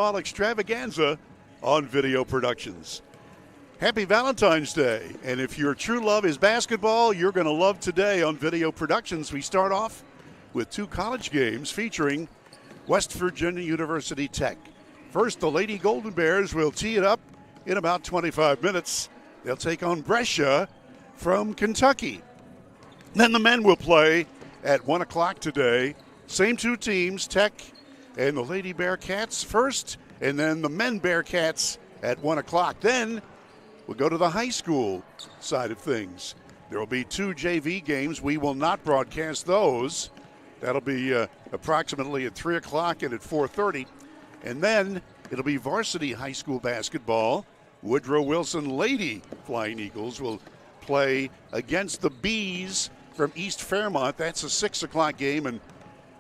basketball extravaganza on Video Productions. Happy Valentine's Day. And if your true love is basketball, you're going to love today on Video Productions. We start off with two college games featuring West Virginia University Tech. First, the Lady Golden Bears will tee it up in about 25 minutes. They'll take on Brescia from Kentucky. Then the men will play at 1 o'clock today. Same two teams, Tech and the Lady Bearcats first, and then the men Bearcats at 1 o'clock. Then we'll go to the high school side of things. There will be two JV games. We will not broadcast those. That'll be approximately at 3 o'clock and at 4:30. And then it'll be varsity high school basketball. Woodrow Wilson Lady Flying Eagles will play against the Bees from East Fairmont. That's a 6 o'clock game, and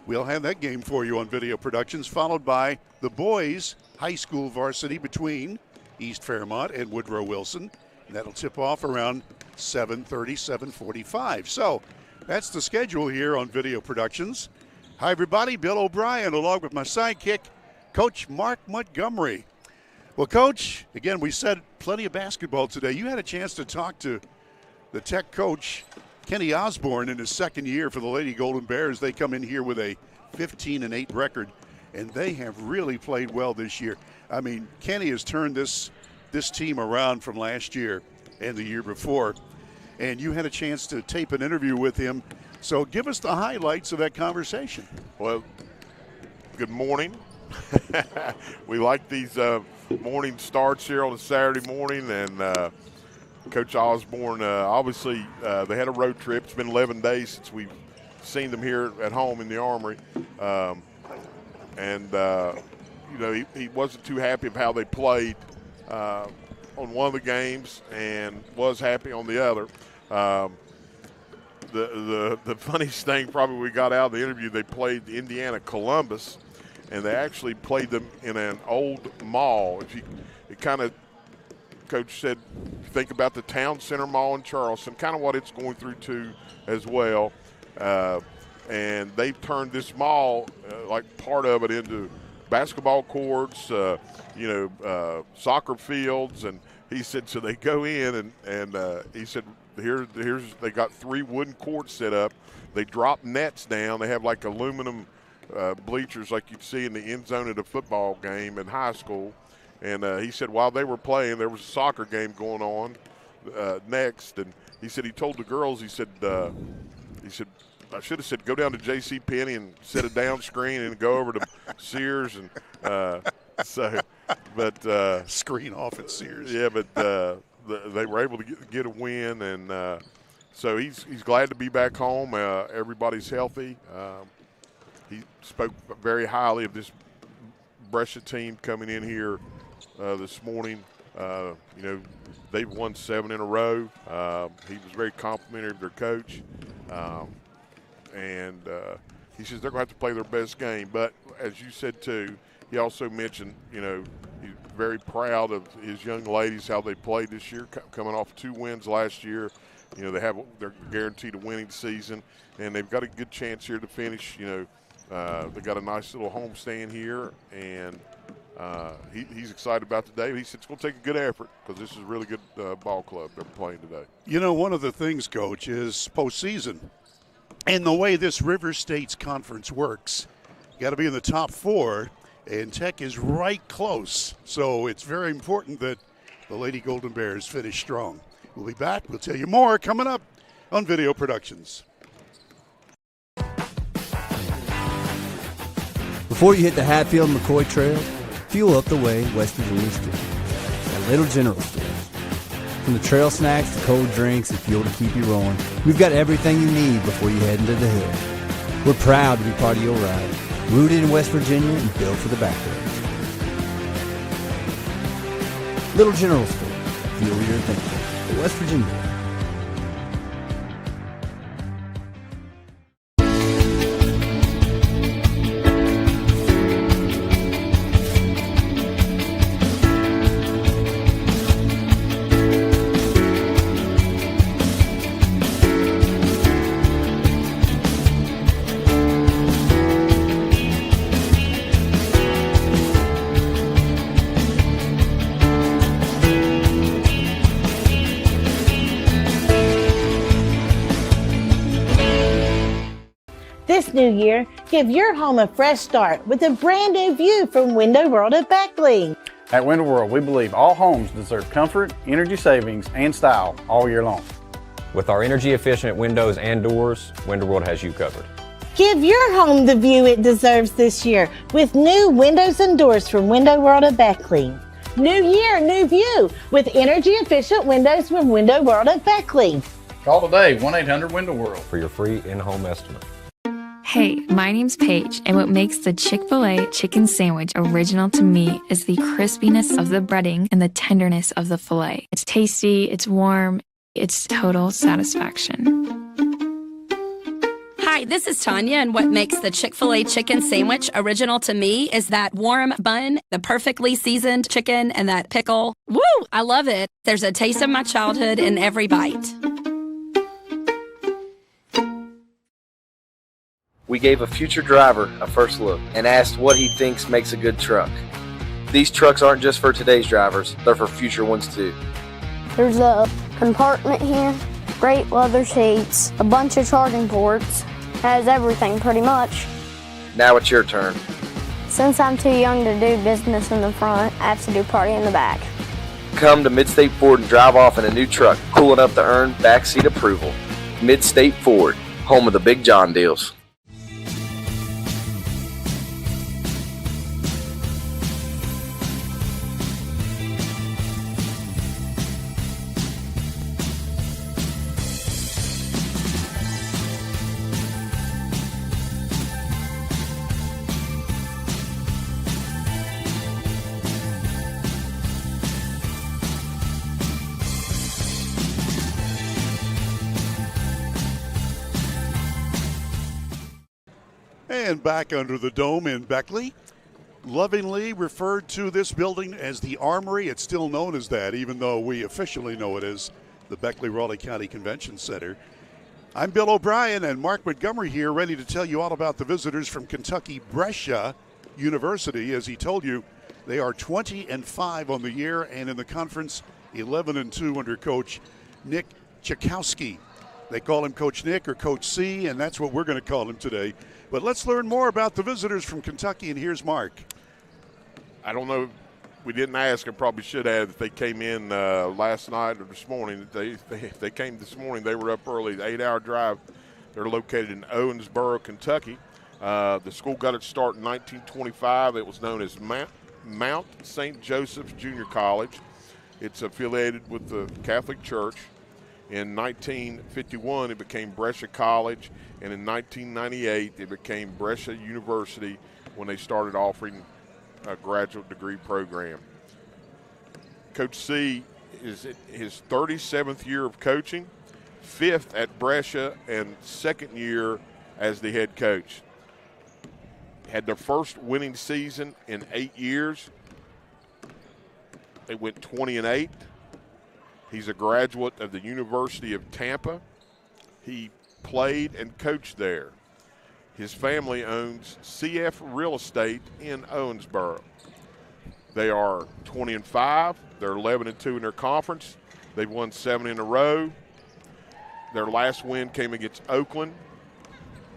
we'll have that game for you on Video Productions, followed by the boys high school varsity between East Fairmont and Woodrow Wilson. And that'll tip off around 7:30, 7:45. So that's the schedule here on Video Productions. Hi, everybody. Bill O'Brien, along with my sidekick, Coach Mark Montgomery. Well, Coach, again, we said plenty of basketball today. You had a chance to talk to the Tech coach, Kenny Osborne, in his second year for the Lady Golden Bears. They come in here with a 15-8 record, and they have really played well this year. I mean, Kenny has turned this team around from last year and the year before, and you had a chance to tape an interview with him. So give us the highlights of that conversation. Well, good morning. We like these morning starts here on a Saturday morning, and Coach Osborne, obviously they had a road trip. It's been 11 days since we've seen them here at home in the Armory. You know, he wasn't too happy of how they played on one of the games and was happy on the other. The funniest thing probably we got out of the interview, they played Indiana Columbus, and they actually played them in an old mall. Coach said, think about the Town Center Mall in Charleston, kind of what it's going through too as well. And they've turned this mall, like part of it, into basketball courts, soccer fields. And he said, so they go in and he said, they got 3 wooden courts set up. They drop nets down. They have like aluminum bleachers like you'd see in the end zone at a football game in high school. And he said while they were playing, there was a soccer game going on next. And he said he told the girls, he said, I should have said go down to J.C. Penney and set a down screen and go over to Sears. And screen off at Sears. Yeah, but they were able to get a win. And so he's glad to be back home. Everybody's healthy. He spoke very highly of this Brescia team coming in here this morning. They've won 7 in a row. He was very complimentary of their coach. He says they're going to have to play their best game. But as you said, too, he also mentioned, he's very proud of his young ladies, how they played this year, coming off 2 wins last year. They're guaranteed a winning season, and they've got a good chance here to finish. They got a nice little homestand here, and he's excited about today. He said it's going to take a good effort because this is a really good ball club they're playing today. One of the things, Coach, is postseason. And the way this River States Conference works, you got to be in the top 4, and Tech is right close. So it's very important that the Lady Golden Bears finish strong. We'll be back. We'll tell you more coming up on Video Productions. Before you hit the Hatfield-McCoy Trail, fuel up the way West Virginia Street at Little General Store. From the trail snacks to cold drinks and fuel to keep you rolling, we've got everything you need before you head into the hill. We're proud to be part of your ride, rooted in West Virginia and built for the backwoods. Little General Store, fuel your thinking. West Virginia. new year, give your home a fresh start with a brand new view from Window World of Beckley. At Window World, we believe all homes deserve comfort, energy savings, and style all year long. With our energy-efficient windows and doors, Window World has you covered. Give your home the view it deserves this year with new windows and doors from Window World of Beckley. New year, new view with energy-efficient windows from Window World of Beckley. Call today, 1-800-WINDOW-WORLD. For your free in-home estimate. Hey, my name's Paige, and what makes the Chick-fil-A chicken sandwich original to me is the crispiness of the breading and the tenderness of the filet. It's tasty, it's warm, it's total satisfaction. Hi, this is Tanya, and what makes the Chick-fil-A chicken sandwich original to me is that warm bun, the perfectly seasoned chicken, and that pickle. Woo! I love it. There's a taste of my childhood in every bite. We gave a future driver a first look and asked what he thinks makes a good truck. These trucks aren't just for today's drivers, they're for future ones too. There's a compartment here, great leather seats, a bunch of charging ports, has everything pretty much. Now it's your turn. Since I'm too young to do business in the front, I have to do party in the back. Come to Midstate Ford and drive off in a new truck, cool enough to earn backseat approval. Midstate Ford, home of the Big John deals. And back under the dome in Beckley, lovingly referred to this building as the Armory. It's still known as that, even though we officially know it as the Beckley-Raleigh County Convention Center. I'm Bill O'Brien, and Mark Montgomery here, ready to tell you all about the visitors from Kentucky Brescia University. As he told you, they are 20-5 on the year, and in the conference, 11-2 under Coach Nick Chakowski. They call him Coach Nick or Coach C, and that's what we're going to call him today. But let's learn more about the visitors from Kentucky, and here's Mark. I don't know. We didn't ask. I probably should have if they came in last night or this morning. If they came this morning, they were up early, 8-hour drive. They're located in Owensboro, Kentucky. The school got its start in 1925. It was known as Mount St. Joseph's Junior College. It's affiliated with the Catholic Church. In 1951, it became Brescia College, and in 1998, it became Brescia University when they started offering a graduate degree program. Coach C is in his 37th year of coaching, 5th at Brescia, and 2nd year as the head coach. Had their first winning season in 8 years. They went 20-8. He's a graduate of the University of Tampa. He played and coached there. His family owns CF Real Estate in Owensboro. They are 20-5. They're 11-2 in their conference. They've won 7 in a row. Their last win came against Oakland,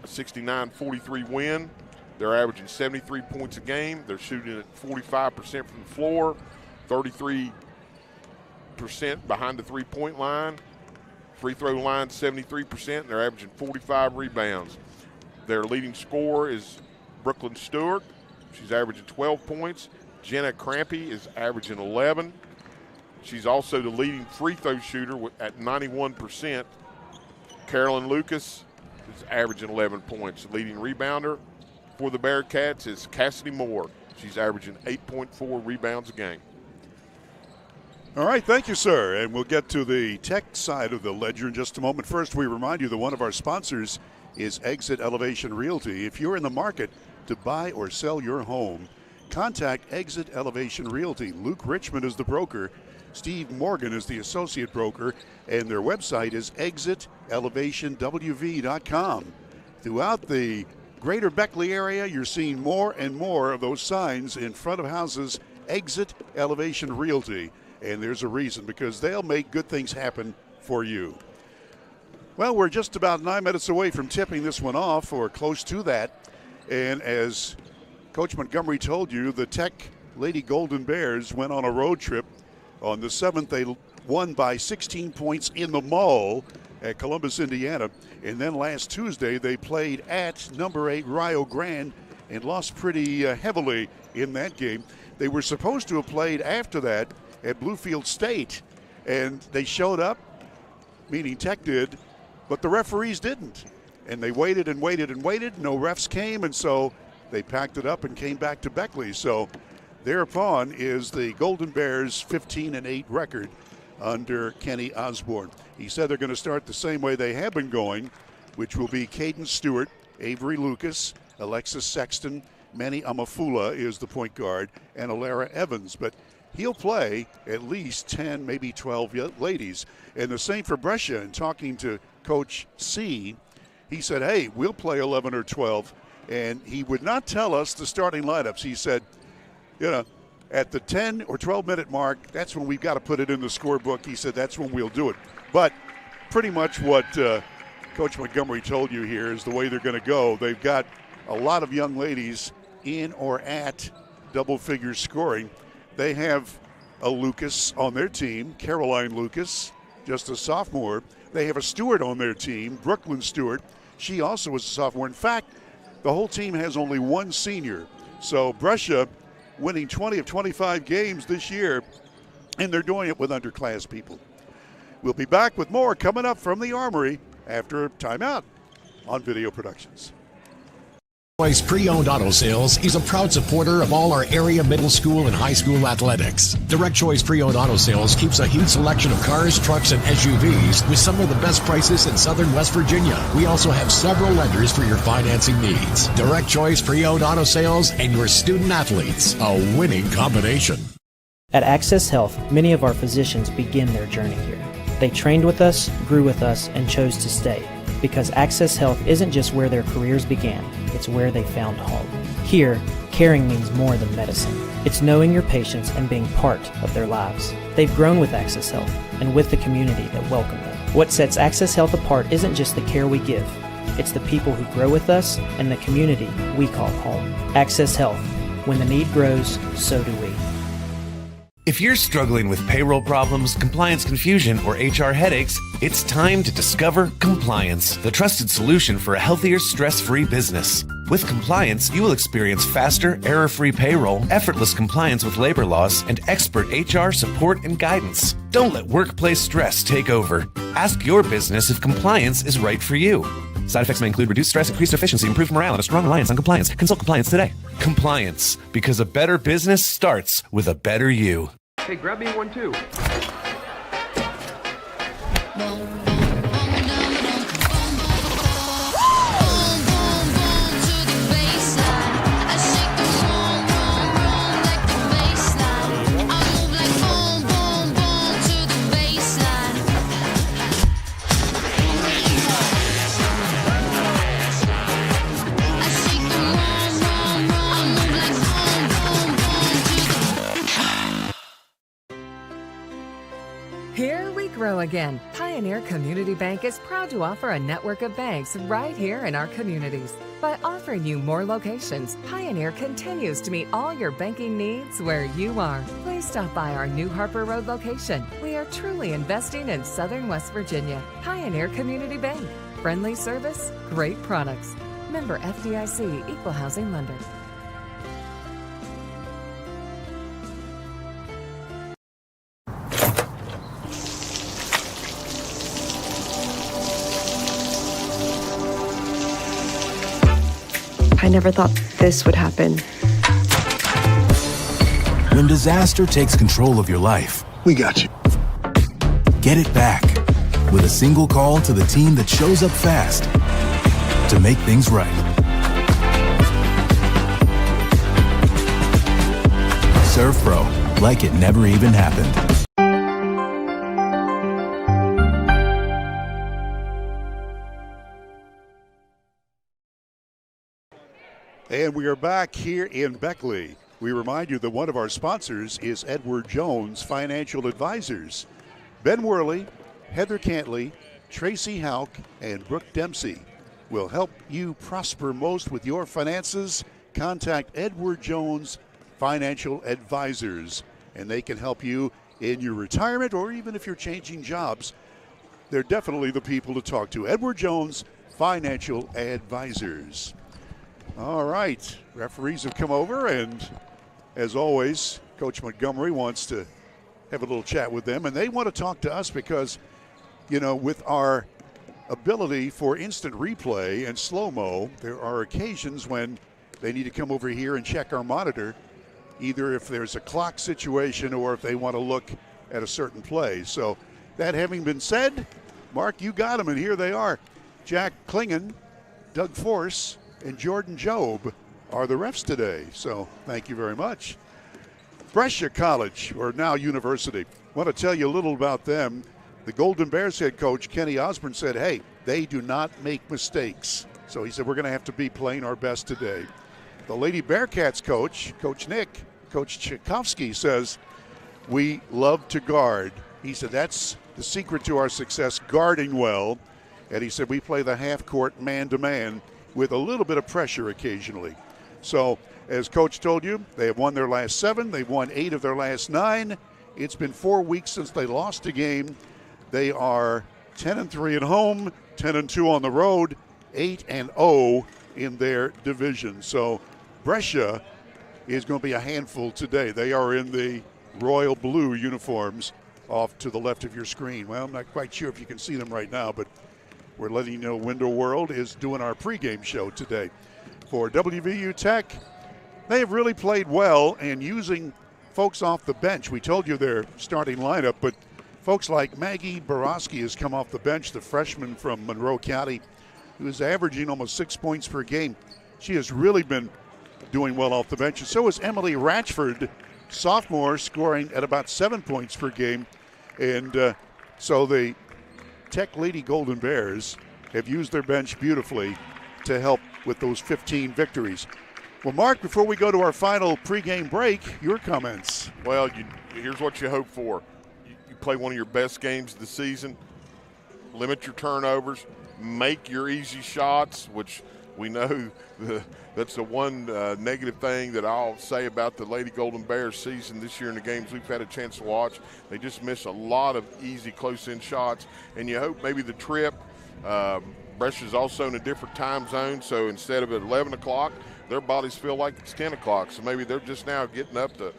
a 69-43 win. They're averaging 73 points a game. They're shooting at 45% from the floor, 33% behind the three-point line. Free throw line 73%, and they're averaging 45 rebounds. Their leading scorer is Brooklyn Stewart. She's averaging 12 points. Jenna Crampy is averaging 11. She's also the leading free throw shooter at 91%. Carolyn Lucas is averaging 11 points. The leading rebounder for the Bearcats is Cassidy Moore. She's averaging 8.4 rebounds a game. All right, thank you, sir. And we'll get to the tech side of the ledger in just a moment. First, we remind you that one of our sponsors is Exit Elevation Realty. If you're in the market to buy or sell your home, contact Exit Elevation Realty. Luke Richmond is the broker. Steve Morgan is the associate broker, and their website is exitelevationwv.com. Throughout the greater Beckley area, you're seeing more and more of those signs in front of houses, Exit Elevation Realty. And there's a reason, because they'll make good things happen for you. Well, we're just about 9 minutes away from tipping this one off, or close to that. And as Coach Montgomery told you, the Tech Lady Golden Bears went on a road trip. On the 7th, they won by 16 points in the Mall at Columbus, Indiana. And then last Tuesday, they played at number 8 Rio Grande and lost pretty heavily in that game. They were supposed to have played after that at Bluefield State, and they showed up, meaning Tech did, but the referees didn't. And they waited and waited and waited. No refs came, and so they packed it up and came back to Beckley. So thereupon is the Golden Bears' 15-8 record under Kenny Osborne. He said they're going to start the same way they have been going, which will be Caden Stewart, Avery Lucas, Alexis Sexton, Manny Amafula is the point guard, and Alara Evans. But he'll play at least 10, maybe 12 ladies. And the same for Brescia. And talking to Coach C, he said, hey, we'll play 11 or 12. And he would not tell us the starting lineups. He said, you know, at the 10 or 12-minute mark, that's when we've got to put it in the scorebook. He said that's when we'll do it. But pretty much what Coach Montgomery told you here is the way they're going to go. They've got a lot of young ladies in or at double figure scoring. They have a Lucas on their team, Caroline Lucas, just a sophomore. They have a Stewart on their team, Brooklyn Stewart. She also is a sophomore. In fact, the whole team has only one senior. So Brescia winning 20 of 25 games this year, and they're doing it with underclass people. We'll be back with more coming up from the Armory after a timeout on Video Productions. Choice Pre-Owned Auto Sales is a proud supporter of all our area middle school and high school athletics. Direct Choice Pre-Owned Auto Sales keeps a huge selection of cars, trucks, and SUVs with some of the best prices in southern West Virginia. We also have several lenders for your financing needs. Direct Choice Pre-Owned Auto Sales and your student athletes, a winning combination. At Access Health, many of our physicians begin their journey here. They trained with us, grew with us, and chose to stay. Because Access Health isn't just where their careers began, it's where they found home. Here, caring means more than medicine. It's knowing your patients and being part of their lives. They've grown with Access Health and with the community that welcomed them. What sets Access Health apart isn't just the care we give, it's the people who grow with us and the community we call home. Access Health. When the need grows, so do we. If you're struggling with payroll problems, compliance confusion, or HR headaches, it's time to discover Compliance, the trusted solution for a healthier, stress-free business. With Compliance, you will experience faster, error-free payroll, effortless compliance with labor laws, and expert HR support and guidance. Don't let workplace stress take over. Ask your business if Compliance is right for you. Side effects may include reduced stress, increased efficiency, improved morale, and a strong reliance on compliance. Consult Compliance today. Compliance, because a better business starts with a better you. Hey, grab me one too. Here we grow again. Pioneer Community Bank is proud to offer a network of banks right here in our communities. By offering you more locations, Pioneer continues to meet all your banking needs where you are. Please stop by our New Harper Road location. We are truly investing in Southern West Virginia. Pioneer Community Bank. Friendly service, great products. Member FDIC, Equal Housing Lender. I never thought this would happen. When disaster takes control of your life, we got you. Get it back with a single call to the team that shows up fast to make things right. Serve Pro, like it never even happened. And we are back here in Beckley. We remind you that one of our sponsors is Edward Jones Financial Advisors. Ben Worley, Heather Cantley, Tracy Hauk and Brooke Dempsey will help you prosper most with your finances. Contact Edward Jones Financial Advisors, and they can help you in your retirement or even if you're changing jobs. They're definitely the people to talk to. Edward Jones Financial Advisors. All right, referees have come over, and as always, Coach Montgomery wants to have a little chat with them, and they want to talk to us because, you know, with our ability for instant replay and slow-mo, there are occasions when they need to come over here and check our monitor, either if there's a clock situation or if they want to look at a certain play. So that having been said, Mark, you got them, and here they are. Jack Klingon, Doug Force, and Jordan Jobe are the refs today. So thank you very much. Brescia College, or now University, want to tell you a little about them. The Golden Bears head coach, Kenny Osborne, said, hey, they do not make mistakes. So he said, we're going to have to be playing our best today. The Lady Bearcats coach, Coach Nick, Coach Tchaikovsky, says, we love to guard. He said, that's the secret to our success, guarding well. And he said, we play the half-court man-to-man with a little bit of pressure occasionally. So, as Coach told you, they have won their last 7. They've won 8 of their last 9. It's been 4 weeks since they lost a game. They are 10-3 at home, 10-2 on the road, 8-0 in their division. So Brescia is going to be a handful today. They are in the royal blue uniforms off to the left of your screen. Well, I'm not quite sure if you can see them right now, but we're letting you know Window World is doing our pregame show today. For WVU Tech, they have really played well and using folks off the bench. We told you their starting lineup, but folks like Maggie Borowski has come off the bench, the freshman from Monroe County, who is averaging almost 6 points per game. She has really been doing well off the bench. And so is Emily Ratchford, sophomore, scoring at about 7 points per game. And so the Tech Lady Golden Bears have used their bench beautifully to help with those 15 victories. Well, Mark, before we go to our final pregame break, your comments. Well, here's what you hope for. You play one of your best games of the season, limit your turnovers, make your easy shots, which we know that's the one negative thing that I'll say about the Lady Golden Bears season this year in the games we've had a chance to watch. They just miss a lot of easy close-in shots, and you hope maybe the trip, Brescia's also in a different time zone, so instead of at 11 o'clock, their bodies feel like it's 10 o'clock, so maybe they're just now getting up to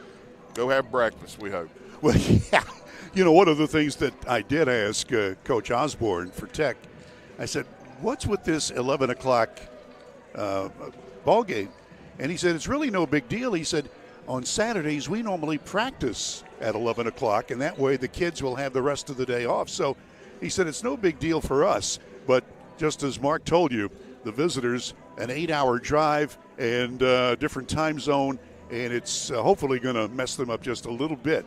go have breakfast, we hope. Well, yeah. You know, one of the things that I did ask Coach Osborne for Tech, I said, what's with this 11 o'clock ball game? And he said, it's really no big deal. He said, on Saturdays, we normally practice at 11 o'clock, and that way the kids will have the rest of the day off. So he said, it's no big deal for us, but just as Mark told you, the visitors, an 8-hour drive and different time zone, and it's hopefully going to mess them up just a little bit.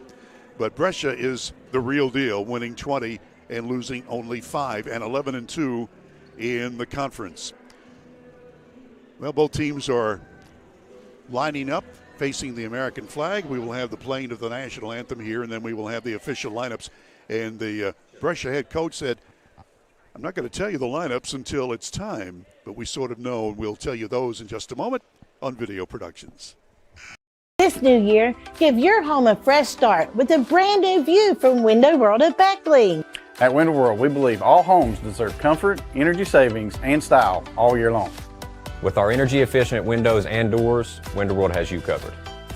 But Brescia is the real deal, winning 20 and losing only 5 and 11-2 in the conference. Well, both teams are lining up, facing the American flag. We will have the playing of the national anthem here, and then we will have the official lineups. And the Brescia head coach said, I'm not going to tell you the lineups until it's time, but we sort of know, and we'll tell you those in just a moment on Video Productions. This new year, give your home a fresh start with a brand new view from Window World at Beckley. At Window World, we believe all homes deserve comfort, energy savings, and style all year long. With our energy-efficient windows and doors, Window World has you covered.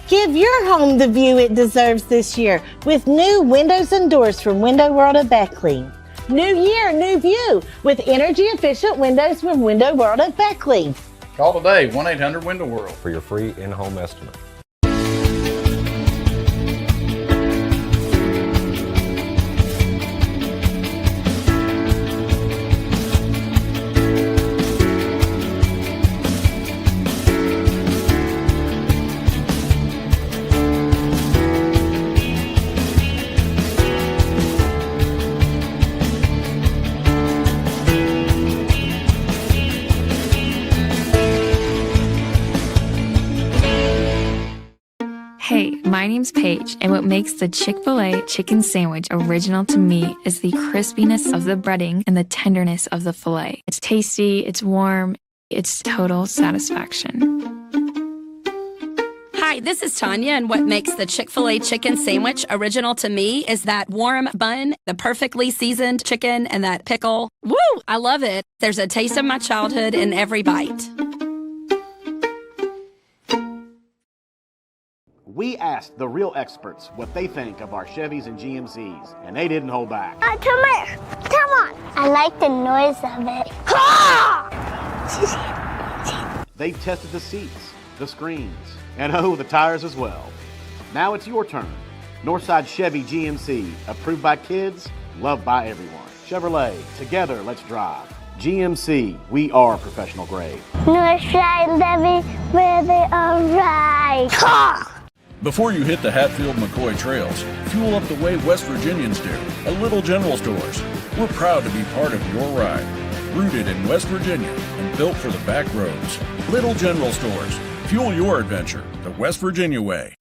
Give your home the view it deserves this year with new windows and doors from Window World at Beckley. New year, new view with energy-efficient windows from Window World at Beckley. Call today, 1-800-WINDOW-WORLD for your free in-home estimate. name's Paige, and what makes the Chick-fil-A chicken sandwich original to me is the crispiness of the breading and the tenderness of the filet. It's tasty, it's warm, it's total satisfaction. Hi, this is Tanya, and what makes the Chick-fil-A chicken sandwich original to me is that warm bun, the perfectly seasoned chicken, and that pickle. Woo! I love it. There's a taste of my childhood in every bite. We asked the real experts what they think of our Chevys and GMCs, and they didn't hold back. Come here. Come on. I like the noise of it. They tested the seats, the screens, and the tires as well. Now it's your turn. Northside Chevy GMC, approved by kids, loved by everyone. Chevrolet, together let's drive. GMC, we are professional grade. Northside Chevy, where they are right. Before you hit the Hatfield-McCoy trails, fuel up the way West Virginians do at Little General Stores. We're proud to be part of your ride. Rooted in West Virginia and built for the back roads. Little General Stores. Fuel your adventure the West Virginia way.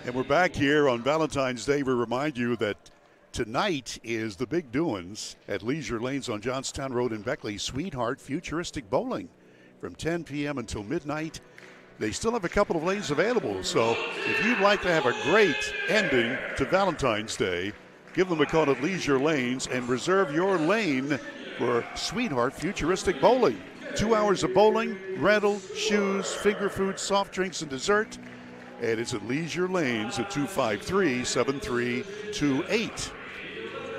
And we're back here on Valentine's Day. We remind you that tonight is the big doings at Leisure Lanes on Johnstown Road in Beckley. Sweetheart Futuristic Bowling from 10 p.m. until midnight. They still have a couple of lanes available, so if you'd like to have a great ending to Valentine's Day, give them a call at Leisure Lanes and reserve your lane for Sweetheart Futuristic Bowling. 2 hours of bowling, rental, shoes, finger food, soft drinks, and dessert. And it's at Leisure Lanes at 253-7328.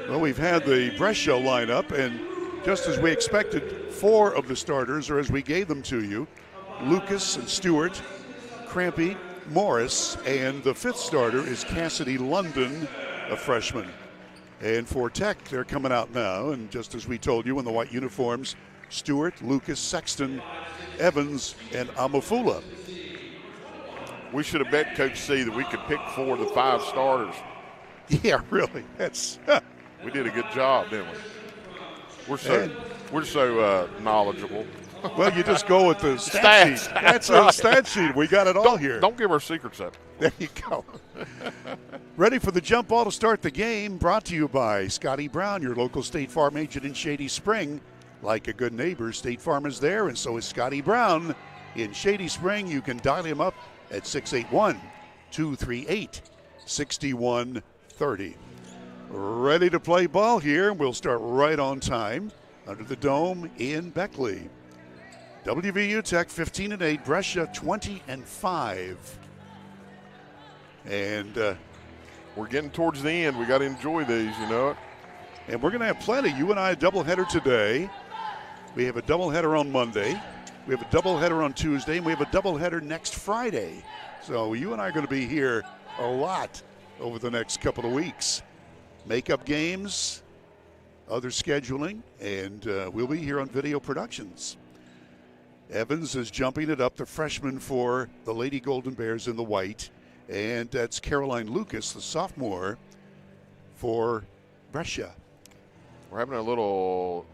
Well, we've had the Brescia lineup, and just as we expected, 4 of the starters are as we gave them to you. Lucas and Stewart, Crampy, Morris, and the 5th starter is Cassidy London, a freshman. And for Tech, they're coming out now, and just as we told you in the white uniforms, Stewart, Lucas, Sexton, Evans, and Amafula. We should have bet Coach C that we could pick 4 of the 5 starters. Yeah, really. That's we did a good job, didn't we? We're so knowledgeable. Well, you just go with the stat sheet. That's a stat sheet. We got it all here. Don't give our secrets up. There you go. Ready for the jump ball to start the game. Brought to you by Scotty Brown, your local State Farm agent in Shady Spring. Like a good neighbor, State Farm is there, and so is Scotty Brown. In Shady Spring, you can dial him up at 681-238-6130. Ready to play ball here. We'll start right on time under the dome in Beckley. WVU Tech 15-8, Brescia 20-5. And we're getting towards the end. We got to enjoy these, you know it. And we're going to have plenty. You and I a doubleheader today. We have a doubleheader on Monday. We have a doubleheader on Tuesday, and we have a doubleheader next Friday. So you and I are going to be here a lot over the next couple of weeks. Makeup games, other scheduling, and we'll be here on Video Productions. Evans is jumping it up, the freshman for the Lady Golden Bears in the white. And that's Caroline Lucas, the sophomore for Brescia. We're having a little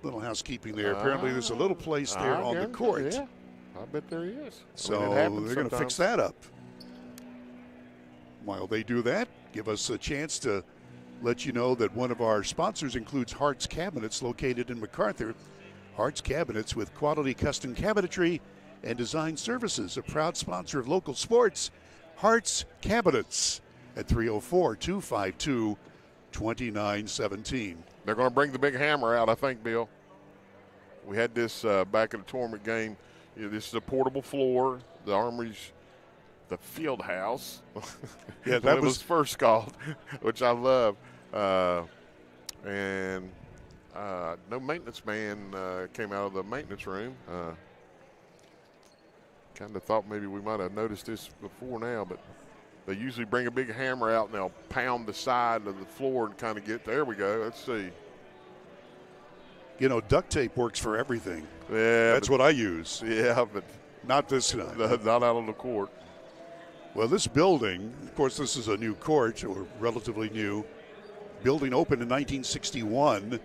housekeeping there. Apparently there's a little place there on the court. Yeah, I bet there is. So they're going to fix that up. While they do that, give us a chance to let you know that one of our sponsors includes Hart's Cabinets, located in MacArthur. Hart's Cabinets with quality custom cabinetry and design services, a proud sponsor of local sports. Hart's Cabinets at 304-252-2917. They're going to bring the big hammer out, I think, Bill. We had this back in the tournament game. You know, this is a portable floor. The the field house. Yeah, that was first called, which I love. And no maintenance man came out of the maintenance room. Kind of thought maybe we might have noticed this before now, but they usually bring a big hammer out and they'll pound the side of the floor and kind of get, there we go, let's see. You know, duct tape works for everything. Yeah. That's what I use. Yeah, but not this. Not out on the court. Well, this building, of course, this is a new court, or relatively new. Building opened in 1961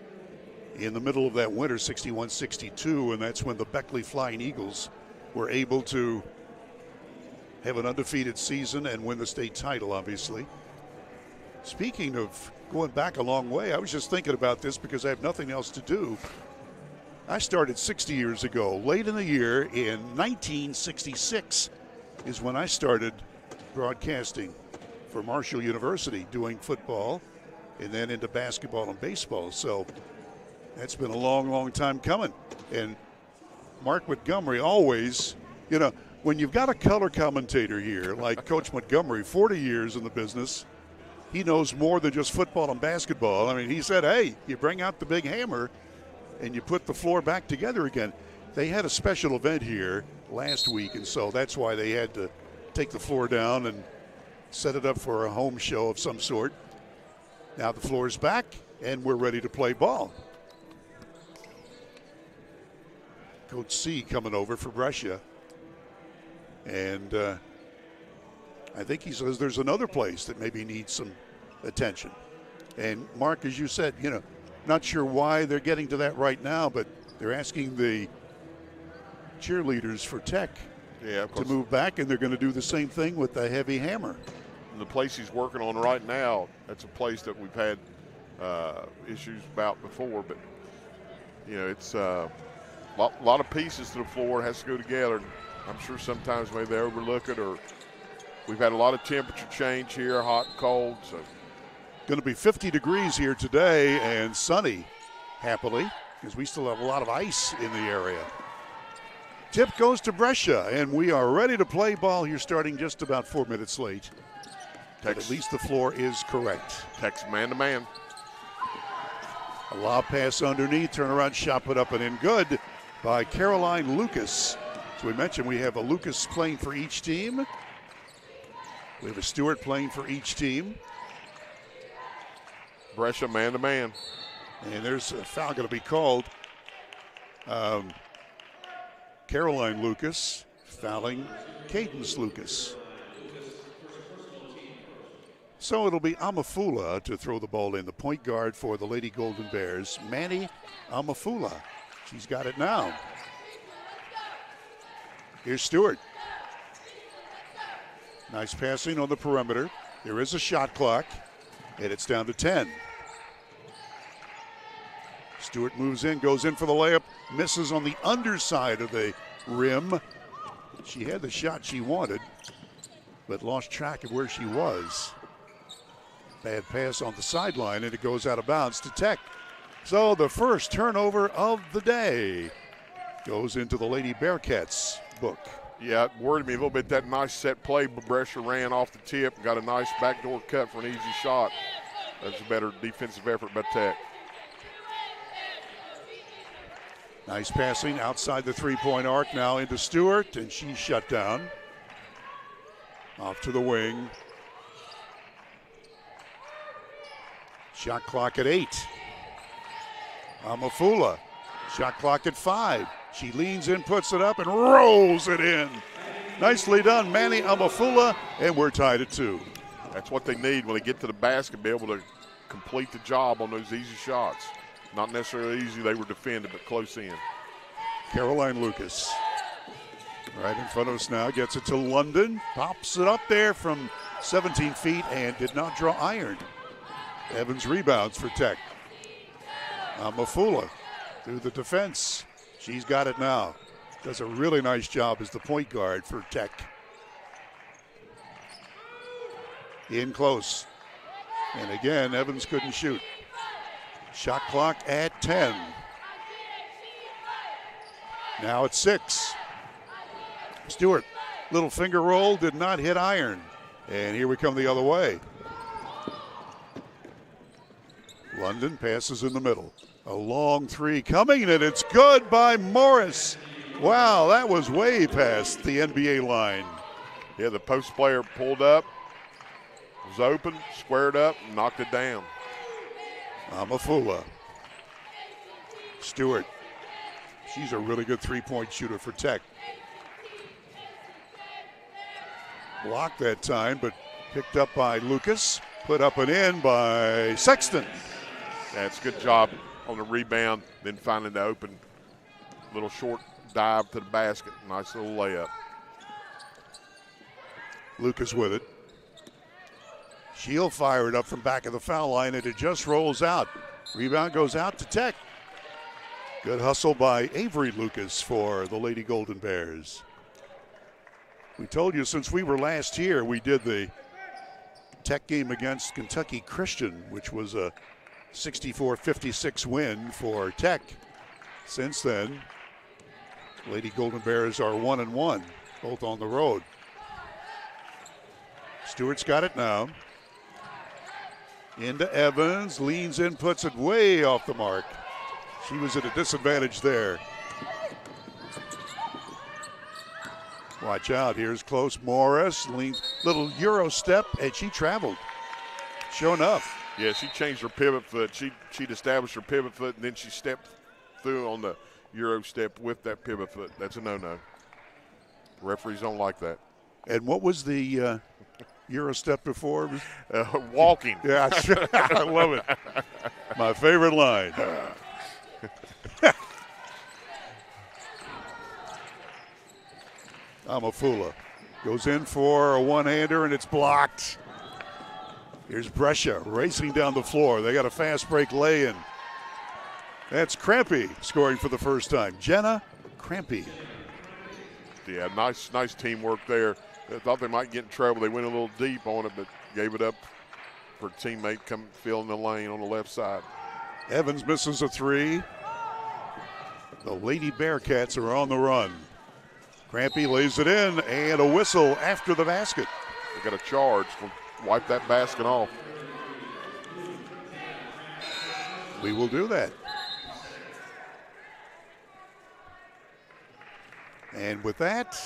in the middle of that winter, 61-62, and that's when the Beckley Flying Eagles were able to have an undefeated season and win the state title, obviously. Speaking of going back a long way, I was just thinking about this because I have nothing else to do. I started 60 years ago. Late in the year, in 1966, is when I started broadcasting for Marshall University, doing football and then into basketball and baseball. So that's been a long, long time coming. And Mark Montgomery always, you know, when you've got a color commentator here like Coach Montgomery, 40 years in the business, he knows more than just football and basketball. I mean, he said, hey, you bring out the big hammer and you put the floor back together again. They had a special event here last week, and so that's why they had to take the floor down and set it up for a home show of some sort. Now the floor is back, and we're ready to play ball. Coach C coming over for Brescia. And I think he says there's another place that maybe needs some attention. And Mark, as you said, you know, not sure why they're getting to that right now, but they're asking the cheerleaders for Tech to move back, and they're going to do the same thing with the heavy hammer. The place he's working on right now, that's a place that we've had issues about before, but, you know, it's a lot of pieces to the floor. It has to go together. I'm sure sometimes maybe they overlook it, or we've had a lot of temperature change here, hot and cold. So going to be 50 degrees here today and sunny, happily, because we still have a lot of ice in the area. Tip goes to Brescia, and we are ready to play ball here, starting just about 4 minutes late. But at least the floor is correct. Tech's man-to-man. A lob pass underneath, turnaround shot put up and in, good by Caroline Lucas. As we mentioned, we have a Lucas playing for each team. We have a Stewart playing for each team. Brescia man-to-man. And there's a foul going to be called. Caroline Lucas fouling Cadence Lucas. So it'll be Amafula to throw the ball in, the point guard for the Lady Golden Bears, Manny Amafula. She's got it now. Here's Stewart. Nice passing on the perimeter. There is a shot clock, and it's down to 10. Stewart moves in, goes in for the layup, misses on the underside of the rim. She had the shot she wanted, but lost track of where she was. Bad pass on the sideline, and it goes out of bounds to Tech. So the first turnover of the day goes into the Lady Bearcats book. Yeah, it worried me a little bit, that nice set play, but Brescia ran off the tip and got a nice backdoor cut for an easy shot. That's a better defensive effort by Tech. Nice passing outside the three-point arc, now into Stewart, and she's shut down. Off to the wing. Shot clock at 8. Amafula, shot clock at 5. She leans in, puts it up, and rolls it in. Nicely done, Manny Amafula, and we're tied at 2. That's what they need when they get to the basket, be able to complete the job on those easy shots. Not necessarily easy, they were defended, but close in. Caroline Lucas, right in front of us now, gets it to London, pops it up there from 17 feet and did not draw iron. Evans rebounds for Tech. Amafula through the defense. She's got it now. Does a really nice job as the point guard for Tech. In close. And again, Evans couldn't shoot. Shot clock at 10. Now it's 6. Stewart Little finger roll did not hit iron. And here we come the other way. London passes in the middle. A long three coming, and it's good by Morris. Wow, that was way past the NBA line. Yeah, the post player pulled up, was open, squared up, and knocked it down. Amafula. Stewart. She's a really good three-point shooter for Tech. Blocked that time, but picked up by Lucas. Put up and in by Sexton. That's a good job on the rebound, then finding the open little short dive to the basket. Nice little layup. Lucas with it. She'll fire it up from back of the foul line, and it just rolls out. Rebound goes out to Tech. Good hustle by Avery Lucas for the Lady Golden Bears. We told you since we were last here, we did the Tech game against Kentucky Christian, which was a 64-56 win for Tech. Since then, Lady Golden Bears are 1-1, both on the road. Stewart's got it now. Into Evans, leans in, puts it way off the mark. She was at a disadvantage there. Watch out, here's close. Morris, little Euro step, and she traveled. Sure enough. Yeah, she changed her pivot foot. She'd established her pivot foot, and then she stepped through on the Euro step with that pivot foot. That's a no-no. Referees don't like that. And what was the Euro step before? Walking. Yeah, I love it. My favorite line. Amafula goes in for a one-hander, and it's blocked. Here's Brescia racing down the floor. They got a fast break lay-in. That's Crampy scoring for the first time. Jenna Crampy. Yeah, nice teamwork there. I thought they might get in trouble. They went a little deep on it, but gave it up for a teammate come fill in the lane on the left side. Evans misses a three. The Lady Bearcats are on the run. Crampy lays it in, and a whistle after the basket. They got a charge. Wipe that basket off. We will do that. And with that,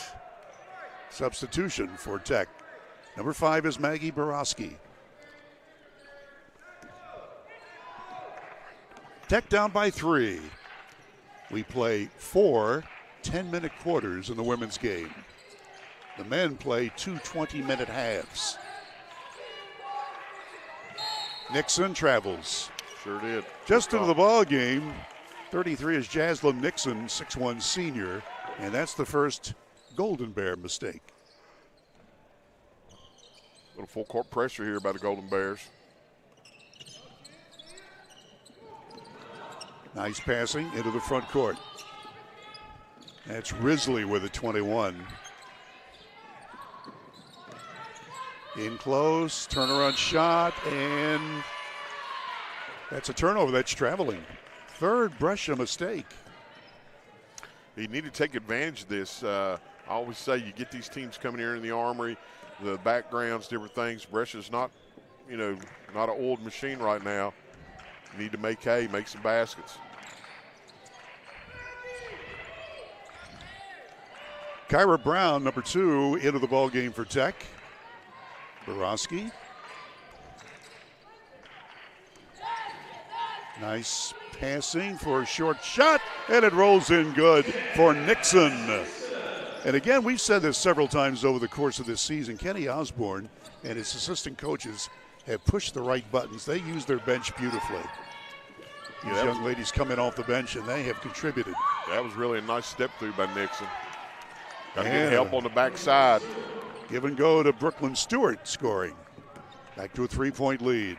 substitution for Tech. Number 5 is Maggie Borowski. Tech down by 3. We play 4 10-minute quarters in the women's game. The men play 2 20-minute halves. Nixon travels. Sure did. Just into the ball game. 33 is Jaslyn Nixon, 6'1 senior, and that's the first Golden Bear mistake. Little full court pressure here by the Golden Bears. Nice passing into the front court. That's Risley with a 21. In close, turnaround shot, and that's a turnover. That's traveling. Third Brescia mistake. You need to take advantage of this. I always say you get these teams coming here in the Armory, the backgrounds, different things. Brescia's not, not an oiled machine right now. You need to make hay, make some baskets. Kyra Brown, number 2, into the ball game for Tech. Borowski. Nice passing for a short shot, and it rolls in good for Nixon. And again, we've said this several times over the course of this season. Kenny Osborne and his assistant coaches have pushed the right buttons. They use their bench beautifully. These young ladies coming off the bench, and they have contributed. That was really a nice step through by Nixon. Got to get help on the backside. Give and go to Brooklyn Stewart scoring. Back to a 3-point lead.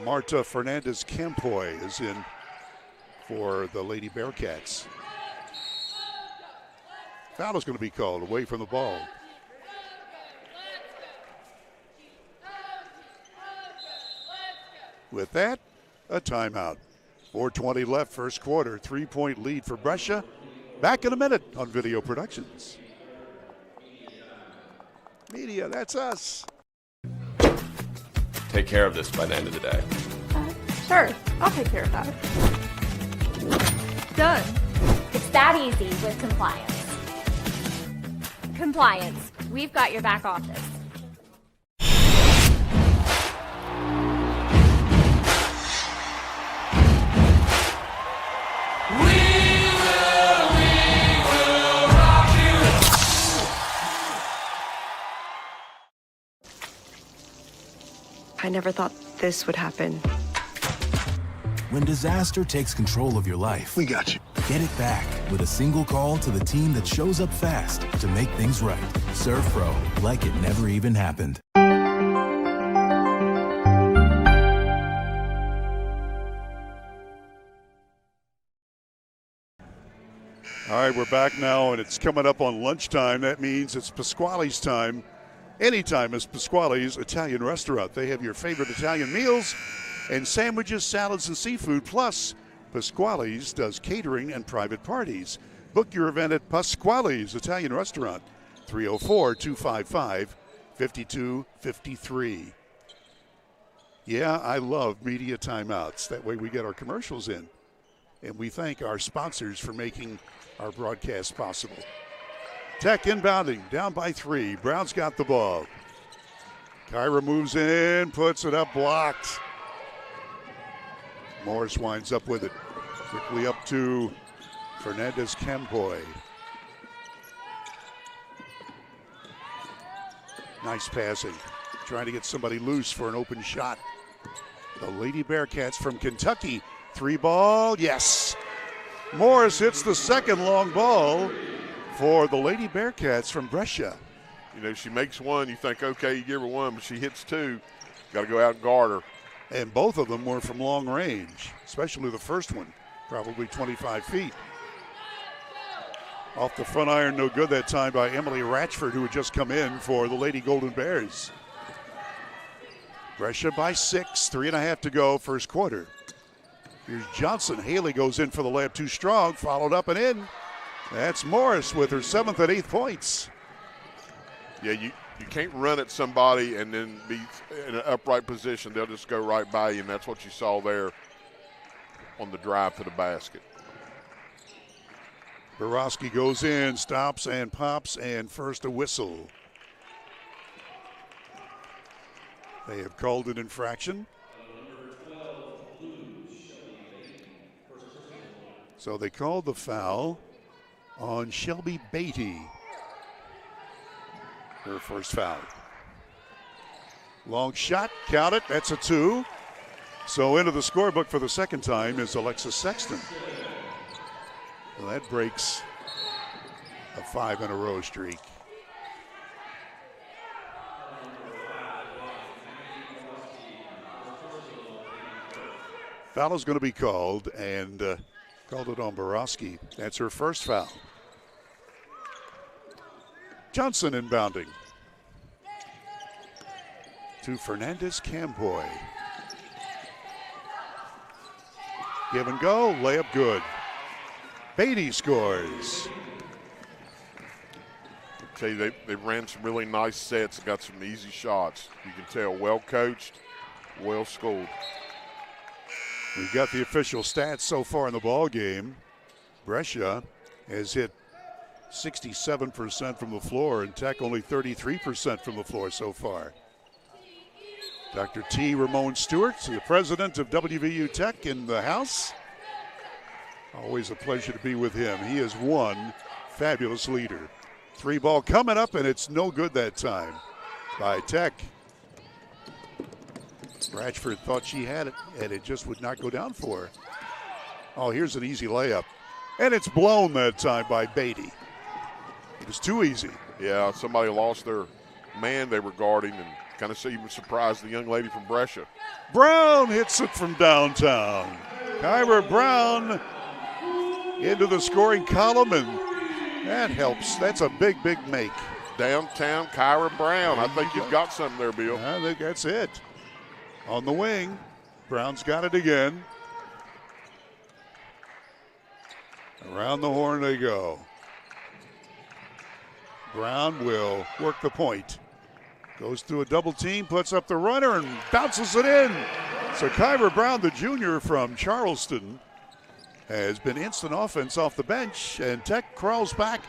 Marta Fernandez-Campoy is in for the Lady Bearcats. Foul is going to be called away from the ball. With that, a timeout. 4:20 left, first quarter. 3-point lead for Brescia. Back in a minute on Video Productions. Media, that's us. Take care of this by the end of the day. Sure, I'll take care of that. Done. It's that easy with compliance. Compliance. We've got your back office. I never thought this would happen. When disaster takes control of your life, we got you. Get it back with a single call to the team that shows up fast to make things right. Serve Pro, like it never even happened. All right, we're back now, and it's coming up on lunchtime. That means it's Pasquale's time. Anytime is Pasquale's Italian restaurant. They have your favorite Italian meals and sandwiches, salads, and seafood. Plus, Pasquale's does catering and private parties. Book your event at Pasquale's Italian Restaurant, 304-255-5253. Yeah, I love media timeouts. That way we get our commercials in. And we thank our sponsors for making our broadcast possible. Tech inbounding, down by 3. Brown's got the ball. Kyra moves in, puts it up, blocked. Morris winds up with it. Quickly up to Fernandez Campoy. Nice passing. Trying to get somebody loose for an open shot. The Lady Bearcats from Kentucky. 3 ball, yes. Morris hits the second long ball for the Lady Bearcats from Brescia. You know, she makes one, you think, okay, you give her one, but she hits 2. Got to go out and guard her. And both of them were from long range, especially the first one, probably 25 feet. Off the front iron, no good that time by Emily Ratchford, who had just come in for the Lady Golden Bears. Brescia by 6, 3.5 to go, first quarter. Here's Johnson. Haley goes in for the layup, too strong, followed up and in. That's Morris with her 7th and 8th points. Yeah, you can't run at somebody and then be in an upright position. They'll just go right by you, and that's what you saw there on the drive to the basket. Borowski goes in, stops and pops, and first a whistle. They have called an infraction. So they called the foul on Shelby Beatty. Her first foul. Long shot, count it, that's a 2. So into the scorebook for the second time is Alexis Sexton. Well, that breaks a 5-in-a-row streak. Foul is going to be called, and called it on Borowski. That's her first foul. Johnson inbounding to Fernandez Campoy. Give and go, layup good. Beatty scores. I tell you, they ran some really nice sets, got some easy shots. You can tell, well coached, well schooled. We've got the official stats so far in the ball game. Brescia has hit 67% from the floor, and Tech only 33% from the floor so far. Dr. T. Ramon Stewart, the president of WVU Tech, in the house. Always a pleasure to be with him. He is one fabulous leader. 3 ball coming up, and it's no good that time by Tech. Ratchford thought she had it, and it just would not go down for her. Oh, here's an easy layup. And it's blown that time by Beatty. It was too easy. Yeah, somebody lost their man they were guarding and kind of even surprised the young lady from Brescia. Brown hits it from downtown. Kyra Brown into the scoring column, and that helps. That's a big, big make. Downtown Kyra Brown. I think you've got something there, Bill. I think that's it. On the wing, Brown's got it again. Around the horn they go. Brown will work the point. Goes through a double team, puts up the runner, and bounces it in. So Kyber Brown, the junior from Charleston, has been instant offense off the bench, and Tech crawls back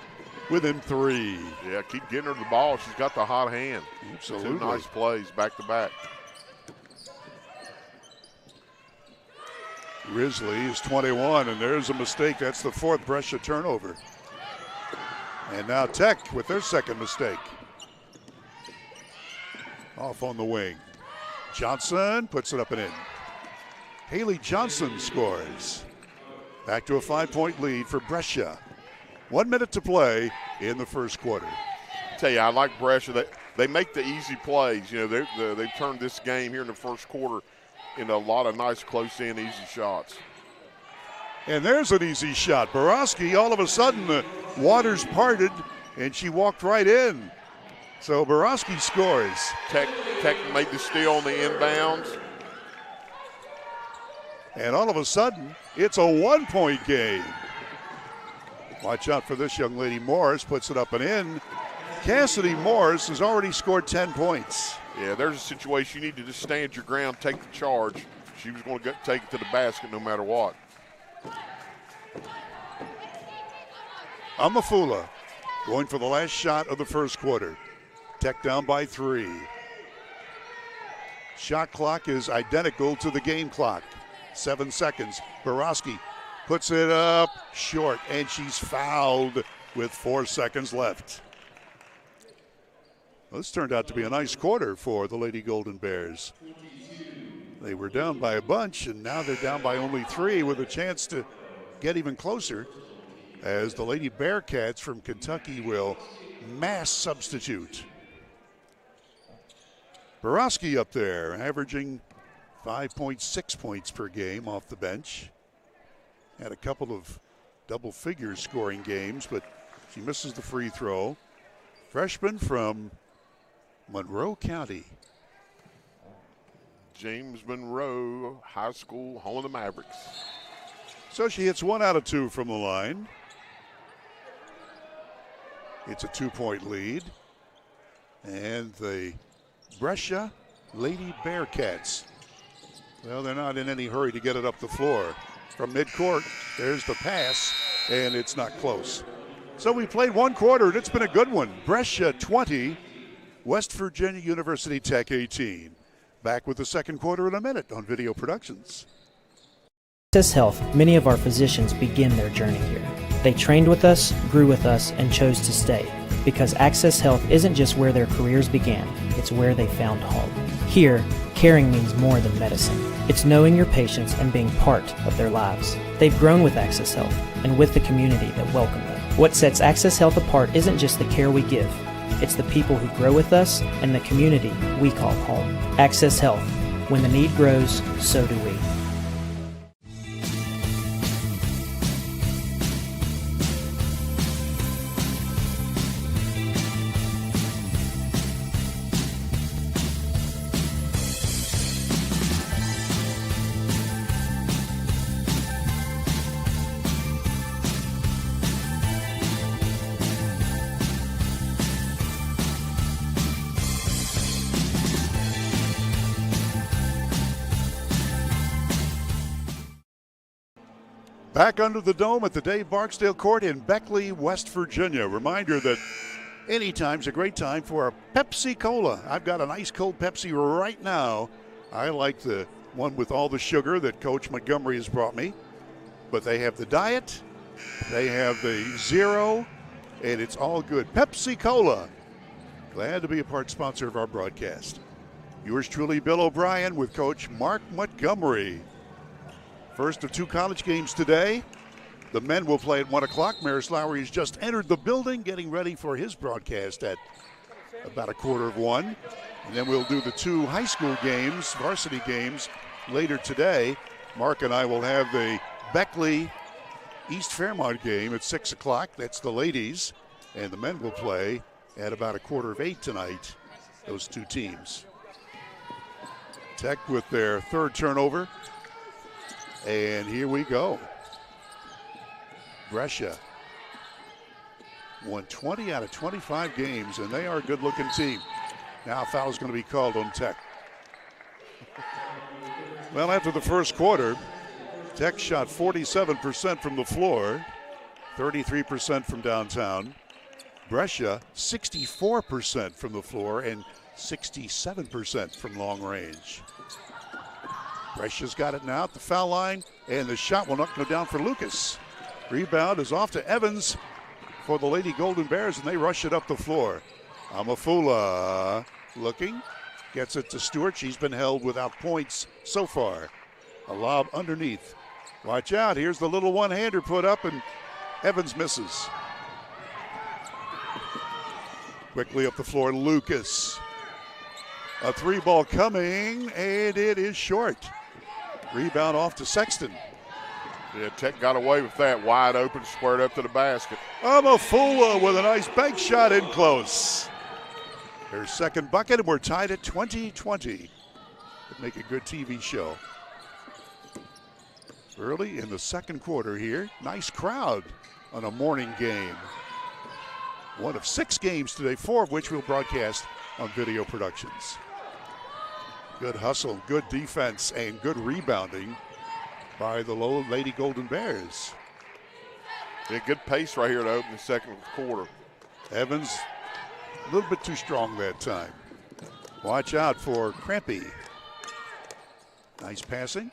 within 3. Yeah, keep getting her the ball. She's got the hot hand. Absolutely. 2 nice plays back to back. Risley is 21, and there's a mistake. That's the 4th Brescia turnover. And now Tech with their 2nd mistake. Off on the wing. Johnson puts it up and in. Haley Johnson scores. Back to a 5-point lead for Brescia. 1 minute to play in the first quarter. Tell you, I like Brescia. They make the easy plays. You know, they've turned this game here in the first quarter into a lot of nice close-in, easy shots. And there's an easy shot. Borowski, all of a sudden, the waters parted, and she walked right in. So Borowski scores. Tech made the steal on the inbounds. And all of a sudden, it's a 1-point game. Watch out for this young lady. Morris puts it up and in. Cassidy Morris has already scored 10 points. Yeah, there's a situation you need to just stand your ground, take the charge. She was going to take it to the basket no matter what. Amafula going for the last shot of the first quarter. Tech down by 3. Shot clock is identical to the game clock. 7 seconds. Borowski puts it up short, and she's fouled with 4 seconds left. Well, this turned out to be a nice quarter for the Lady Golden Bears. They were down by a bunch, and now they're down by only 3 with a chance to get even closer as the Lady Bearcats from Kentucky will mass substitute. Borowski up there, averaging 5.6 points per game off the bench. Had a couple of double-figure scoring games, but she misses the free throw. Freshman from Monroe County. James Monroe High School, home of the Mavericks. So she hits 1 out of 2 from the line. It's a 2-point lead. And the Brescia Lady Bearcats, well, they're not in any hurry to get it up the floor. From midcourt, there's the pass, and it's not close. So we played 1 quarter, and it's been a good one. Brescia 20, West Virginia University Tech 18. Back with the second quarter in a minute on Video Productions. Access Health, many of our physicians begin their journey here. They trained with us, grew with us, and chose to stay. Because Access Health isn't just where their careers began, it's where they found home. Here, caring means more than medicine. It's knowing your patients and being part of their lives. They've grown with Access Health and with the community that welcomed them. What sets Access Health apart isn't just the care we give, it's the people who grow with us and the community we call home. Access Health. When the need grows, so do we. Back under the dome at the Dave Barksdale Court in Beckley, West Virginia. Reminder that anytime's a great time for a Pepsi Cola. I've got an ice cold Pepsi right now. I like the one with all the sugar that Coach Montgomery has brought me. But they have the diet, they have the zero, and it's all good. Pepsi Cola. Glad to be a part sponsor of our broadcast. Yours truly, Bill O'Brien, with Coach Mark Montgomery. First of 2 college games today. The men will play at 1 o'clock. Maris Lowry has just entered the building, getting ready for his broadcast at about 1:15. And then we'll do the 2 high school games, varsity games, later today. Mark and I will have the Beckley East Fairmont game at 6 o'clock. That's the ladies. And the men will play at about 7:15 tonight, those 2 teams. Tech with their 3rd turnover. And here we go. Brescia won 20 out of 25 games, and they are a good-looking team. Now a foul is going to be called on Tech. Well, after the first quarter, Tech shot 47% from the floor, 33% from downtown. Brescia, 64% from the floor and 67% from long range. Brescia's got it now at the foul line, and the shot will not go down for Lucas. Rebound is off to Evans for the Lady Golden Bears, and they rush it up the floor. Amafula looking, gets it to Stewart. She's been held without points so far. A lob underneath. Watch out, here's the little one-hander put up, and Evans misses. Quickly up the floor, Lucas. A three ball coming, and it is short. Rebound off to Sexton. Yeah, Tech got away with that. Wide open, squared up to the basket. Amafula with a nice bank shot in close. Her second bucket, and we're tied at 20-20. Could make a good TV show. Early in the second quarter here. Nice crowd on a morning game. One of 6 games today, 4 of which we'll broadcast on Video Productions. Good hustle, good defense, and good rebounding by the Lady Golden Bears. Yeah, good pace right here to open the second quarter. Evans, a little bit too strong that time. Watch out for Crampy. Nice passing.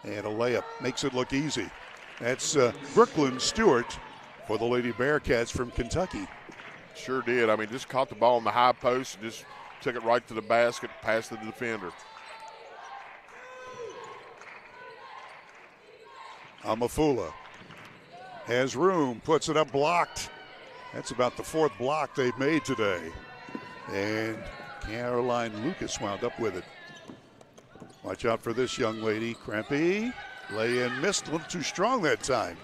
And a layup makes it look easy. That's Brooklyn Stewart for the Lady Bearcats from Kentucky. Sure did. I mean, just caught the ball in the high post and just took it right to the basket, past the defender. Amafula has room, puts it up, blocked. That's about the 4th block they've made today. And Caroline Lucas wound up with it. Watch out for this young lady. Crampy, lay in, missed, a little too strong that time.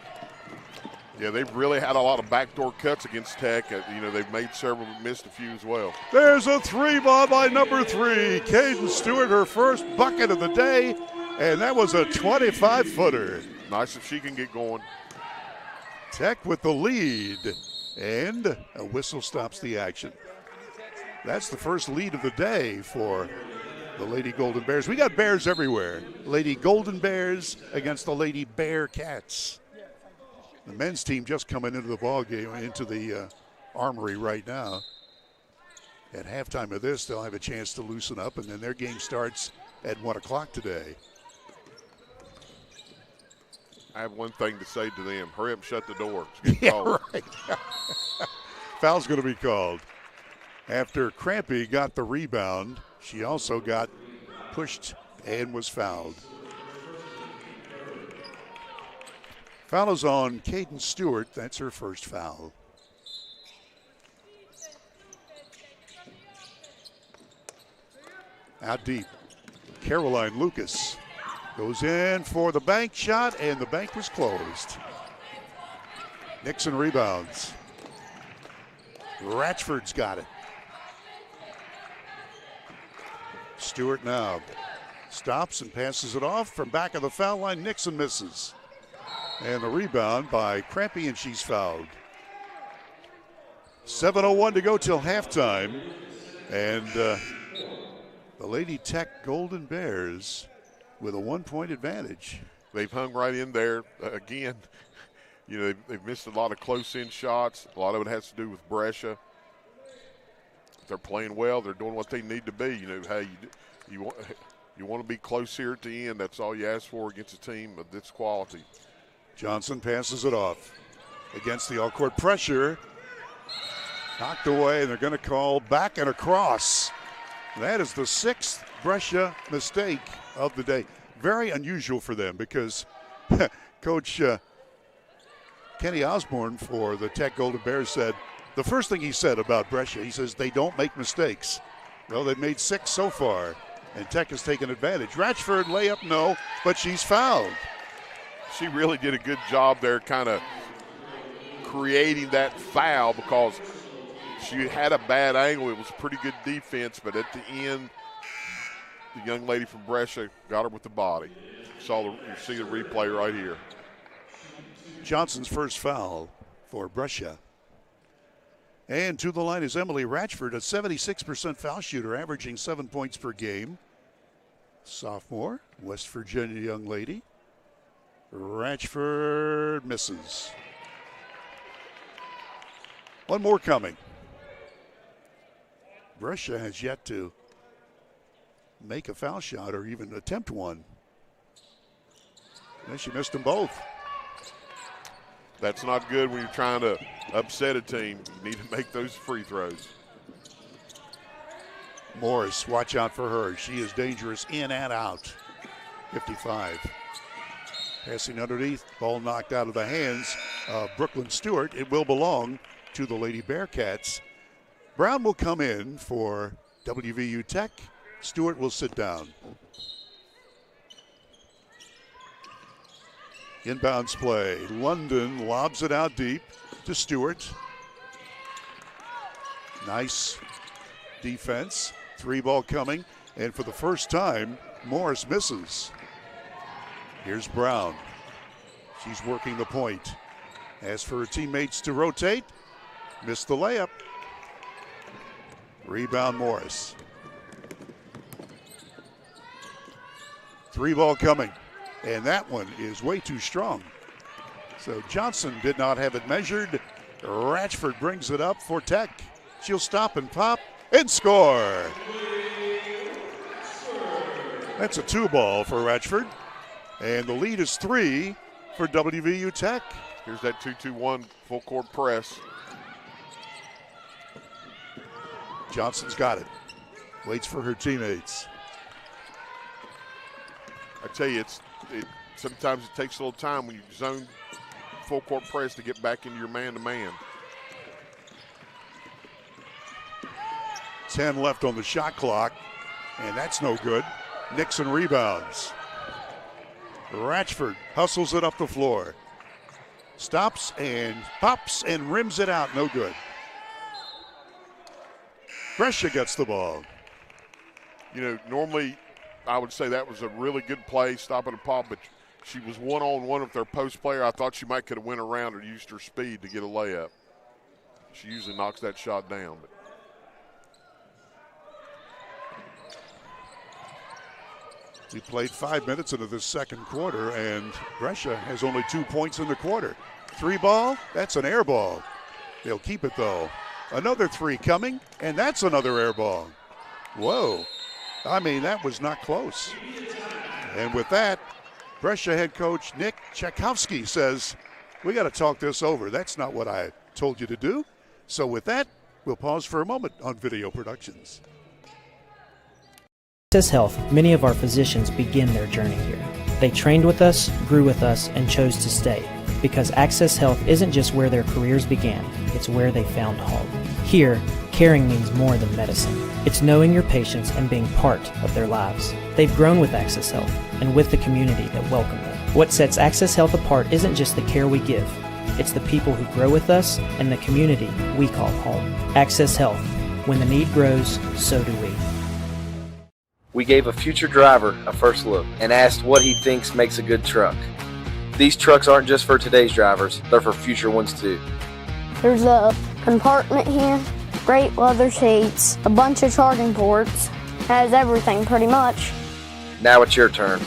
Yeah, they've really had a lot of backdoor cuts against Tech. They've made several, but missed a few as well. There's a 3-ball by number 3. Caden Stewart, her first bucket of the day, and that was a 25-footer. Nice if she can get going. Tech with the lead, and a whistle stops the action. That's the first lead of the day for the Lady Golden Bears. We got Bears everywhere. Lady Golden Bears against the Lady Bearcats. The men's team just coming into the ball game, into the Armory right now. At halftime of this, they'll have a chance to loosen up, and then their game starts at 1 o'clock today. I have one thing to say to them. Hurry up and shut the door. It's getting cold. Right. Foul's going to be called. After Crampy got the rebound, she also got pushed and was fouled. Foul is on Caden Stewart. That's her first foul. Out deep. Caroline Lucas goes in for the bank shot, and the bank was closed. Nixon rebounds. Ratchford's got it. Stewart now stops and passes it off from back of the foul line. Nixon misses. And the rebound by Crampy, and she's fouled. 7:01 to go till halftime. And the Lady Tech Golden Bears with a 1-point advantage. They've hung right in there. Again, they've missed a lot of close-in shots. A lot of it has to do with Brescia. They're playing well. They're doing what they need to be. Hey, you want to be close here at the end. That's all you ask for against a team of this quality. Johnson passes it off against the all-court pressure. Knocked away, and they're going to call back and across. That is the 6th Brescia mistake of the day. Very unusual for them because Coach Kenny Osborne for the Tech Golden Bears said, the first thing he said about Brescia, he says they don't make mistakes. Well, they've made 6 so far, and Tech has taken advantage. Ratchford layup, no, but she's fouled. She really did a good job there kind of creating that foul because she had a bad angle. It was pretty good defense, but at the end, the young lady from Brescia got her with the body. You see the replay right here. Johnson's first foul for Brescia. And to the line is Emily Ratchford, a 76% foul shooter, averaging 7 points per game. Sophomore, West Virginia young lady. Ratchford misses. One more coming. Brescia has yet to make a foul shot or even attempt one. And she missed them both. That's not good when you're trying to upset a team. You need to make those free throws. Morris, watch out for her. She is dangerous in and out. 55. Passing underneath, ball knocked out of the hands of Brooklyn Stewart. It will belong to the Lady Bearcats. Brown will come in for WVU Tech. Stewart will sit down. Inbounds play. London lobs it out deep to Stewart. Nice defense. 3 ball coming. And for the first time, Morris misses. Here's Brown. She's working the point. As for her teammates to rotate, missed the layup. Rebound Morris. 3 ball coming. And that one is way too strong. So Johnson did not have it measured. Ratchford brings it up for Tech. She'll stop and pop and score. That's a 2 ball for Ratchford. And the lead is 3 for WVU Tech. Here's that 2-2-1 full court press. Johnson's got it. Waits for her teammates. I tell you, sometimes it takes a little time when you zone full court press to get back into your man-to-man. 10 left on the shot clock, and that's no good. Nixon rebounds. Ratchford hustles it up the floor. Stops and pops and rims it out. No good. Brescia gets the ball. You know, normally I would say that was a really good play, stopping a pop, but she was one-on-one with their post player. I thought she might could have went around or used her speed to get a layup. She usually knocks that shot down. But we played 5 minutes into this second quarter, and Brescia has only 2 points in the quarter. 3 ball, that's an air ball. They'll keep it, though. Another 3 coming, and that's another air ball. Whoa. I mean, that was not close. And with that, Brescia head coach Nick Tchaikovsky says, we got to talk this over. That's not what I told you to do. So with that, we'll pause for a moment on Video Productions. Access Health, many of our physicians begin their journey here. They trained with us, grew with us, and chose to stay. Because Access Health isn't just where their careers began, it's where they found home. Here, caring means more than medicine. It's knowing your patients and being part of their lives. They've grown with Access Health and with the community that welcomed them. What sets Access Health apart isn't just the care we give, it's the people who grow with us and the community we call home. Access Health. When the need grows, so do we. We gave a future driver a first look and asked what he thinks makes a good truck. These trucks aren't just for today's drivers, they're for future ones too. There's a compartment here, great leather seats, a bunch of charging ports, has everything pretty much. Now it's your turn.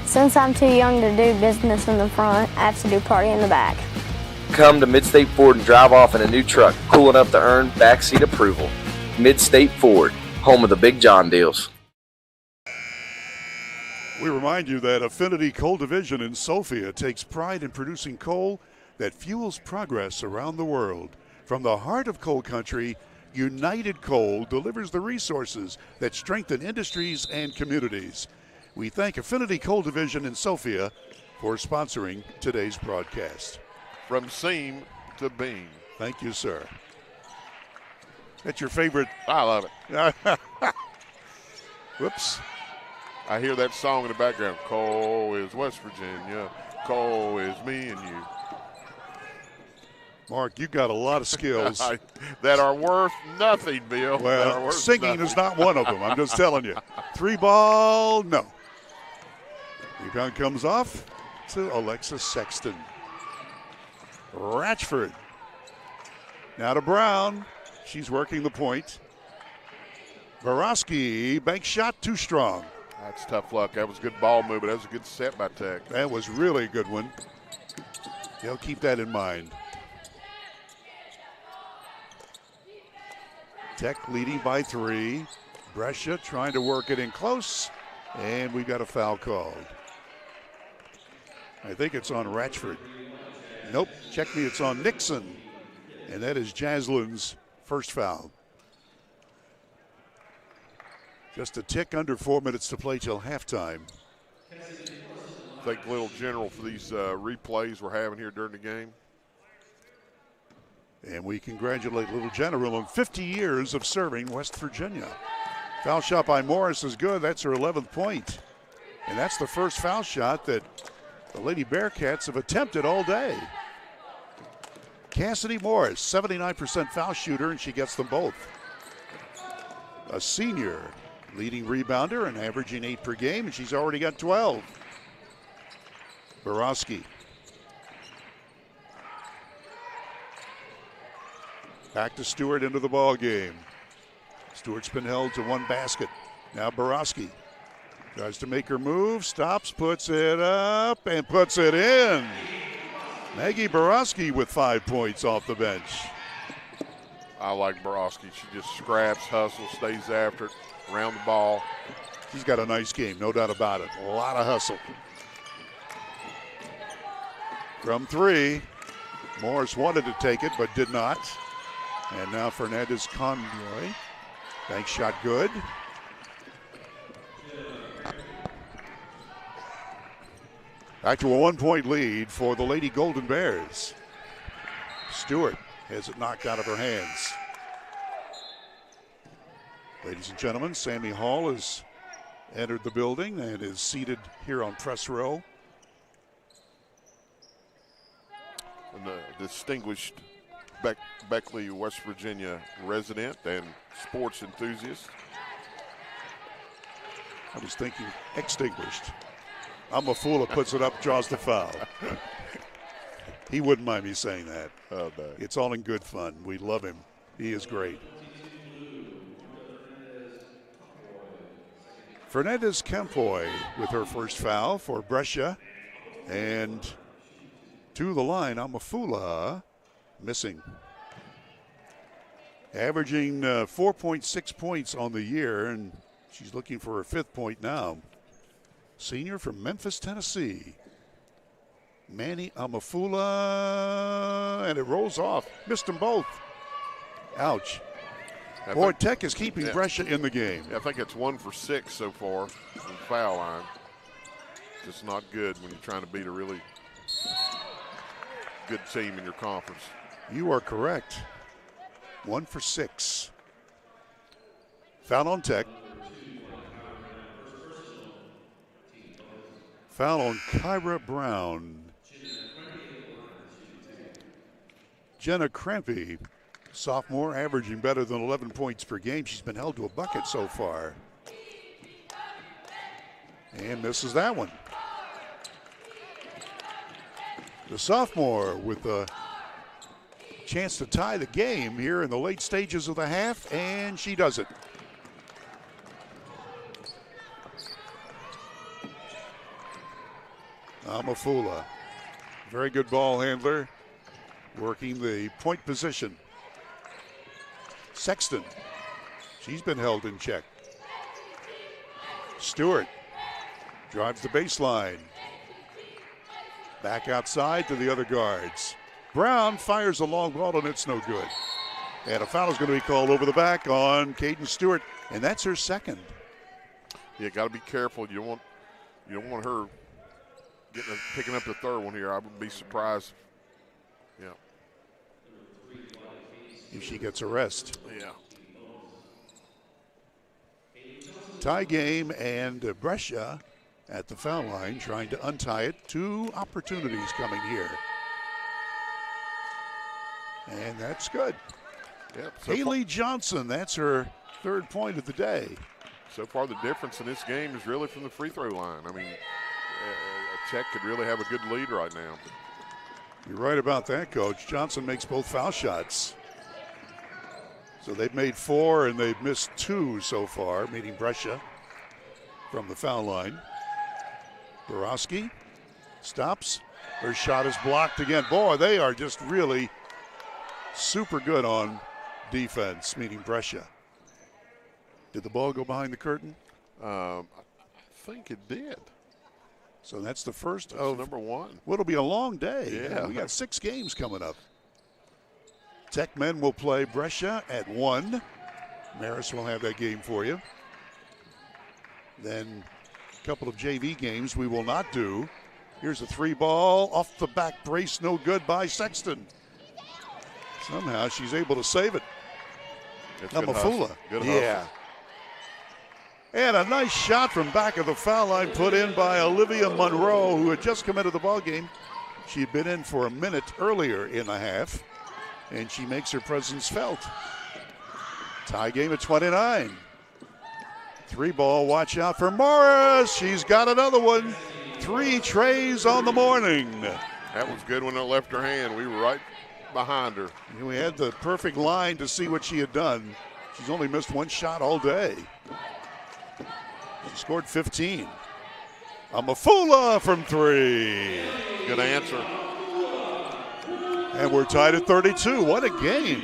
Since I'm too young to do business in the front, I have to do party in the back. Come to Mid-State Ford and drive off in a new truck, cool enough to earn backseat approval. Mid-State Ford, home of the Big John deals. We remind you that Affinity Coal Division in Sofia takes pride in producing coal that fuels progress around the world. From the heart of coal country, United Coal delivers the resources that strengthen industries and communities. We thank Affinity Coal Division in Sofia for sponsoring today's broadcast. From seam to beam. Thank you, sir. That's your favorite? I love it. Whoops. I hear that song in the background. Coal is West Virginia. Coal is me and you. Mark, you got a lot of skills. That are worth nothing, Bill. Well, singing is not one of them. I'm just telling you. 3 ball, no. Rebound comes off to Alexis Sexton. Ratchford. Now to Brown. She's working the point. Borowski, bank shot too strong. That's tough luck. That was good ball movement. That was a good set by Tech. That was really a good one. They'll keep that in mind. Tech leading by 3. Brescia trying to work it in close, and we've got a foul called. I think it's on Ratchford. Nope, check me, it's on Nixon. And that is Jaslin's first foul. Just a tick under 4 minutes to play till halftime. Thank Little General for these replays we're having here during the game. And we congratulate Little General on 50 years of serving West Virginia. Foul shot by Morris is good. That's her 11th point. And that's the first foul shot that the Lady Bearcats have attempted all day. Cassidy Morris, 79% foul shooter, and she gets them both. A senior, leading rebounder and averaging 8 per game, and she's already got 12. Borowski. Back to Stewart into the ball game. Stewart's been held to 1 basket. Now Borowski tries to make her move, stops, puts it up, and puts it in. Maggie Borowski with 5 points off the bench. I like Borowski. She just scraps, hustles, stays after it, around the ball. She's got a nice game, no doubt about it. A lot of hustle. From 3, Morris wanted to take it but did not. And now Fernandez Conroy. Bank shot good. Back to a 1-point lead for the Lady Golden Bears. Stewart has it knocked out of her hands. Ladies and gentlemen, Sammy Hall has entered the building and is seated here on press row. And the distinguished Beckley, West Virginia resident and sports enthusiast. I was thinking extinguished. I'm a fool that puts it up, draws the foul. He wouldn't mind me saying that. Oh, no. It's all in good fun. We love him. He is great. Fernandez Campoy with her first foul for Brescia. And to the line, Amafula missing. Averaging 4.6 points on the year, and she's looking for her 5th point now. Senior from Memphis, Tennessee. Manny Amafula, and it rolls off. Missed them both. Ouch. Boy, Tech is keeping Brescia in the game. I think it's 1 for 6 so far from the foul line. Just not good when you're trying to beat a really good team in your conference. You are correct. 1 for 6. Foul on Tech. Foul on Kyra Brown. Jenna Crampy, sophomore, averaging better than 11 points per game. She's been held to a bucket so far. And misses that one. The sophomore with a chance to tie the game here in the late stages of the half, and she does it. Amafula, very good ball handler, working the point position. Sexton, she's been held in check. Stewart drives the baseline. Back outside to the other guards. Brown fires a long ball and it's no good. And a foul is going to be called over the back on Caden Stewart, and that's her 2nd. Yeah, got to be careful. You don't want her picking up the 3rd one here. I wouldn't be surprised. Yeah. If she gets a rest. Yeah. Tie game, and Brescia at the foul line trying to untie it. 2 opportunities coming here. And that's good. Yep. Haley Johnson, that's her 3rd point of the day. So far, the difference in this game is really from the free throw line. I mean, Tech could really have a good lead right now. You're right about that, Coach. Johnson makes both foul shots. So they've made 4 and they've missed 2 so far, meeting Brescia from the foul line. Borowski stops. Her shot is blocked again. Boy, they are just really super good on defense, meeting Brescia. Did the ball go behind the curtain? I think it did. So that's the first That's of number 1. What'll be a long day. Yeah. We got 6 games coming up. Tech men will play Brescia at 1. Marist will have that game for you. Then a couple of JV games we will not do. Here's a 3 ball off the back brace, no good by Sexton. Somehow she's able to save it. Amafula. Good yeah. hustle. And a nice shot from back of the foul line put in by Olivia Monroe, who had just come into the ball game. She had been in for a minute earlier in the half, and she makes her presence felt. Tie game at 29. 3 ball, watch out for Morris. She's got another one. 3 trays on the morning. That was good when it left her hand. We were right behind her. We had the perfect line to see what she had done. She's only missed 1 shot all day. She scored 15. Amafula from 3. Good answer. And we're tied at 32. What a game.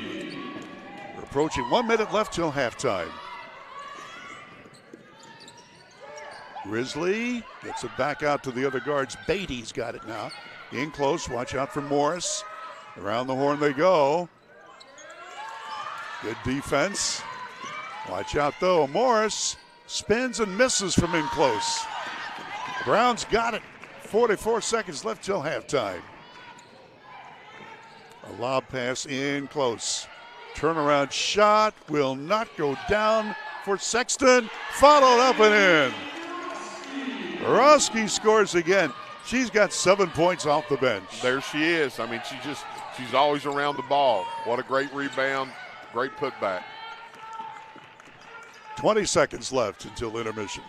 We're approaching 1 minute left till halftime. Grizzly gets it back out to the other guards. Beatty's got it now. In close, watch out for Morris. Around the horn they go. Good defense. Watch out though, Morris spins and misses from in close. Brown's got it. 44 seconds left till halftime. A lob pass in close. Turnaround shot will not go down for Sexton. Followed up and in. Borowski scores again. She's got 7 points off the bench. There she is. I mean, she's always around the ball. What a great rebound, great putback. 20 seconds left until intermission.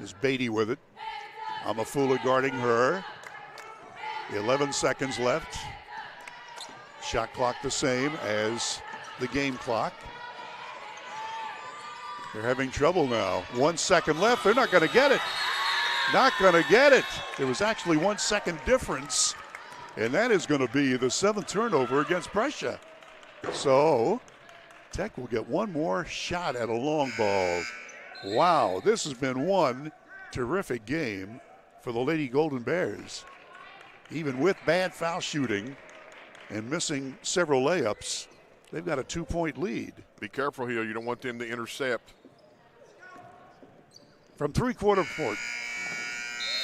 Is Beatty with it. Amafula guarding her. 11 seconds left. Shot clock the same as the game clock. They're having trouble now. 1 second left. They're not going to get it. Not going to get it. There was actually 1 second difference, and that is going to be the 7th turnover against Brescia. So Tech will get 1 more shot at a long ball. Wow, this has been one terrific game for the Lady Golden Bears. Even with bad foul shooting and missing several layups, they've got a 2-point lead. Be careful here. You don't want them to intercept. From 3-quarter court,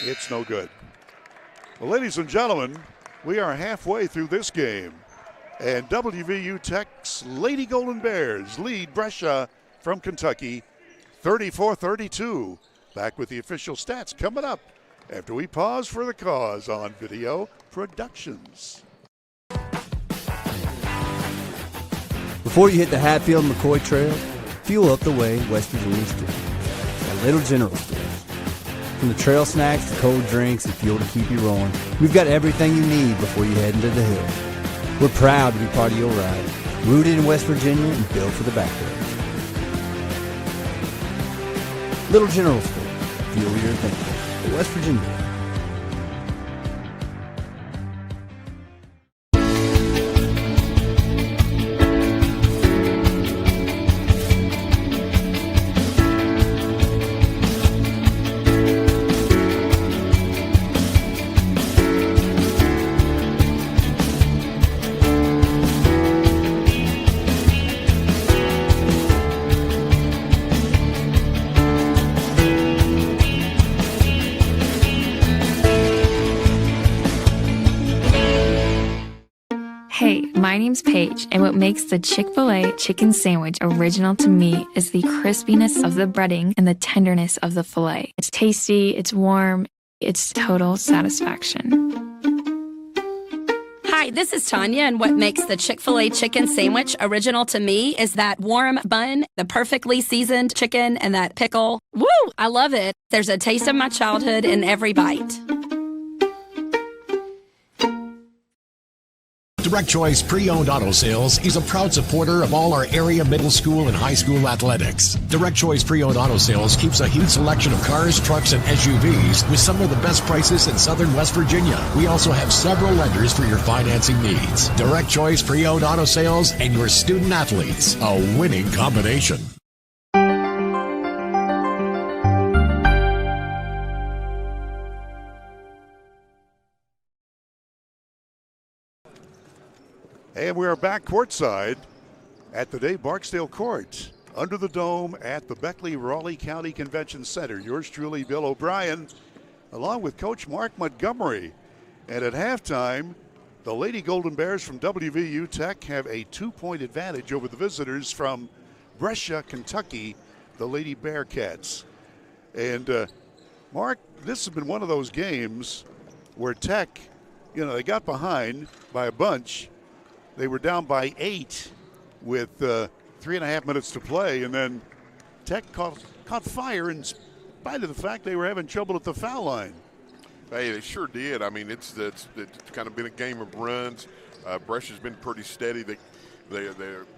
it's no good. Well, ladies and gentlemen, we are halfway through this game. And WVU Tech's Lady Golden Bears lead Brescia from Kentucky 34-32. Back with the official stats coming up after we pause for the cause on Video Productions. Before you hit the Hatfield-McCoy Trail, fuel up the way West Virginians do. At Little General Stores. From the trail snacks to cold drinks and fuel to keep you rolling, we've got everything you need before you head into the hill. We're proud to be part of your ride, rooted in West Virginia and built for the backwoods. Little General Store, fuel your adventure. West Virginia. Hey, my name's Paige, and what makes the Chick-fil-A chicken sandwich original to me is the crispiness of the breading and the tenderness of the filet. It's tasty, it's warm, it's total satisfaction. Hi, this is Tanya, and what makes the Chick-fil-A chicken sandwich original to me is that warm bun, the perfectly seasoned chicken, and that pickle. Woo! I love it. There's a taste of my childhood in every bite. Direct Choice Pre-Owned Auto Sales is a proud supporter of all our area middle school and high school athletics. Direct Choice Pre-Owned Auto Sales keeps a huge selection of cars, trucks, and SUVs with some of the best prices in southern West Virginia. We also have several lenders for your financing needs. Direct Choice Pre-Owned Auto Sales and your student athletes, a winning combination. And we are back courtside at the Dave Barksdale Court, under the dome at the Beckley-Raleigh County Convention Center. Yours truly, Bill O'Brien, along with Coach Mark Montgomery. And at halftime, the Lady Golden Bears from WVU Tech have a 2-point advantage over the visitors from Brescia, Kentucky, the Lady Bearcats. And Mark, this has been one of those games where Tech, they got behind by a bunch. They were down by 8 with 3.5 minutes to play, and then Tech caught fire in spite of the fact they were having trouble at the foul line. Hey, they sure did. I mean, it's kind of been a game of runs. Brescia's been pretty steady. They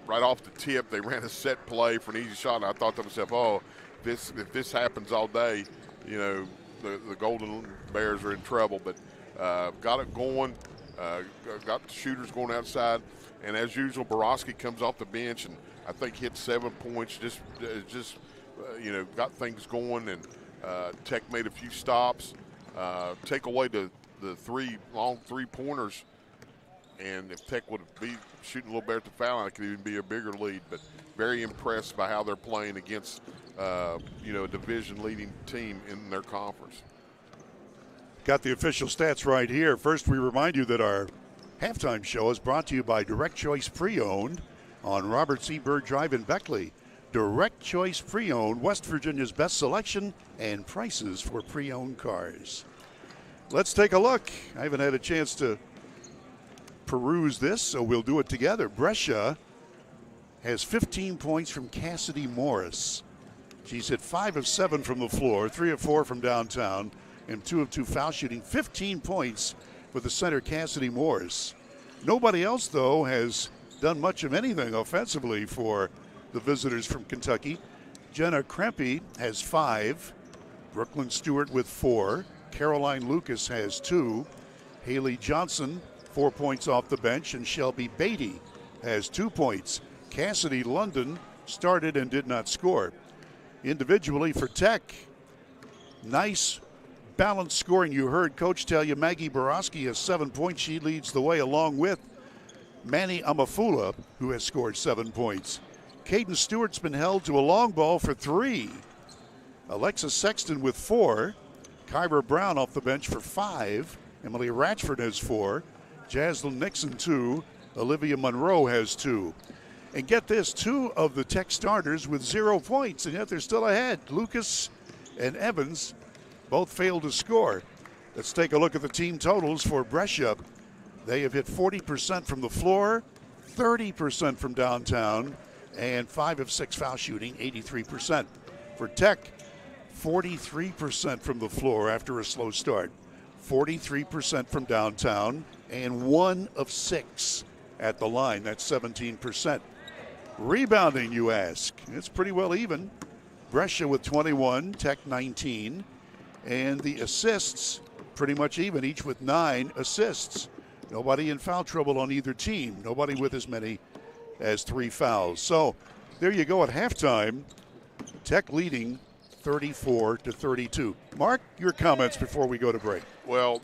right off the tip, they ran a set play for an easy shot, and I thought to myself, if this happens all day, the Golden Bears are in trouble. But got it going. Got the shooters going outside, and as usual, Borowski comes off the bench and I think hit 7 points. Just got things going, and Tech made a few stops. Take away the long 3-pointers, and if Tech would be shooting a little better at the foul line, it could even be a bigger lead. But very impressed by how they're playing against a division-leading team in their conference. Got the official stats right here. First, we remind you that our halftime show is brought to you by Direct Choice Pre-Owned on Robert C. Byrd Drive in Beckley. Direct Choice Pre-Owned, West Virginia's best selection and prices for pre-owned cars. Let's take a look. I haven't had a chance to peruse this, so we'll do it together. Brescia has 15 points from Cassidy Morris. She's hit 5 of 7 from the floor, 3 of 4 from downtown, and 2 of 2 foul shooting. 15 points with the center, Cassidy Morris. Nobody else, though, has done much of anything offensively for the visitors from Kentucky. Jenna Krempe has 5. Brooklyn Stewart with 4. Caroline Lucas has 2. Haley Johnson, 4 points off the bench. And Shelby Beatty has 2 points. Cassidy London started and did not score. Individually for Tech, nice balanced scoring. You heard Coach tell you Maggie Borowski has 7 points. She leads the way along with Manny Amafula, who has scored 7 points. Caden Stewart's been held to a long ball for 3. Alexa Sexton with 4. Kyra Brown off the bench for 5. Emily Ratchford has 4. Jaslyn Nixon 2. Olivia Monroe has 2. And get this, 2 of the Tech starters with 0 points, and yet they're still ahead. Lucas and Evans both failed to score. Let's take a look at the team totals for Brescia. They have hit 40% from the floor, 30% from downtown, and 5 of 6 foul shooting, 83%. For Tech, 43% from the floor after a slow start, 43% from downtown, and 1 of 6 at the line. That's 17%. Rebounding, you ask. It's pretty well even. Brescia with 21, Tech 19. And the assists, pretty much even, each with 9 assists. Nobody in foul trouble on either team. Nobody with as many as 3 fouls. So there you go at halftime. Tech leading 34-32. Mark, your comments before we go to break. Well,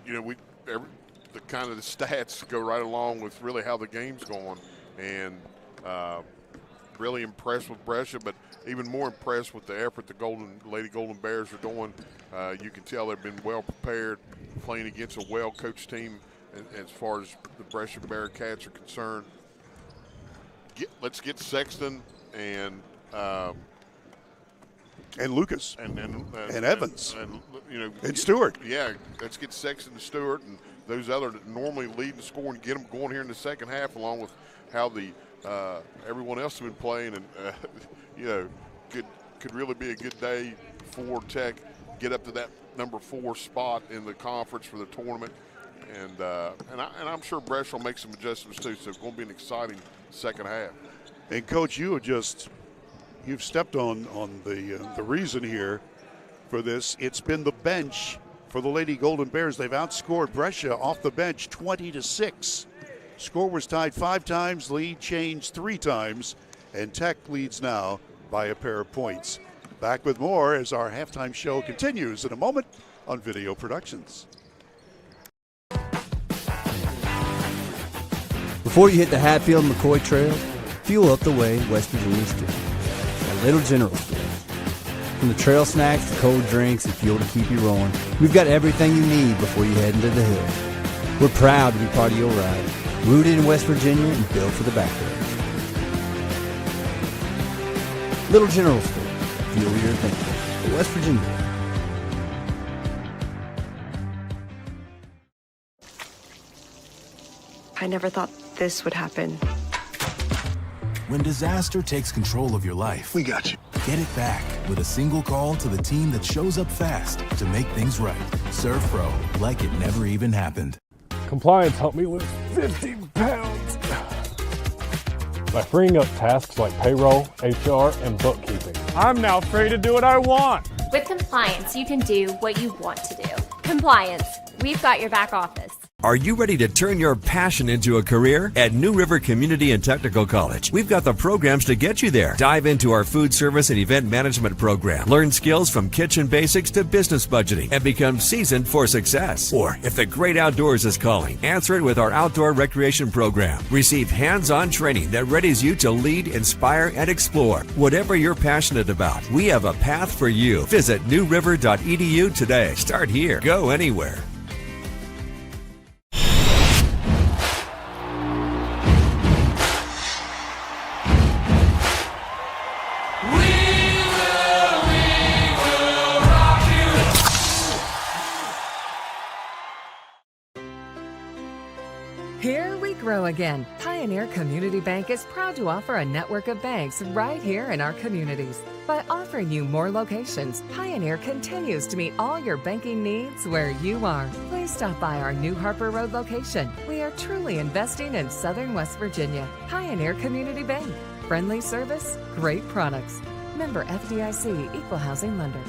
the kind of the stats go right along with really how the game's going. And really impressed with Brescia, but even more impressed with the effort the Lady Golden Bears are doing. You can tell they've been well prepared, playing against a well-coached team as far as the Brescia Bearcats are concerned. Let's get Sexton and Lucas and Evans and Stewart. Yeah, let's get Sexton and Stewart and those other that normally lead the score and get them going here in the second half, along with how the everyone else has been playing, and could really be a good day for Tech. Get up to that number 4 spot in the conference for the tournament, And I'm sure Brescia will make some adjustments too. So it's going to be an exciting second half. And Coach, you've stepped on the reason here for this. It's been the bench for the Lady Golden Bears. They've outscored Brescia off the bench 20-6. Score was tied 5 times, lead changed 3 times, and Tech leads now by a pair of points. Back with more as our halftime show continues in a moment on Video Productions. Before you hit the Hatfield-McCoy Trail, fuel up the way West Virginians do. At Little General Stores. From the trail snacks to cold drinks and fuel to keep you rolling, we've got everything you need before you head into the hills. We're proud to be part of your ride, rooted in West Virginia and built for the backwoods. Little General Store, fuel your adventure. West Virginia. I never thought this would happen. When disaster takes control of your life, we got you. Get it back with a single call to the team that shows up fast to make things right. Serve Pro, like it never even happened. Compliance helped me lose 50 pounds by freeing up tasks like payroll, HR, and bookkeeping. I'm now free to do what I want. With compliance, you can do what you want to do. Compliance, we've got your back office. Are you ready to turn your passion into a career? At New River Community and Technical College, we've got the programs to get you there. Dive into our food service and event management program. Learn skills from kitchen basics to business budgeting and become seasoned for success. Or if the great outdoors is calling, answer it with our outdoor recreation program. Receive hands-on training that readies you to lead, inspire, and explore. Whatever you're passionate about, we have a path for you. Visit newriver.edu today. Start here. Go anywhere. Here we grow again. Pioneer Community Bank is proud to offer a network of banks right here in our communities. By offering you more locations, Pioneer continues to meet all your banking needs where you are. Please stop by our New Harper Road location. We are truly investing in Southern West Virginia. Pioneer Community Bank. Friendly service, great products. Member FDIC, Equal Housing Lender.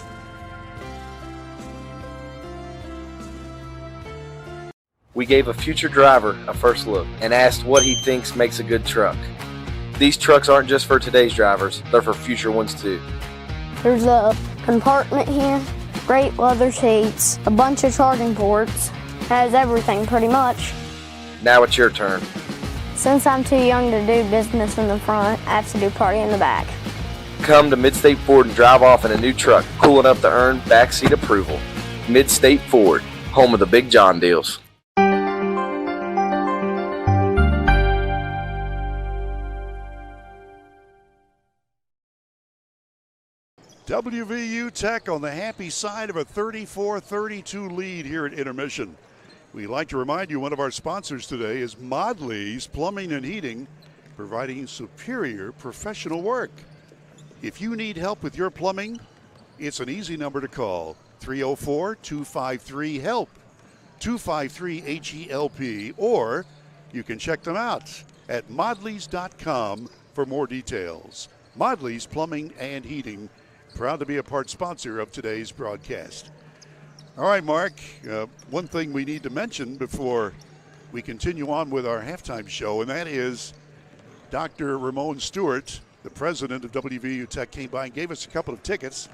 We gave a future driver a first look and asked what he thinks makes a good truck. These trucks aren't just for today's drivers, they're for future ones too. There's a compartment here, great leather seats, a bunch of charging ports, has everything pretty much. Now it's your turn. Since I'm too young to do business in the front, I have to do party in the back. Come to Midstate Ford and drive off in a new truck, cool enough to earn backseat approval. Midstate Ford, home of the Big John deals. WVU Tech on the happy side of a 34-32 lead here at intermission. We'd like to remind you one of our sponsors today is Modley's Plumbing and Heating, providing superior professional work. If you need help with your plumbing, it's an easy number to call, 304-253-HELP, 253-HELP, or you can check them out at modleys.com for more details. Modley's Plumbing and Heating, proud to be a part sponsor of today's broadcast. All right, Mark, one thing we need to mention before we continue on with our halftime show, and that is Dr. Ramon Stewart, the president of WVU Tech, came by and gave us a couple of tickets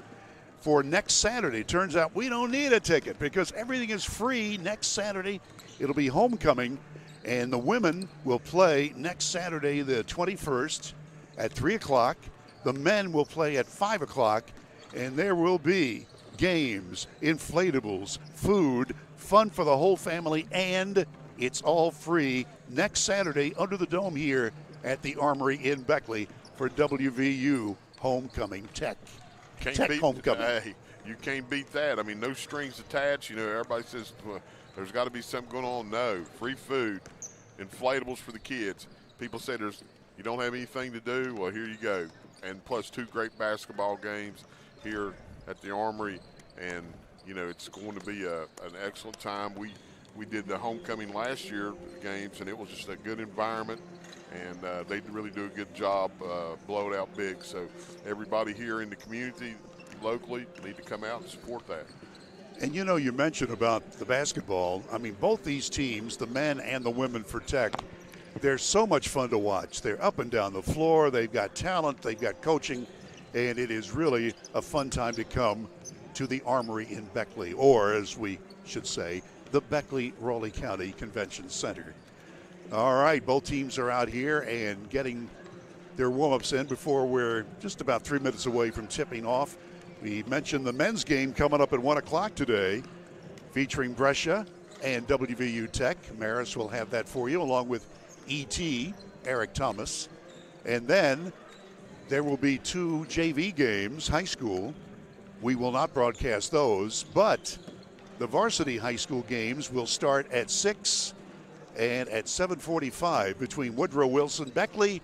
for next Saturday. Turns out we don't need a ticket because everything is free next Saturday. It'll be homecoming, and the women will play next Saturday, the 21st, at 3 o'clock. The men will play at 5 o'clock, and there will be games, inflatables, food, fun for the whole family, and it's all free next Saturday under the dome here at the Armory in Beckley for WVU Homecoming Tech. Homecoming. Hey, you can't beat that. I mean, no strings attached. You know, everybody says well, there's got to be something going on. No, free food, inflatables for the kids. People say you don't have anything to do. Well, here you go. And plus 2 great basketball games here at the Armory, and you know it's going to be an excellent time. we did the homecoming last year games, and it was just a good environment, and they really do a good job, blow it out big. So everybody here in the community locally need to come out and support that. And you know, you mentioned about the basketball. I mean, both these teams, the men and the women for Tech, they're so much fun to watch. They're up and down the floor. They've got talent. They've got coaching. And it is really a fun time to come to the Armory in Beckley, or as we should say, the Beckley-Raleigh County Convention Center. All right, both teams are out here and getting their warm-ups in before we're just about 3 minutes away from tipping off. We mentioned the men's game coming up at 1 o'clock today, featuring Brescia and WVU Tech. Maris will have that for you, along with E.T., Eric Thomas. And then there will be 2 JV games, high school. We will not broadcast those, but the varsity high school games will start at 6 and at 7:45 between Woodrow Wilson Beckley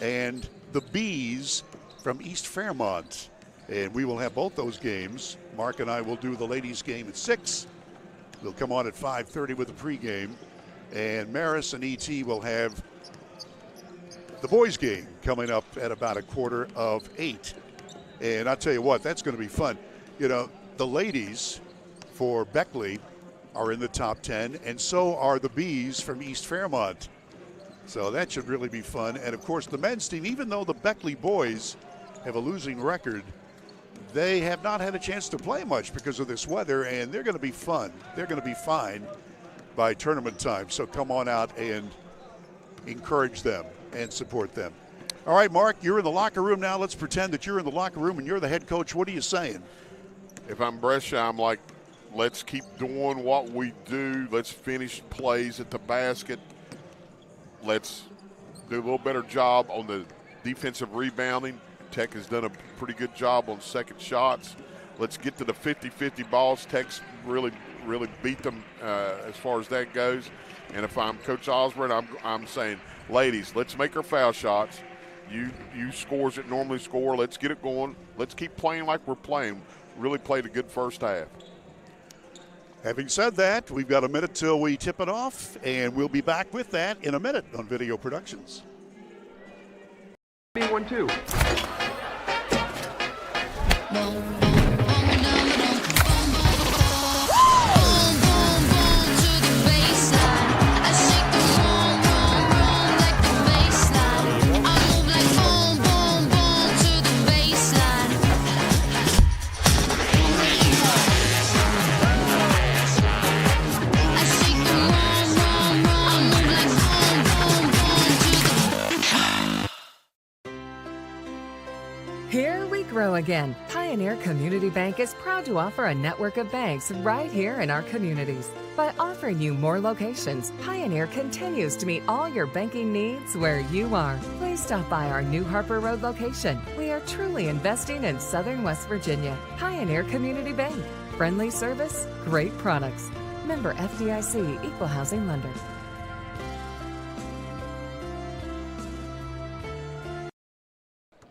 and the Bees from East Fairmont. And we will have both those games. Mark and I will do the ladies' game at 6. We'll come on at 5:30 with the pregame. And Maris and E.T. will have the boys' game coming up at about 7:45. And I'll tell you what, that's going to be fun. You know, the ladies for Beckley are in the top 10, and so are the Bees from East Fairmont. So that should really be fun. And, of course, the men's team, even though the Beckley boys have a losing record, they have not had a chance to play much because of this weather, and they're going to be fun. They're going to be fine by tournament time. So come on out and encourage them and support them. All right, Mark, you're in the locker room now. Let's pretend that you're in the locker room and you're the head coach. What are you saying? If I'm Brescia, I'm like, let's keep doing what we do. Let's finish plays at the basket. Let's do a little better job on the defensive rebounding. Tech has done a pretty good job on second shots. Let's get to the 50-50 balls. Tech's really beat them as far as that goes. And if I'm Coach Osborne, I'm saying, ladies, let's make our foul shots. You scores that normally score. Let's get it going. Let's keep playing like we're playing. Really played a good first half. Having said that, we've got a minute till we tip it off, and we'll be back with that in a minute on Video Productions. 1-2. Here we grow again. Pioneer Community Bank is proud to offer a network of banks right here in our communities. By offering you more locations, Pioneer continues to meet all your banking needs where you are. Please stop by our New Harper Road location. We are truly investing in Southern West Virginia. Pioneer Community Bank. Friendly service, great products. Member FDIC, Equal Housing Lender.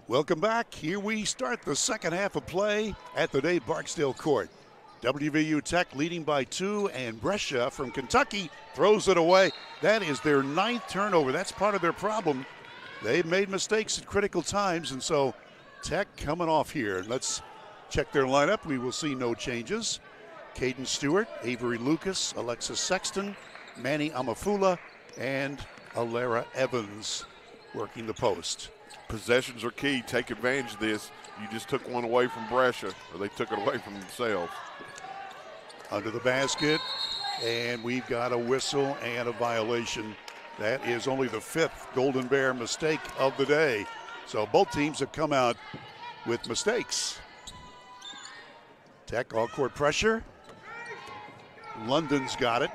Welcome back. Here we start the second half of play at the Dave Barksdale Court. WVU Tech leading by 2, and Brescia from Kentucky throws it away. That is their 9th turnover. That's part of their problem. They've made mistakes at critical times, and so Tech coming off here. Let's check their lineup. We will see no changes. Caden Stewart, Avery Lucas, Alexis Sexton, Manny Amafula, and Alara Evans working the post. Possessions are key. Take advantage of this. You just took one away from Brescia, or they took it away from themselves. Under the basket, and we've got a whistle and a violation. That is only the 5th Golden Bear mistake of the day. So both teams have come out with mistakes. Tech all-court pressure. London's got it.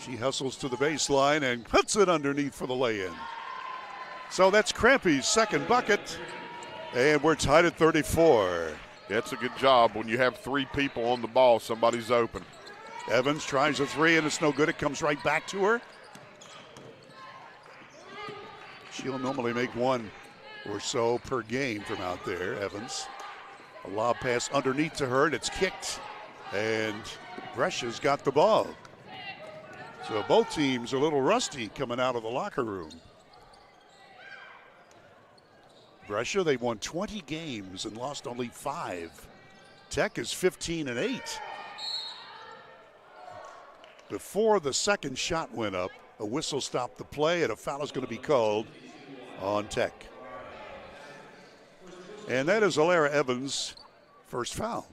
She hustles to the baseline and puts it underneath for the lay-in. So that's Crampy's second bucket, and we're tied at 34. That's a good job. When you have 3 people on the ball, somebody's open. Evans tries a 3, and it's no good. It comes right back to her. She'll normally make 1 or so per game from out there, Evans. A lob pass underneath to her, and it's kicked. And Brescia's got the ball. So both teams are a little rusty coming out of the locker room. Brescia, they've won 20 games and lost only 5. Tech is 15-8. Before the second shot went up, a whistle stopped the play, and a foul is going to be called on Tech. And that is Alara Evans' first foul.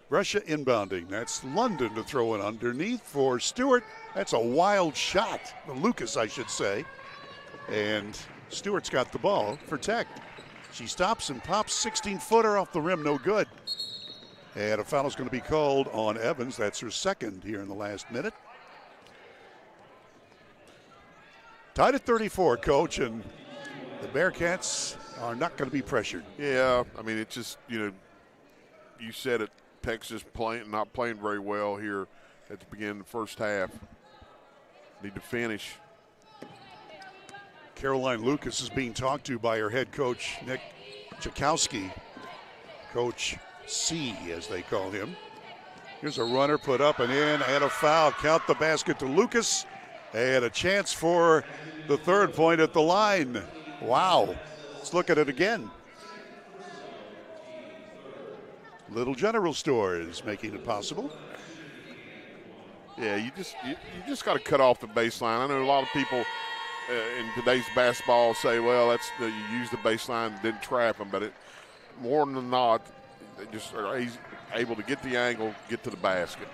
Brescia inbounding. That's London to throw it underneath for Stewart. That's a wild shot. Lucas, I should say. And Stewart's got the ball for Tech. She stops and pops 16-footer off the rim, no good. And a foul is going to be called on Evans. That's her second here in the last minute. Tied at 34, Coach, and the Bearcats are not going to be pressured. Yeah, I mean, it's just, you said it, Texas not playing very well here at the beginning of the first half. Need to finish. Caroline Lucas is being talked to by her head coach, Nick Chakowski. Coach C, as they call him. Here's a runner put up and in, and a foul. Count the basket to Lucas, and a chance for the third point at the line. Wow. Let's look at it again. Little General Stores making it possible. Yeah, you just got to cut off the baseline. I know a lot of people in today's basketball say, well, that's you use the baseline, didn't trap them, but more than not, they just are able to get the angle, get to the basket.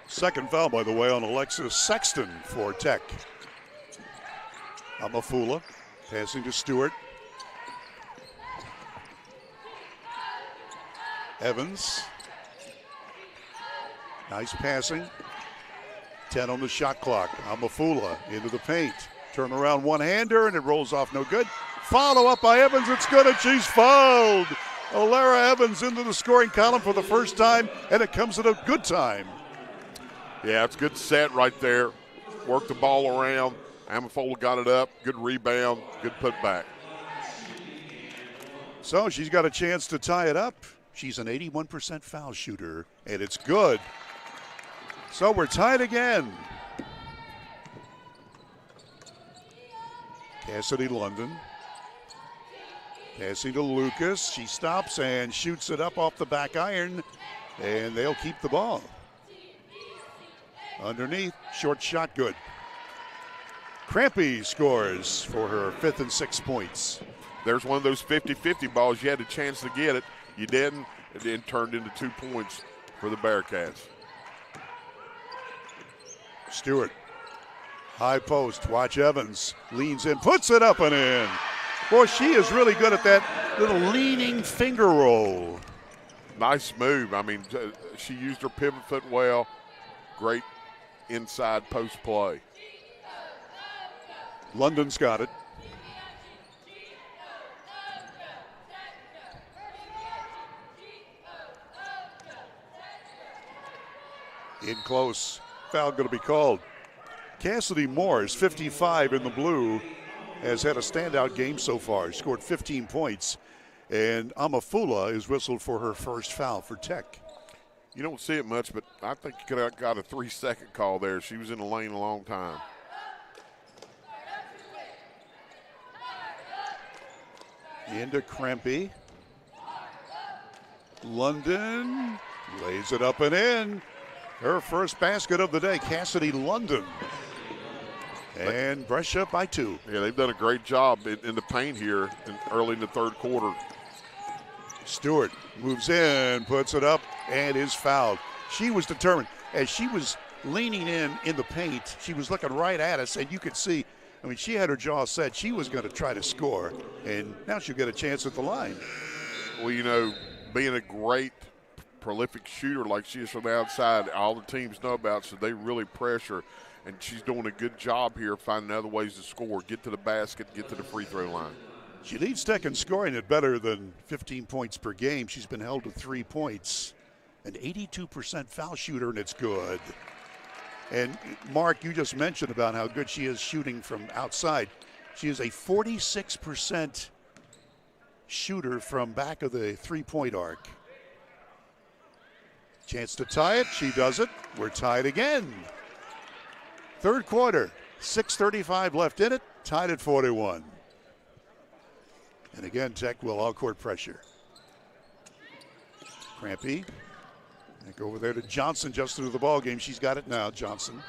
Second foul, by the way, on Alexis Sexton for Tech. Amafula passing to Stewart. Evans. Nice passing. 10 on the shot clock. Amafula into the paint. Turn around one-hander, and it rolls off no good. Follow up by Evans. It's good, and she's fouled. Alara Evans into the scoring column for the first time, and it comes at a good time. Yeah, it's a good set right there. Worked the ball around. Amafula got it up. Good rebound. Good putback. So she's got a chance to tie it up. She's an 81% foul shooter, and it's good. So we're tied again. Cassidy London. Passing to Lucas. She stops and shoots it up off the back iron, and they'll keep the ball. Underneath, short shot good. Crampy scores for her 5th and 6 points. There's one of those 50-50 balls. You had a chance to get it. You didn't. It then turned into 2 points for the Bearcats. Stewart. High post. Watch Evans. Leans in, puts it up and in. Boy, she is really good at that little leaning finger roll. Nice move. I mean, she used her pivot foot well. Great inside post play. London's got it. In close. Foul going to be called. Cassidy Moore is 55 in the blue. Has had a standout game so far. Scored 15 points. And Amafula is whistled for her first foul for Tech. You don't see it much, but I think you could have got a 3-second call there. She was in the lane a long time. Into Krempe. London lays it up and in. Her first basket of the day, Cassidy London. And Brescia by 2. Yeah, they've done a great job in the paint here early in the third quarter. Stewart moves in, puts it up, and is fouled. She was determined. As she was leaning in the paint, she was looking right at us, and you could see, I mean, she had her jaw set. She was going to try to score, and now she'll get a chance at the line. Well, being a great, prolific shooter like she is from the outside, all the teams know about, so they really pressure. And she's doing a good job here finding other ways to score, get to the basket, get to the free throw line. She leads Tech in scoring at better than 15 points per game. She's been held to 3 points. An 82% foul shooter, and it's good. And Mark, you just mentioned about how good she is shooting from outside. She is a 46% shooter from back of the 3-point arc. Chance to tie it. She does it. We're tied again. Third quarter. 6:35 left in it. Tied at 41. And again, Tech will all-court pressure. Crampy. Back over there to Johnson just into the ball game. She's got it now, Johnson.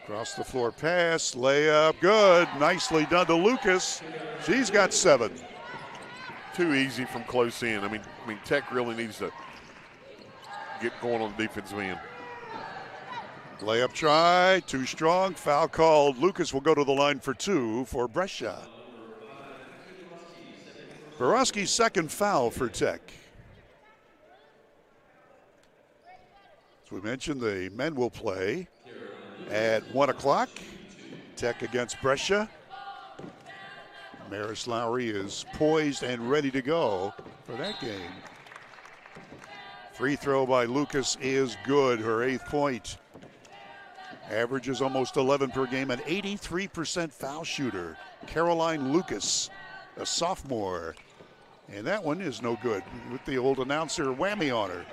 Across the floor pass, layup, good. Nicely done to Lucas. She's got 7. Too easy from close in. I mean, Tech really needs to get going on the defensive end. Layup try, too strong, foul called. Lucas will go to the line for 2 for Brescia. Borowski's second foul for Tech. As we mentioned, the men will play at 1 o'clock. Tech against Brescia. Maris Lowry is poised and ready to go for that game. Free throw by Lucas is good, her 8th point. Averages almost 11 per game, an 83% foul shooter. Caroline Lucas, a sophomore. And that one is no good with the old announcer whammy on her.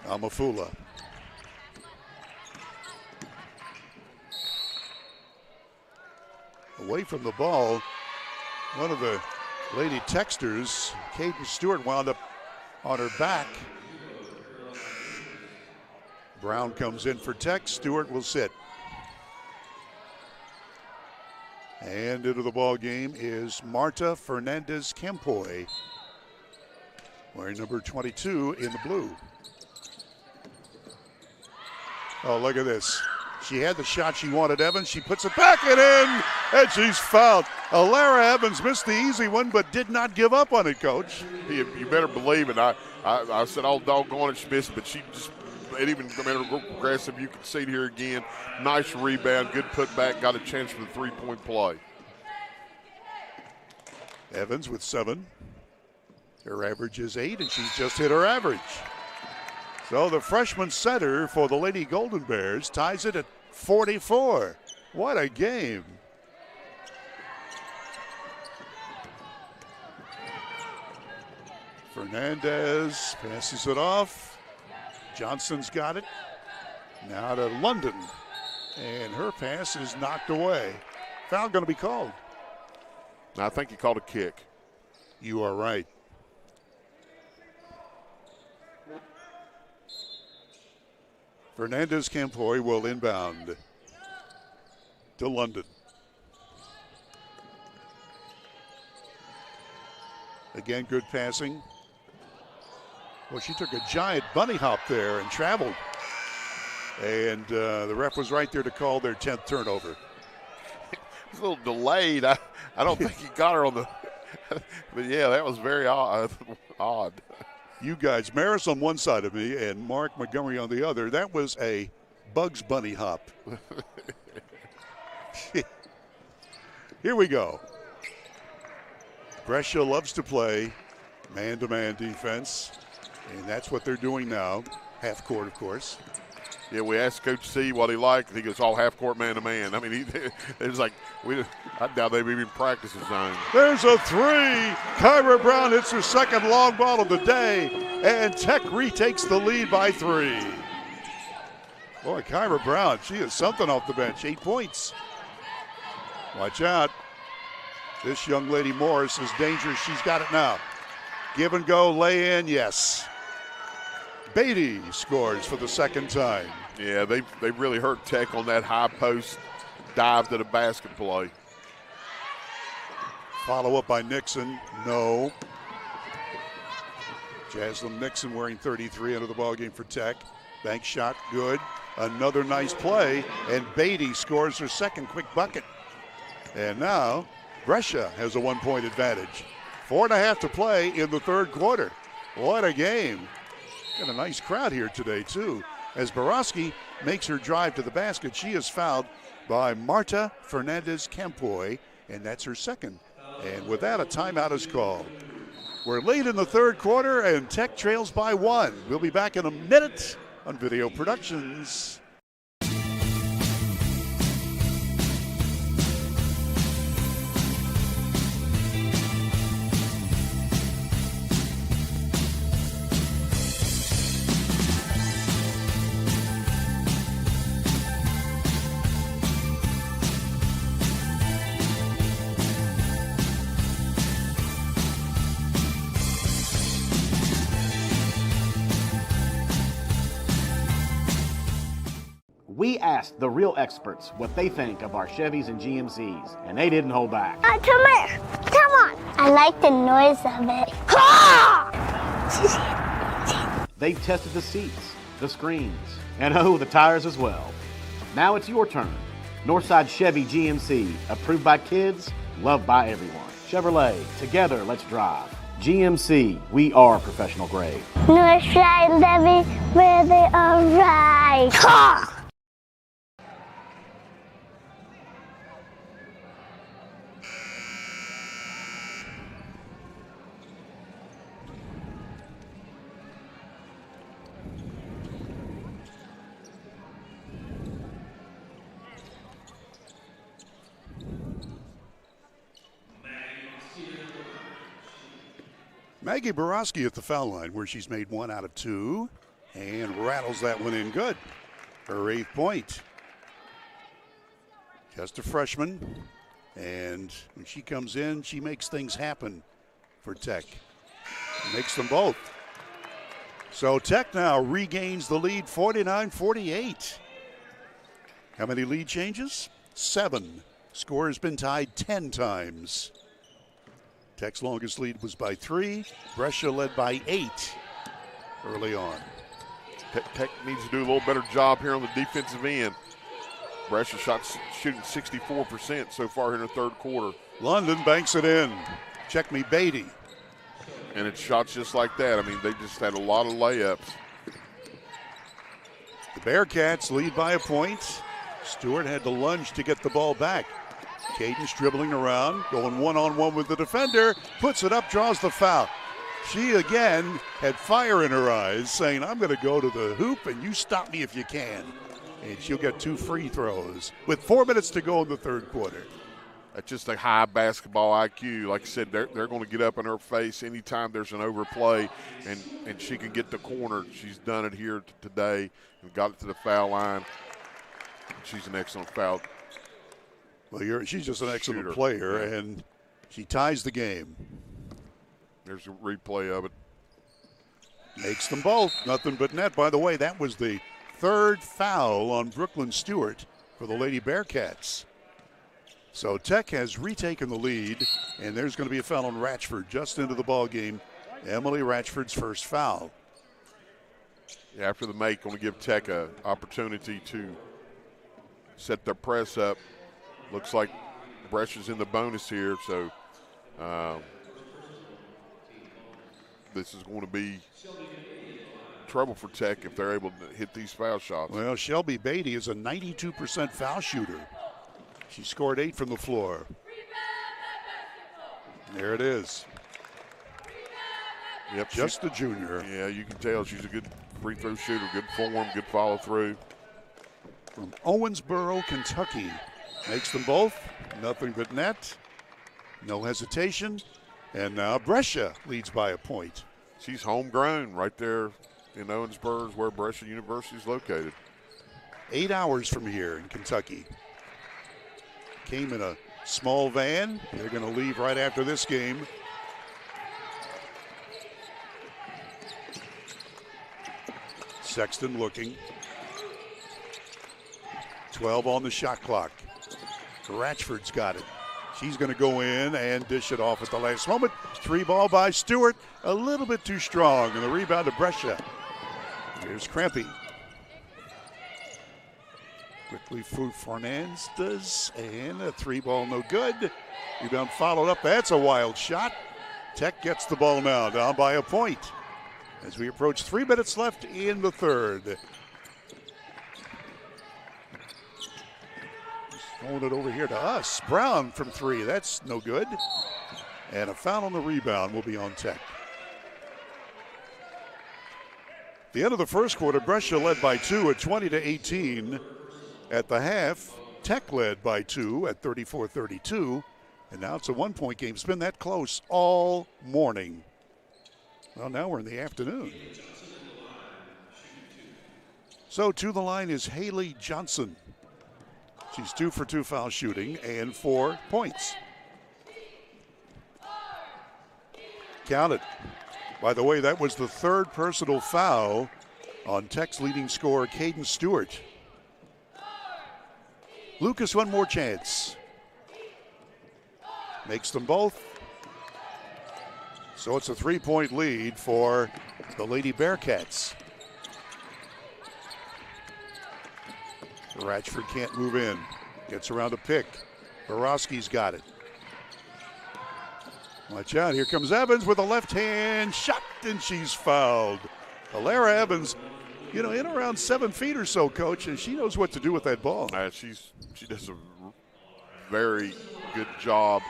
Amafula. Away from the ball, one of the Lady Texters, Caden Stewart, wound up on her back. Brown comes in for Tech. Stewart will sit. And into the ball game is Marta Fernandez-Campoy, wearing number 22 in the blue. Oh, look at this. She had the shot she wanted, Evans. She puts it back and in, and she's fouled. Alara Evans missed the easy one, but did not give up on it, Coach. You better believe it. I said, oh, doggone it, she missed, but she just, it even aggressive. You can see it here again. Nice rebound, good putback, got a chance for the three-point play. Evans with 7. Her average is 8, and she's just hit her average. So the freshman center for the Lady Golden Bears ties it at 44. What a game. Fernandez passes it off. Johnson's got it. Now to London. And her pass is knocked away. Foul going to be called. I think he called a kick. You are right. Fernandez-Campoy will inbound to London. Again, good passing. Well, she took a giant bunny hop there and traveled. And the ref was right there to call their 10th turnover. It was a little delayed. I don't think he got her on the – but, yeah, that was very odd. You guys, Maris on one side of me and Mark Montgomery on the other, that was a Bugs Bunny hop. Here we go. Brescia loves to play man-to-man defense, and that's what they're doing now. Half court, of course. Yeah, we asked Coach C what he liked. He goes all half court man-to-man. I mean, it was like, I doubt they've even practiced his zone. There's a 3. Kyra Brown hits her second long ball of the day, and Tech retakes the lead by 3. Boy, Kyra Brown, she is something off the bench. 8 points. Watch out. This young lady Morris is dangerous. She's got it now. Give and go, lay in, yes. Beatty scores for the second time. Yeah, they really hurt Tech on that high post dive to the basket play. Follow up by Nixon, no. Jaslyn Nixon wearing 33 into the ballgame for Tech. Bank shot, good. Another nice play, and Beatty scores her second quick bucket. And now Brescia has a 1-point advantage. 4.5 to play in the third quarter. What a game. Got a nice crowd here today, too. As Borowski makes her drive to the basket, she is fouled by Marta Fernandez-Campoy, and that's her second. And with that, a timeout is called. We're late in the third quarter, and Tech trails by 1. We'll be back in a minute on Video Productions. We asked the real experts what they think of our Chevys and GMCs, and they didn't hold back. Come here. Come on. I like the noise of it. They've tested the seats, the screens, and oh, the tires as well. Now it's your turn. Northside Chevy GMC, approved by kids, loved by everyone. Chevrolet, together let's drive. GMC, we are professional grade. Northside Levy, where they are right. Maggie Borowski at the foul line, where she's made 1 out of 2 and rattles that one in good. Her 8th point. Just a freshman, and when she comes in, she makes things happen for Tech. Makes them both. So Tech now regains the lead, 49-48. How many lead changes? 7. Score has been tied 10 times. Tech's longest lead was by 3. Brescia led by 8 early on. Tech needs to do a little better job here on the defensive end. Brescia shooting 64% so far in the third quarter. London banks it in. Check me, Beatty. And it's shots just like that. I mean, they just had a lot of layups. The Bearcats lead by a point. Stewart had to lunge to get the ball back. Cadence dribbling around, going one-on-one with the defender, puts it up, draws the foul. She again had fire in her eyes, saying, I'm going to go to the hoop and you stop me if you can. And she'll get 2 free throws with 4 minutes to go in the third quarter. That's just a high basketball IQ. Like I said, they're going to get up in her face anytime there's an overplay, and she can get the corner. She's done it here today and got it to the foul line. She's an excellent foul. Well, she's just an excellent player, and she ties the game. There's a replay of it. Makes them both. Nothing but net. By the way, that was the 3rd foul on Brooklyn Stewart for the Lady Bearcats. So Tech has retaken the lead, and there's going to be a foul on Ratchford just into the ball game. Emily Ratchford's first foul. Yeah, after the make, going to give Tech an opportunity to set their press up. Looks like Brescia's in the bonus here, so this is going to be trouble for Tech if they're able to hit these foul shots. Well, Shelby Beatty is a 92% foul shooter. She scored 8 from the floor. There it is. Yep, just a junior. Yeah, you can tell she's a good free throw shooter, good form, good follow through. From Owensboro, Kentucky. Makes them both. Nothing but net. No hesitation. And now Brescia leads by a point. She's homegrown right there in Owensboro, is where Brescia University is located. 8 hours from here in Kentucky. Came in a small van. They're going to leave right after this game. Sexton looking. 12 on the shot clock. Ratchford's got it. She's going to go in and dish it off at the last moment. 3 ball by Stewart. A little bit too strong. And the rebound to Brescia. Here's Crampy. Quickly Fernandez, and a 3 ball no good. Rebound followed up. That's a wild shot. Tech gets the ball now, down by a point. As we approach 3 minutes left in the third. Throwing it over here to us. Brown from 3. That's no good. And a foul on the rebound will be on Tech. The end of the first quarter, Brescia led by 2 at 20-18. At the half, Tech led by 2 at 34-32. And now it's a 1-point game. It's been that close all morning. Well, now we're in the afternoon. So to the line is Haley Johnson. She's 2 for 2 foul shooting and 4 points. Counted. By the way, that was the 3rd personal foul on Tech's leading scorer, Cadence Stewart. Lucas, one more chance. Makes them both. So it's a 3-point lead for the Lady Bearcats. Ratchford can't move in. Gets around a pick. Borowski's got it. Watch out, here comes Evans with a left hand shot, and she's fouled. Alara Evans, in around 7 feet or so, Coach, and she knows what to do with that ball. She does a very good job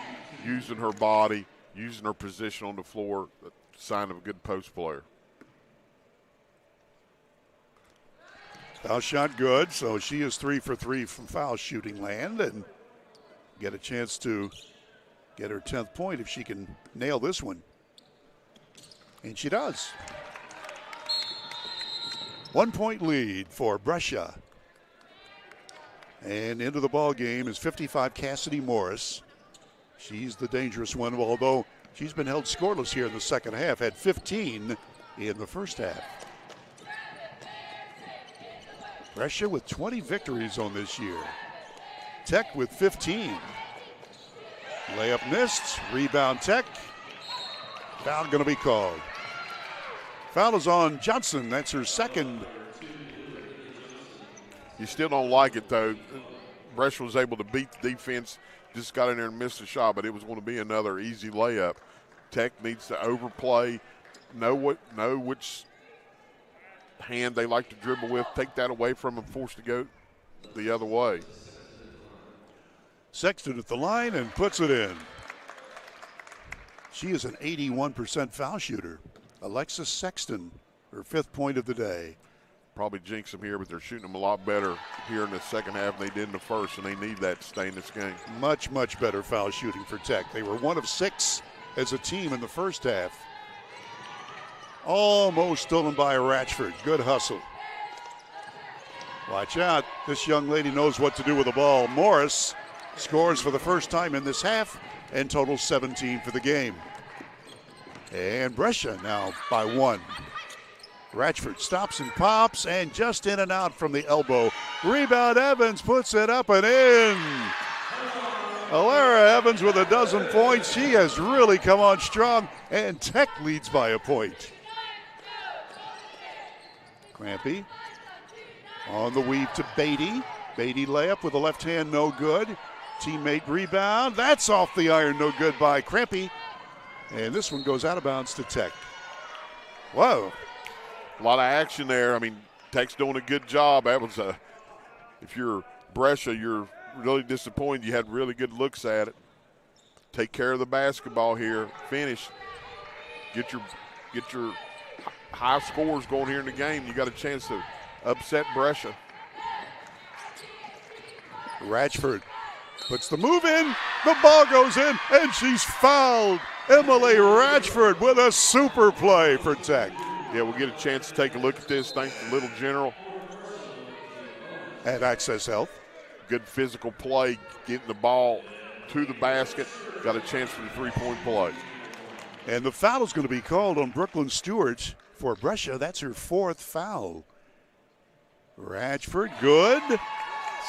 using her body, using her position on the floor, a sign of a good post player. Foul shot good, so she is 3 for 3 from foul shooting land and get a chance to get her 10th point if she can nail this one. And she does. 1-point lead for Brescia. And into the ball game is 55 Cassidy Morris. She's the dangerous one, although she's been held scoreless here in the second half, had 15 in the first half. Brescia with 20 victories on this year. Tech with 15. Layup missed, rebound Tech. Foul going to be called. Foul is on Johnson, that's her second. You still don't like it, though. Brescia was able to beat the defense, just got in there and missed a shot, but it was going to be another easy layup. Tech needs to overplay, know which hand they like to dribble with, take that away from them, forced to go the other way. Sexton at the line and puts it in. She is an 81% foul shooter. Alexis Sexton, her 5th point of the day. Probably jinx them here, but they're shooting them a lot better here in the second half than they did in the first, and they need that to stay in this game. Much, much better foul shooting for Tech. They were 1 of 6 as a team in the first half. Almost stolen by Ratchford. Good hustle. Watch out. This young lady knows what to do with the ball. Morris scores for the first time in this half and totals 17 for the game. And Brescia now by 1. Ratchford stops and pops and just in and out from the elbow. Rebound Evans puts it up and in. Alara Evans with a dozen points. She has really come on strong, and Tech leads by a point. Crampy on the weave to Beatty. Beatty layup with a left hand, no good. Teammate rebound. That's off the iron, no good by Crampy. And this one goes out of bounds to Tech. Whoa. A lot of action there. I mean, Tech's doing a good job. That was if you're Brescia, you're really disappointed. You had really good looks at it. Take care of the basketball here. Finish. Get your high scores going here in the game. You got a chance to upset Brescia. Ratchford puts the move in. The ball goes in, and she's fouled. Emily Ratchford with a super play for Tech. Yeah, we'll get a chance to take a look at this. Thanks to Little General. At Access Health. Good physical play, getting the ball to the basket. Got a chance for the 3-point play. And the foul is going to be called on Brooklyn Stewart for Brescia. That's her 4th foul. Ratchford, good.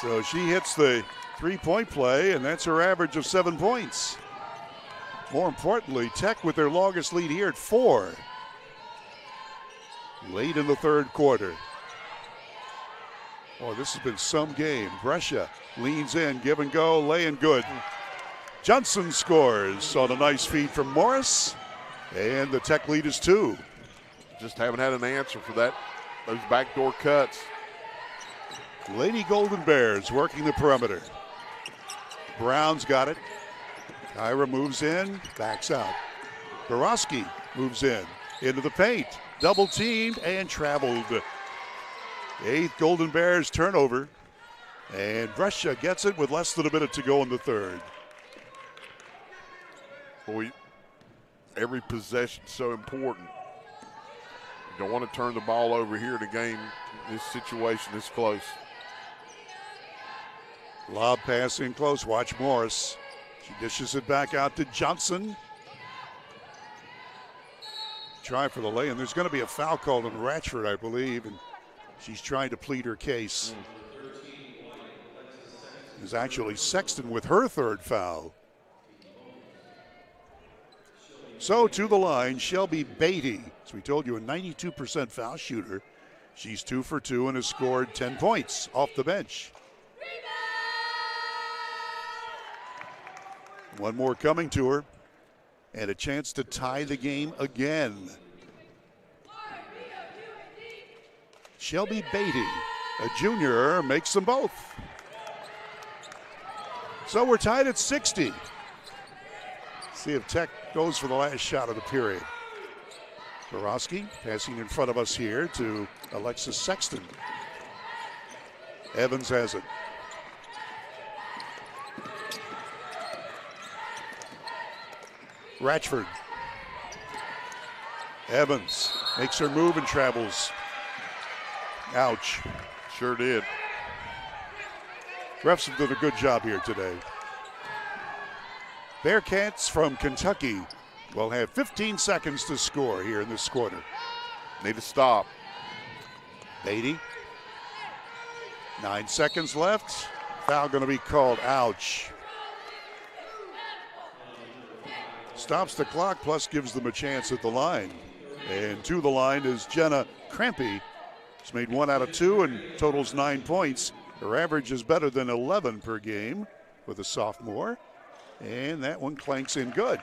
So she hits the 3-point play, and that's her average of 7 points. More importantly, Tech with their longest lead here at 4. Late in the 3rd quarter. Oh, this has been some game. Brescia leans in, give and go, lay and good. Johnson scores on a nice feed from Morris, and the Tech lead is 2. Just haven't had an answer for that. Those backdoor cuts. Lady Golden Bears working the perimeter. Brown's got it. Kyra moves in, backs out. Borowski moves in, into the paint. Double teamed and traveled. 8th Golden Bears turnover. And Brescia gets it with less than a minute to go in the 3rd. Boy, every possession so important. You don't want to turn the ball over here to game this situation this close. Lob pass in close. Watch Morris. She dishes it back out to Johnson. Try for the lay, and there's going to be a foul called on Ratchford, I believe, and she's trying to plead her case. is actually Sexton with her third foul. So to the line, Shelby Beatty. As we told you, a 92% foul shooter. She's 2 for 2 and has scored 10 points off the bench. One more coming to her, and a chance to tie the game again. Shelby Beatty, a junior, makes them both. So we're tied at 60. See if Tech goes for the last shot of the period. Borowski passing in front of us here to Alexis Sexton. Evans has it. Ratchford. Evans makes her move and travels. Ouch. Sure did. Refs have done a good job here today. Bearcats from Kentucky will have 15 seconds to score here in this quarter. Need to stop. Beatty. 9 seconds left. Foul going to be called. Ouch. Stops the clock, plus gives them a chance at the line. And to the line is Jenna Crampy. She's made 1 out of 2 and totals 9 points. Her average is better than 11 per game with a sophomore. And that one clanks in good.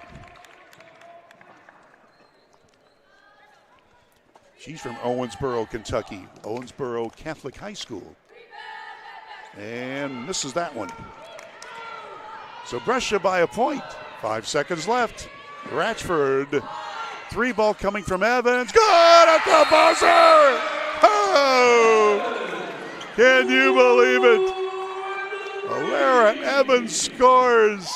She's from Owensboro, Kentucky. Owensboro Catholic High School. And misses that one. So Brescia by a point. 5 seconds left. Ratchford. 3 ball coming from Evans. Good at the buzzer! Oh! Can you believe it? Alara Evans scores.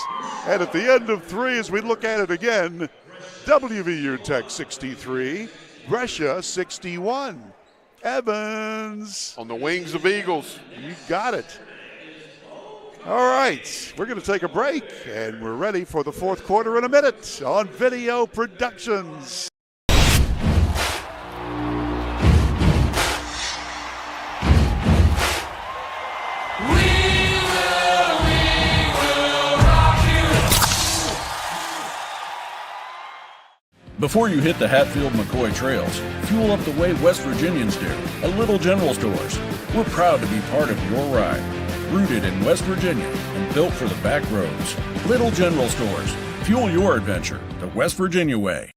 And at the end of 3, as we look at it again, WVU Tech 63, Brescia 61. Evans. On the wings of Eagles. You got it. All right, we're going to take a break, and we're ready for the fourth quarter in a minute on Video Productions. Before you hit the Hatfield-McCoy trails, fuel up the way West Virginians do at Little General Stores. We're proud to be part of your ride. Rooted in West Virginia and built for the back roads. Little General Stores. Fuel your adventure the West Virginia way.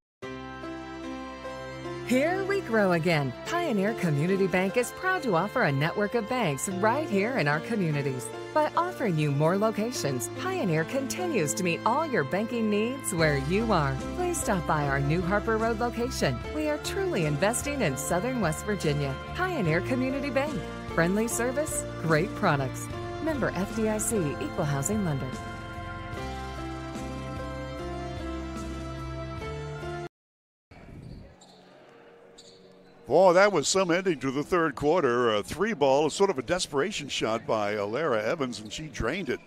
Here we grow again. Pioneer Community Bank is proud to offer a network of banks right here in our communities. By offering you more locations, Pioneer continues to meet all your banking needs where you are. Please stop by our new Harper Road location. We are truly investing in Southern West Virginia. Pioneer Community Bank. Friendly service, great products. Member FDIC, Equal Housing Lender. Boy, that was some ending to the third quarter. A 3 ball, a sort of a desperation shot by Alara Evans, and she drained it.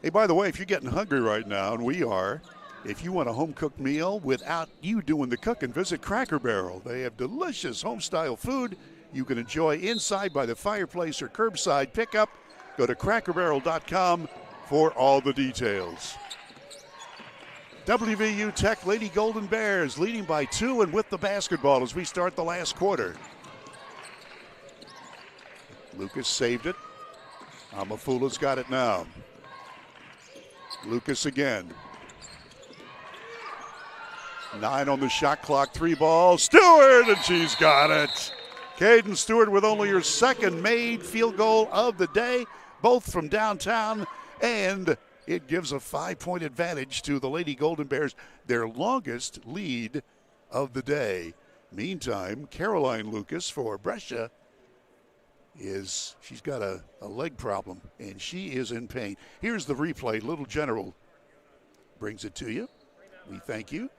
Hey, by the way, if you're getting hungry right now, and we are, if you want a home-cooked meal without you doing the cooking, visit Cracker Barrel. They have delicious home-style food you can enjoy inside by the fireplace or curbside pickup. Go to crackerbarrel.com for all the details. WVU Tech Lady Golden Bears leading by 2 and with the basketball as we start the last quarter. Lucas saved it. Amafula's got it now. Lucas again. 9 on the shot clock, 3 ball. Stewart, and she's got it. Caden Stewart with only her second made field goal of the day, both from downtown, and it gives a 5-point advantage to the Lady Golden Bears, their longest lead of the day. Meantime, Caroline Lucas for Brescia she's got a leg problem, and she is in pain. Here's the replay. Little General brings it to you. We thank you.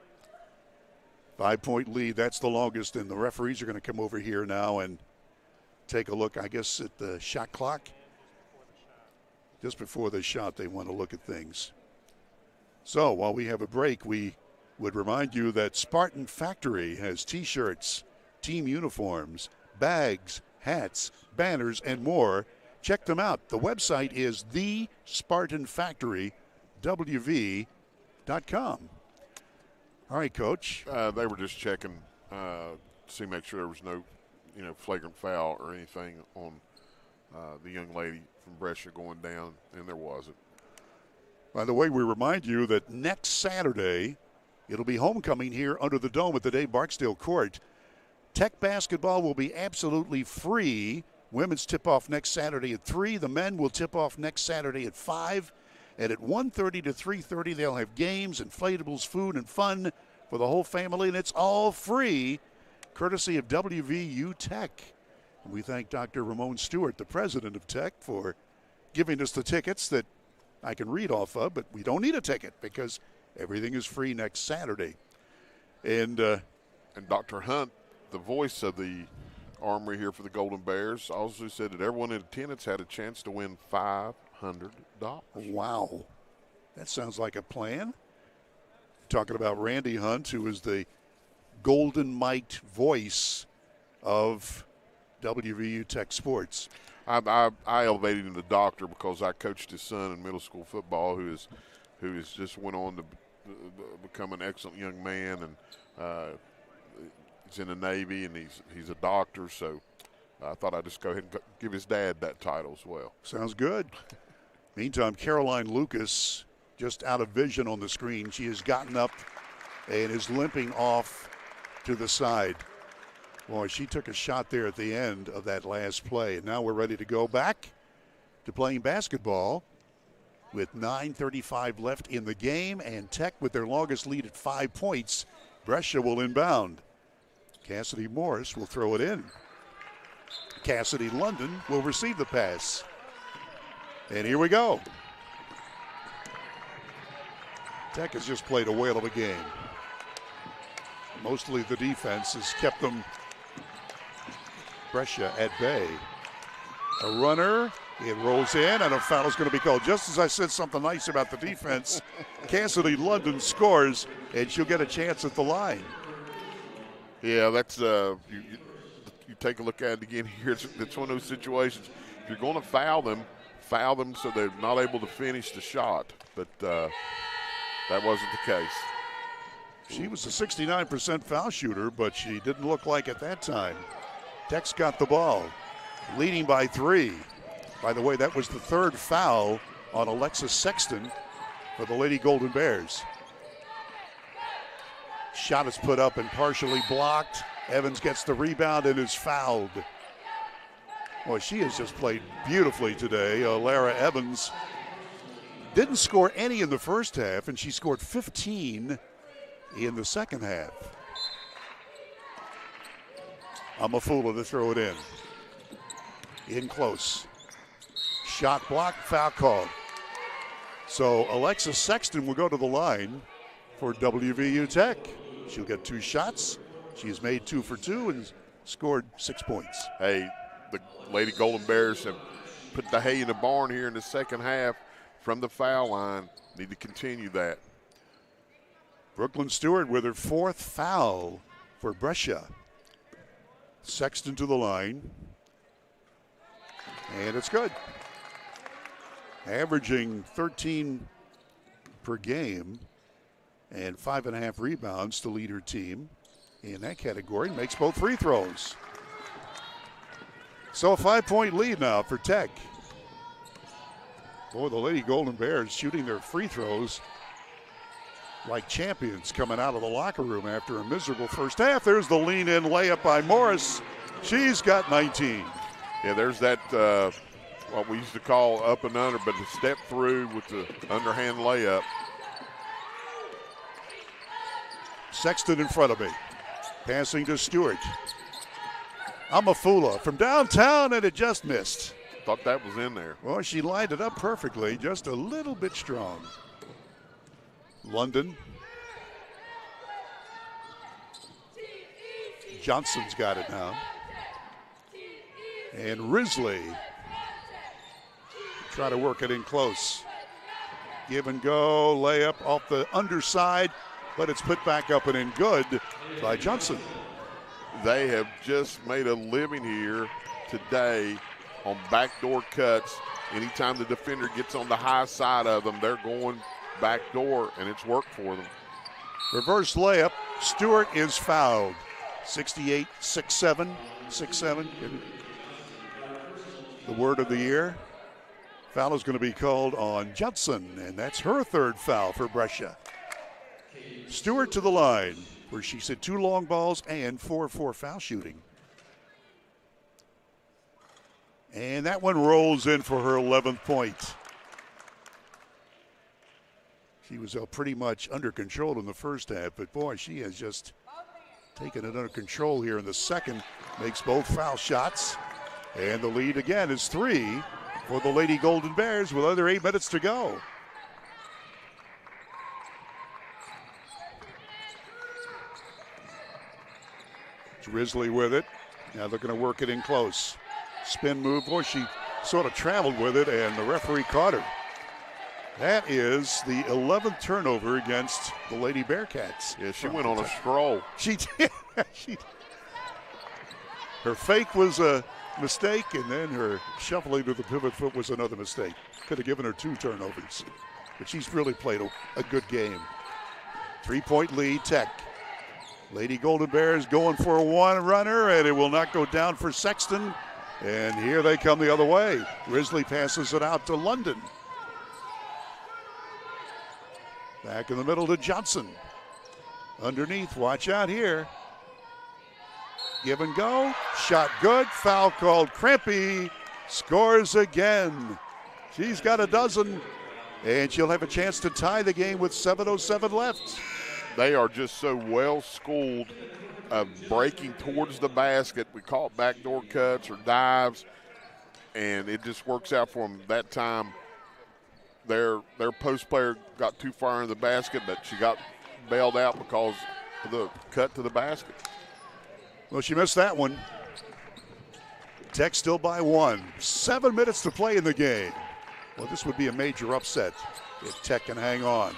5-point lead, that's the longest, and the referees are going to come over here now and take a look, I guess, at the shot clock. Just before the shot, they want to look at things. So while we have a break, we would remind you that Spartan Factory has T-shirts, team uniforms, bags, hats, banners, and more. check them out. The website is thespartanfactorywv.com. All right, Coach. They were just checking to make sure there was no, flagrant foul or anything on the young lady from Brescia going down, and there wasn't. By the way, we remind you that next Saturday, it'll be homecoming here under the dome at the Dave Barksdale Court. Tech basketball will be absolutely free. Women's tip-off next Saturday at 3. The men will tip off next Saturday at 5. And at 1:30 to 3:30, they'll have games, inflatables, food, and fun for the whole family. And it's all free, courtesy of WVU Tech. And we thank Dr. Ramon Stewart, the president of Tech, for giving us the tickets that I can read off of. But we don't need a ticket because everything is free next Saturday. And Dr. Hunt, the voice of the Armory here for the Golden Bears, also said that everyone in attendance had a chance to win $500. Wow. That sounds like a plan. Talking about Randy Hunt, who is the golden mic'd voice of WVU Tech Sports. I elevated him to doctor because I coached his son in middle school football, who is just went on to become an excellent young man, and he's in the Navy, and he's a doctor. So I thought I'd just go ahead and give his dad that title as well. Sounds good. Meantime, Caroline Lucas just out of vision on the screen. She has gotten up and is limping off to the side. Boy, she took a shot there at the end of that last play. And now we're ready to go back to playing basketball with 9:35 left in the game, and Tech with their longest lead at 5 points. Brescia will inbound. Cassidy Morris will throw it in. Cassidy London will receive the pass. And here we go. Tech has just played a whale of a game. Mostly the defense has kept them, Brescia, at bay. A runner, it rolls in, and a foul is going to be called. Just as I said something nice about the defense, Cassidy London scores, and she'll get a chance at the line. Yeah, that's you take a look at it again here. It's one of those situations. If you're going to foul them so they're not able to finish the shot. But that wasn't the case. She was a 69% foul shooter, but she didn't look like at that time. Tech's got the ball, leading by 3. By the way, that was the third foul on Alexis Sexton for the Lady Golden Bears. Shot is put up and partially blocked. Evans gets the rebound and is fouled. Boy, she has just played beautifully today. Lara Evans didn't score any in the first half, and she scored 15 in the second half. Amafula to throw it in. In close. Shot blocked, foul called. So Alexis Sexton will go to the line for WVU Tech. She'll get 2 shots. She's made 2 for 2 and scored 6 points. Hey, the Lady Golden Bears have put the hay in the barn here in the second half from the foul line. Need to continue that. Brooklyn Stewart with her 4th foul for Brescia. Sexton to the line. And it's good. Averaging 13 per game and 5.5 rebounds to lead her team in that category. Makes both free throws. So a 5-point lead now for Tech. Boy, the Lady Golden Bears shooting their free throws like champions coming out of the locker room after a miserable first half. There's the lean-in layup by Morris. She's got 19. Yeah, there's that, what we used to call up and under, but the step through with the underhand layup. Sexton in front of me. Passing to Stewart. Amafula from downtown, and it just missed. Thought that was in there. Well, she lined it up perfectly, just a little bit strong. London. Johnson's got it now. And Risley try to work it in close. Give and go, layup off the underside, but it's put back up and in good by Johnson. They have just made a living here today on backdoor cuts. Anytime the defender gets on the high side of them, they're going backdoor, and it's worked for them. Reverse layup. Stewart is fouled. 68, 6'7", 6'7". The word of the year. Foul is going to be called on Judson, and that's her third foul for Brescia. Stewart to the line, where she's hit 2 long balls and 4 foul shooting. And that one rolls in for her 11th point. She was pretty much under control in the first half, but boy, she has just taken it under control here in the second. Makes both foul shots. And the lead again is 3 for the Lady Golden Bears with under 8 minutes to go. Drizzly with it. Now they're going to work it in close. Spin move. Boy, she sort of traveled with it, and the referee caught her. That is the 11th turnover against the Lady Bearcats. Yeah, she went on a stroll. She did. Her fake was a mistake, and then her shuffling to the pivot foot was another mistake. Could have given her 2 turnovers. But she's really played a good game. 3-point lead, Tech. Lady Golden Bears going for a one runner, and it will not go down for Sexton. And here they come the other way. Risley passes it out to London. Back in the middle to Johnson. Underneath, watch out here. Give and go, shot good, foul called. Crampy scores again. She's got a dozen, and she'll have a chance to tie the game with 7:07 left. They are just so well schooled of breaking towards the basket. We call it backdoor cuts or dives, and it just works out for them. That time, their post player got too far in the basket, but she got bailed out because of the cut to the basket. Well, she missed that one. Tech still by 1. 7 minutes to play in the game. Well, this would be a major upset if Tech can hang on.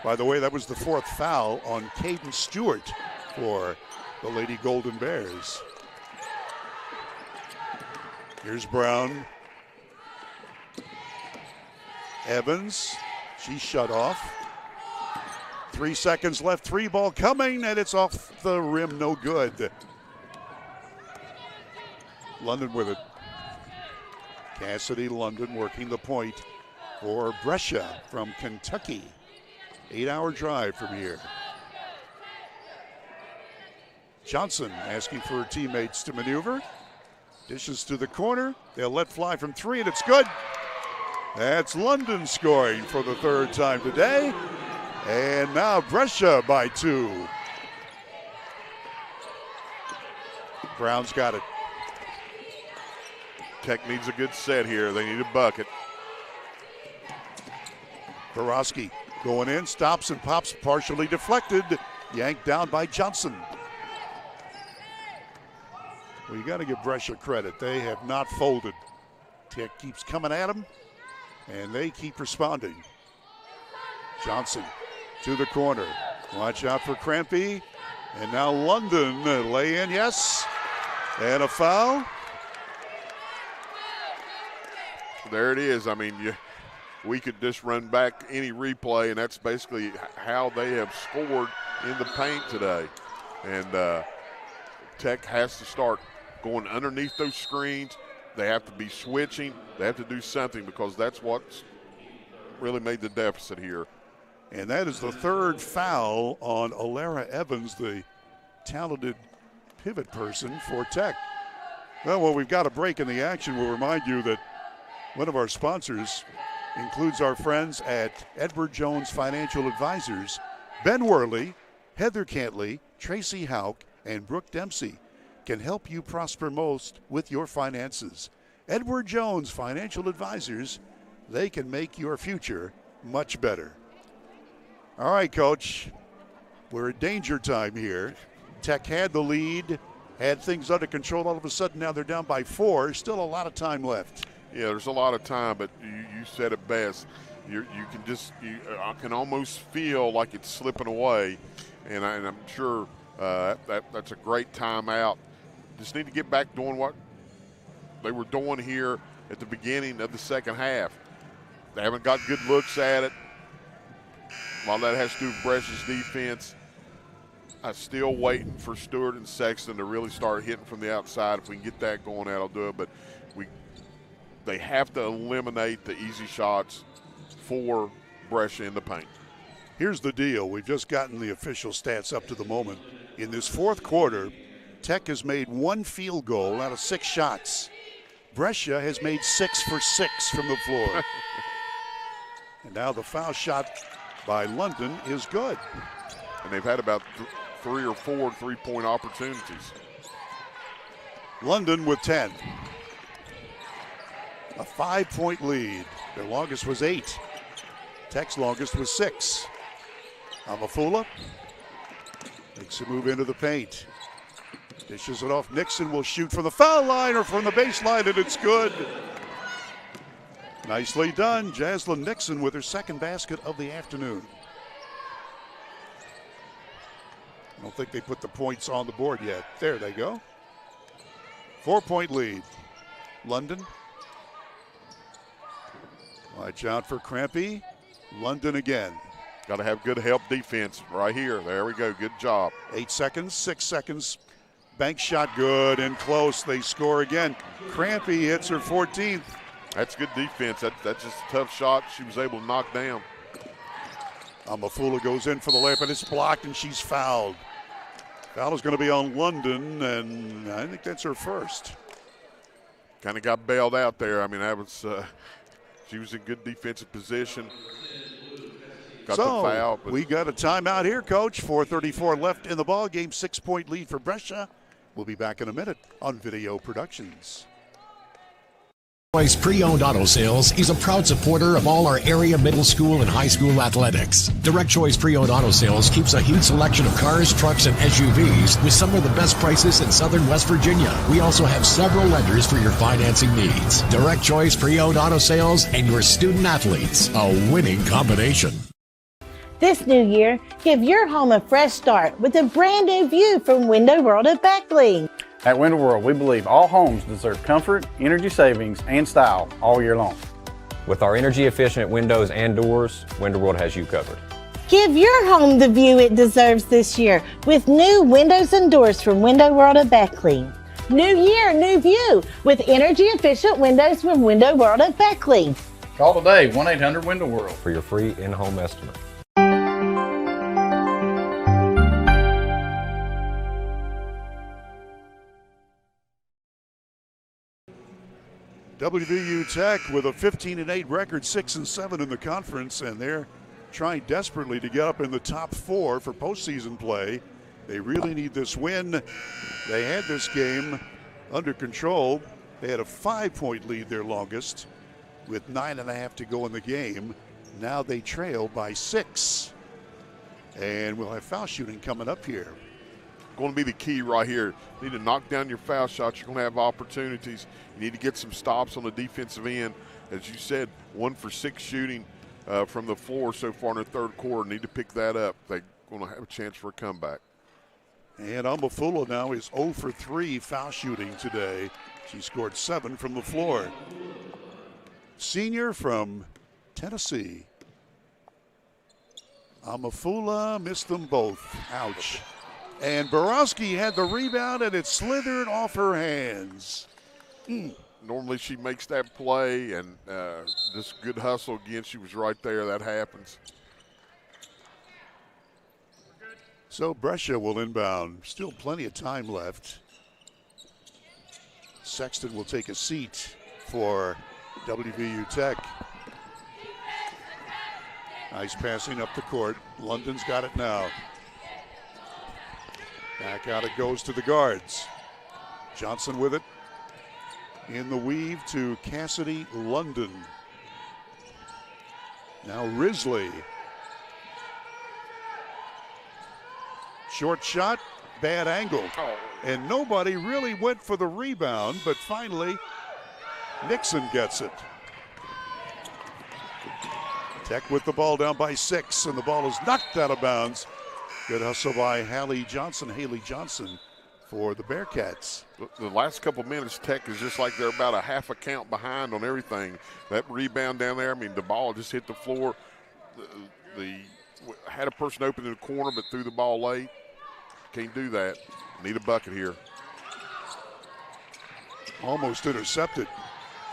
By the way, that was the 4th foul on Caden Stewart for the Lady Golden Bears. Here's Brown. Evans, she's shut off. 3 seconds left, 3 ball coming, and it's off the rim, no good. London with it. Cassidy London working the point for Brescia from Kentucky. 8-hour drive from here. Johnson asking for her teammates to maneuver. Dishes to the corner. They'll let fly from 3, and it's good. That's London scoring for the 3rd time today. And now Brescia by 2. Brown's got it. Tech needs a good set here. They need a bucket. Borowski going in, stops and pops, partially deflected. Yanked down by Johnson. Well, you got to give Brescia credit. They have not folded. Tech keeps coming at them, and they keep responding. Johnson to the corner. Watch out for Crampy. And now London lay in, yes. And a foul. There it is. I mean, we could just run back any replay, and that's basically how they have scored in the paint today. And Tech has to start going underneath those screens. They have to be switching. They have to do something because that's what's really made the deficit here. And that is the 3rd foul on Alara Evans, the talented pivot person for Tech. Well, we've got a break in the action. We'll remind you that one of our sponsors includes our friends at Edward Jones Financial Advisors. Ben Worley, Heather Cantley, Tracy Houck, and Brooke Dempsey can help you prosper most with your finances. Edward Jones Financial Advisors, they can make your future much better. All right, Coach, we're at danger time here. Tech had the lead, had things under control. All of a sudden, now they're down by 4. Still a lot of time left. Yeah, there's a lot of time, but you said it best. I can almost feel like it's slipping away, and I'm sure that's a great timeout. Just need to get back doing what they were doing here at the beginning of the second half. They haven't got good looks at it. While that has to do with Brescia's defense, I'm still waiting for Stewart and Sexton to really start hitting from the outside. If we can get that going, that'll do it. But they have to eliminate the easy shots for Brescia in the paint. Here's the deal. We've just gotten the official stats up to the moment. In this fourth quarter, Tech has made 1 field goal out of 6 shots. Brescia has made 6 for 6 from the floor. And now the foul shot by London is good. And they've had about 3 or 4 3-point opportunities. London with 10. A 5-point lead. Their longest was 8. Tech's longest was 6. Amafula makes a move into the paint. Dishes it off. Nixon will shoot from the foul line or from the baseline, and it's good. Nicely done. Jaslyn Nixon with her second basket of the afternoon. I don't think they put the points on the board yet. There they go. 4-point lead. London. Watch out for Crampy. London again. Got to have good help defense right here. There we go. Good job. 8 seconds, 6 seconds. Bank shot good and close. They score again. Crampy hits her 14th. That's good defense. That's just a tough shot she was able to knock down. Amafula goes in for the layup, and it's blocked, and she's fouled. Foul is going to be on London, and I think that's her first. Kind of got bailed out there. I mean, that was she was in good defensive position. Got the foul. But we got a timeout here, Coach. 4:34 left in the ball game. 6-point lead for Brescia. We'll be back in a minute on Video Productions. Choice Pre-Owned Auto Sales is a proud supporter of all our area middle school and high school athletics. Direct Choice Pre-Owned Auto Sales keeps a huge selection of cars, trucks, and SUVs with some of the best prices in southern West Virginia. We also have several lenders for your financing needs. Direct Choice Pre-Owned Auto Sales and your student athletes, a winning combination. This new year, give your home a fresh start with a brand new view from Window World at Beckley. At Window World, we believe all homes deserve comfort, energy savings, and style all year long. With our energy efficient windows and doors, Window World has you covered. Give your home the view it deserves this year with new windows and doors from Window World at Beckley. New year, new view with energy efficient windows from Window World at Beckley. Call today, 1-800-WINDOW WORLD for your free in-home estimate. WVU Tech with a 15-8 record, 6-7 in the conference, and they're trying desperately to get up in the top 4 for postseason play. They really need this win. They had this game under control. They had a 5-point lead, their longest, with 9.5 to go in the game. Now they trail by 6. And we'll have foul shooting coming up here. Going to be the key right here. You need to knock down your foul shots. You're going to have opportunities. You need to get some stops on the defensive end. As you said, 1 for 6 shooting from the floor so far in the third quarter. Need to pick that up. They're going to have a chance for a comeback. And Amafula now is 0 for 3 foul shooting today. She scored 7 from the floor. Senior from Tennessee. Amafula missed them both. Ouch. And Borowski had the rebound, and it slithered off her hands. Normally she makes that play, and this good hustle again. She was right there. That happens. So Brescia will inbound. Still plenty of time left. Sexton will take a seat for WVU Tech. Nice passing up the court. London's got it now. Back out it goes to the guards. Johnson with it. In the weave to Cassidy London. Now Risley. Short shot, bad angle. And nobody really went for the rebound, but finally Nixon gets it. Tech with the ball down by 6, and the ball is knocked out of bounds. Good hustle by Haley Johnson. for the Bearcats. The last couple minutes, Tech is just like they're about a half a count behind on everything. That rebound down there, I mean, the ball just hit the floor. Had a person open in the corner but threw the ball late. Can't do that. Need a bucket here. Almost intercepted.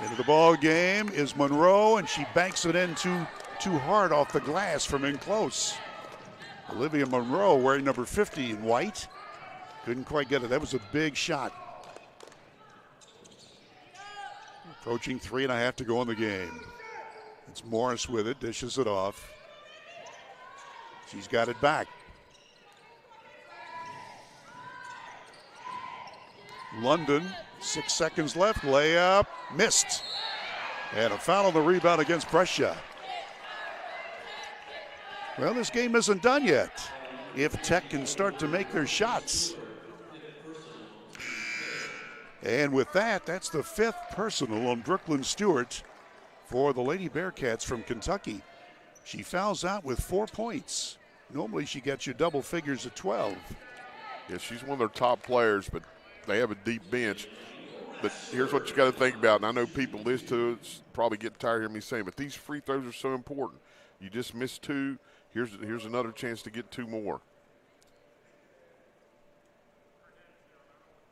Into the ball game is Monroe, and she banks it in too hard off the glass from in close. Olivia Monroe wearing number 50 in white. Couldn't quite get it. That was a big shot. Approaching 3.5 to go in the game. It's Morris with it, dishes it off. She's got it back. London, 6 seconds left, layup, missed. And a foul on the rebound against Brescia. Well, this game isn't done yet. If Tech can start to make their shots. And with that, that's the 5th personal on Brooklyn Stewart for the Lady Bearcats from Kentucky. She fouls out with 4 points. Normally she gets you double figures at 12. Yeah, she's one of their top players, but they have a deep bench. But here's what you got to think about, and I know people listen to it probably get tired of hearing me saying, but these free throws are so important. You just missed 2. Here's another chance to get 2 more.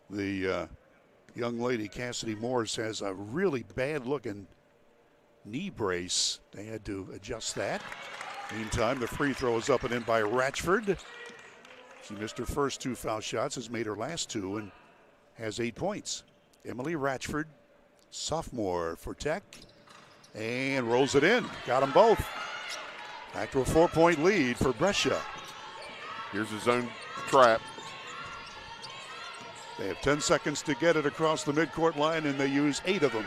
The young lady, Cassidy Morris, has a really bad-looking knee brace. They had to adjust that. Meantime, the free throw is up and in by Ratchford. She missed her first 2 foul shots, has made her last 2, and has 8 points. Emily Ratchford, sophomore for Tech, and rolls it in. Got them both. Back to a 4-point lead for Brescia. Here's his own trap. They have 10 seconds to get it across the midcourt line, and they use 8 of them.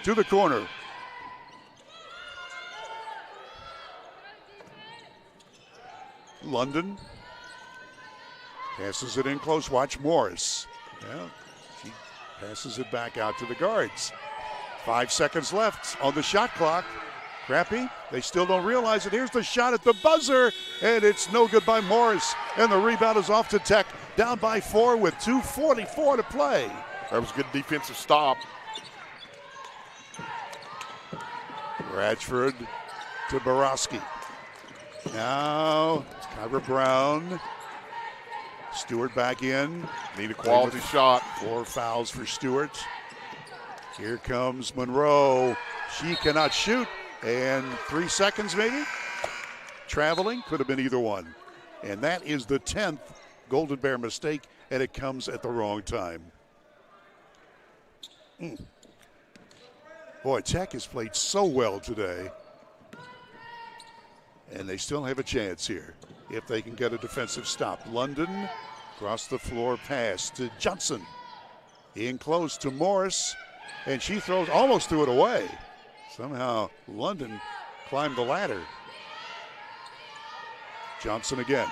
To the corner. London passes it in close. Watch Morris. Well, she passes it back out to the guards. 5 seconds left on the shot clock. Crappy, they still don't realize it. Here's the shot at the buzzer, and it's no good by Morris. And the rebound is off to Tech, down by 4 with 2:44 to play. That was a good defensive stop. Ratchford to Borowski. Now, Kyra Brown. Stewart back in. Need a quality shot. 4 fouls for Stewart. Here comes Monroe. She cannot shoot. And 3 seconds maybe. Traveling, could have been either one. And that is the 10th Golden Bear mistake, and it comes at the wrong time. Boy, Tech has played so well today. And they still have a chance here if they can get a defensive stop. London, across the floor pass to Johnson. In close to Morris, and she almost threw it away. Somehow London climbed the ladder. Johnson again.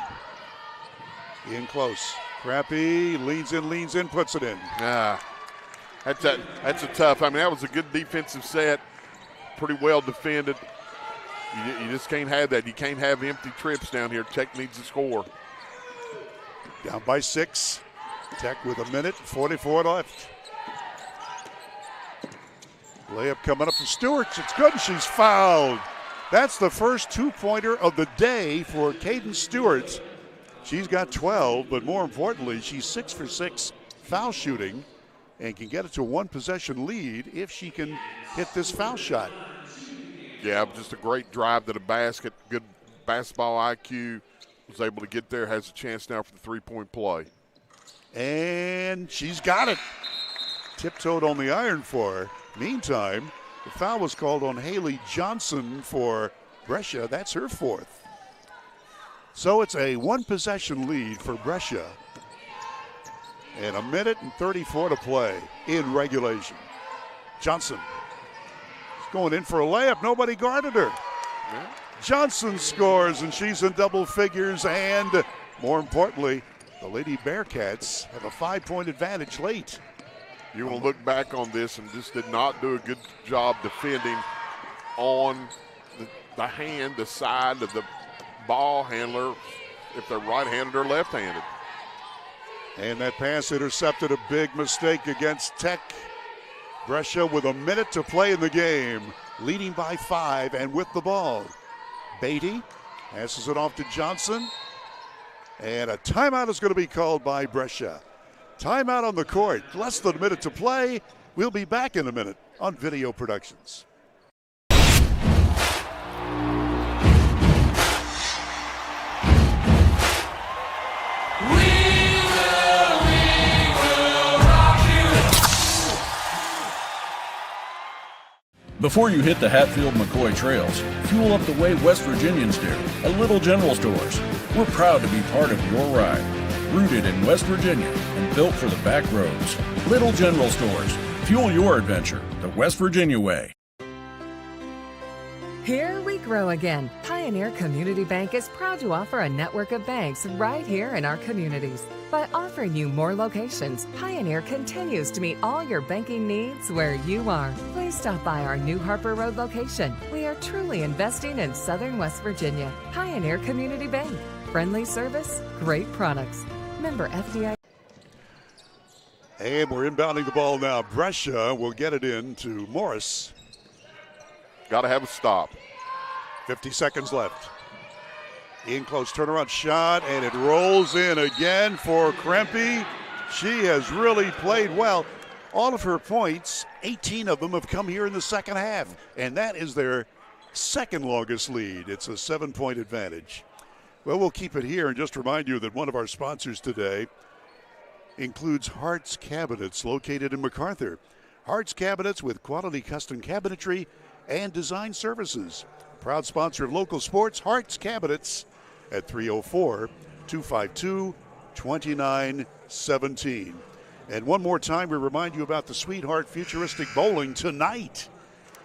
In close. Crappy leans in, puts it in. That's a tough. I mean, that was a good defensive set. Pretty well defended. You just can't have that. You can't have empty trips down here. Tech needs to score. Down by 6. Tech with 1:44 left. Layup coming up to Stewart. It's good, and she's fouled. That's the first 2-pointer of the day for Caden Stewart. She's got 12, but more importantly, she's 6 for 6 foul shooting and can get it to a 1-possession lead if she can hit this foul shot. Yeah, just a great drive to the basket. Good basketball IQ. Was able to get there. Has a chance now for the 3-point play. And she's got it. Tiptoed on the iron for her. Meantime, the foul was called on Haley Johnson for Brescia. That's her 4th. So it's a 1-possession lead for Brescia. And 1:34 to play in regulation. Johnson is going in for a layup. Nobody guarded her. Yeah. Johnson scores, and she's in double figures. And more importantly, the Lady Bearcats have a 5-point advantage late. You will look back on this and just did not do a good job defending on the hand, the side of the ball handler, if they're right-handed or left-handed. And that pass intercepted, a big mistake against Tech. Brescia with a minute to play in the game, leading by 5 and with the ball. Beatty passes it off to Johnson. And a timeout is going to be called by Brescia. Timeout on the court. Less than a minute to play. We'll be back in a minute on Video Productions. Before you hit the Hatfield-McCoy trails, fuel up the way West Virginians do, at Little General Stores. We're proud to be part of your ride. Rooted in West Virginia and built for the back roads. Little General Stores. Fuel your adventure the West Virginia way. Here we grow again. Pioneer Community Bank is proud to offer a network of banks right here in our communities. By offering you more locations, Pioneer continues to meet all your banking needs where you are. Please stop by our new Harper Road location. We are truly investing in Southern West Virginia. Pioneer Community Bank. Friendly service, great products. Member FDIC. And we're inbounding the ball now. Brescia will get it in to Morris. Got to have a stop. 50 seconds left. In close turnaround shot, and it rolls in again for Krempe. She has really played well. All of her points, 18 of them have come here in the second half, and that is their second longest lead. It's a 7-point advantage. Well, we'll keep it here and just remind you that one of our sponsors today includes Hart's Cabinets, located in MacArthur. Hart's Cabinets with quality custom cabinetry and design services. Proud sponsor of local sports, Hart's Cabinets at 304-252-2917. And one more time, we remind you about the Sweetheart Futuristic Bowling tonight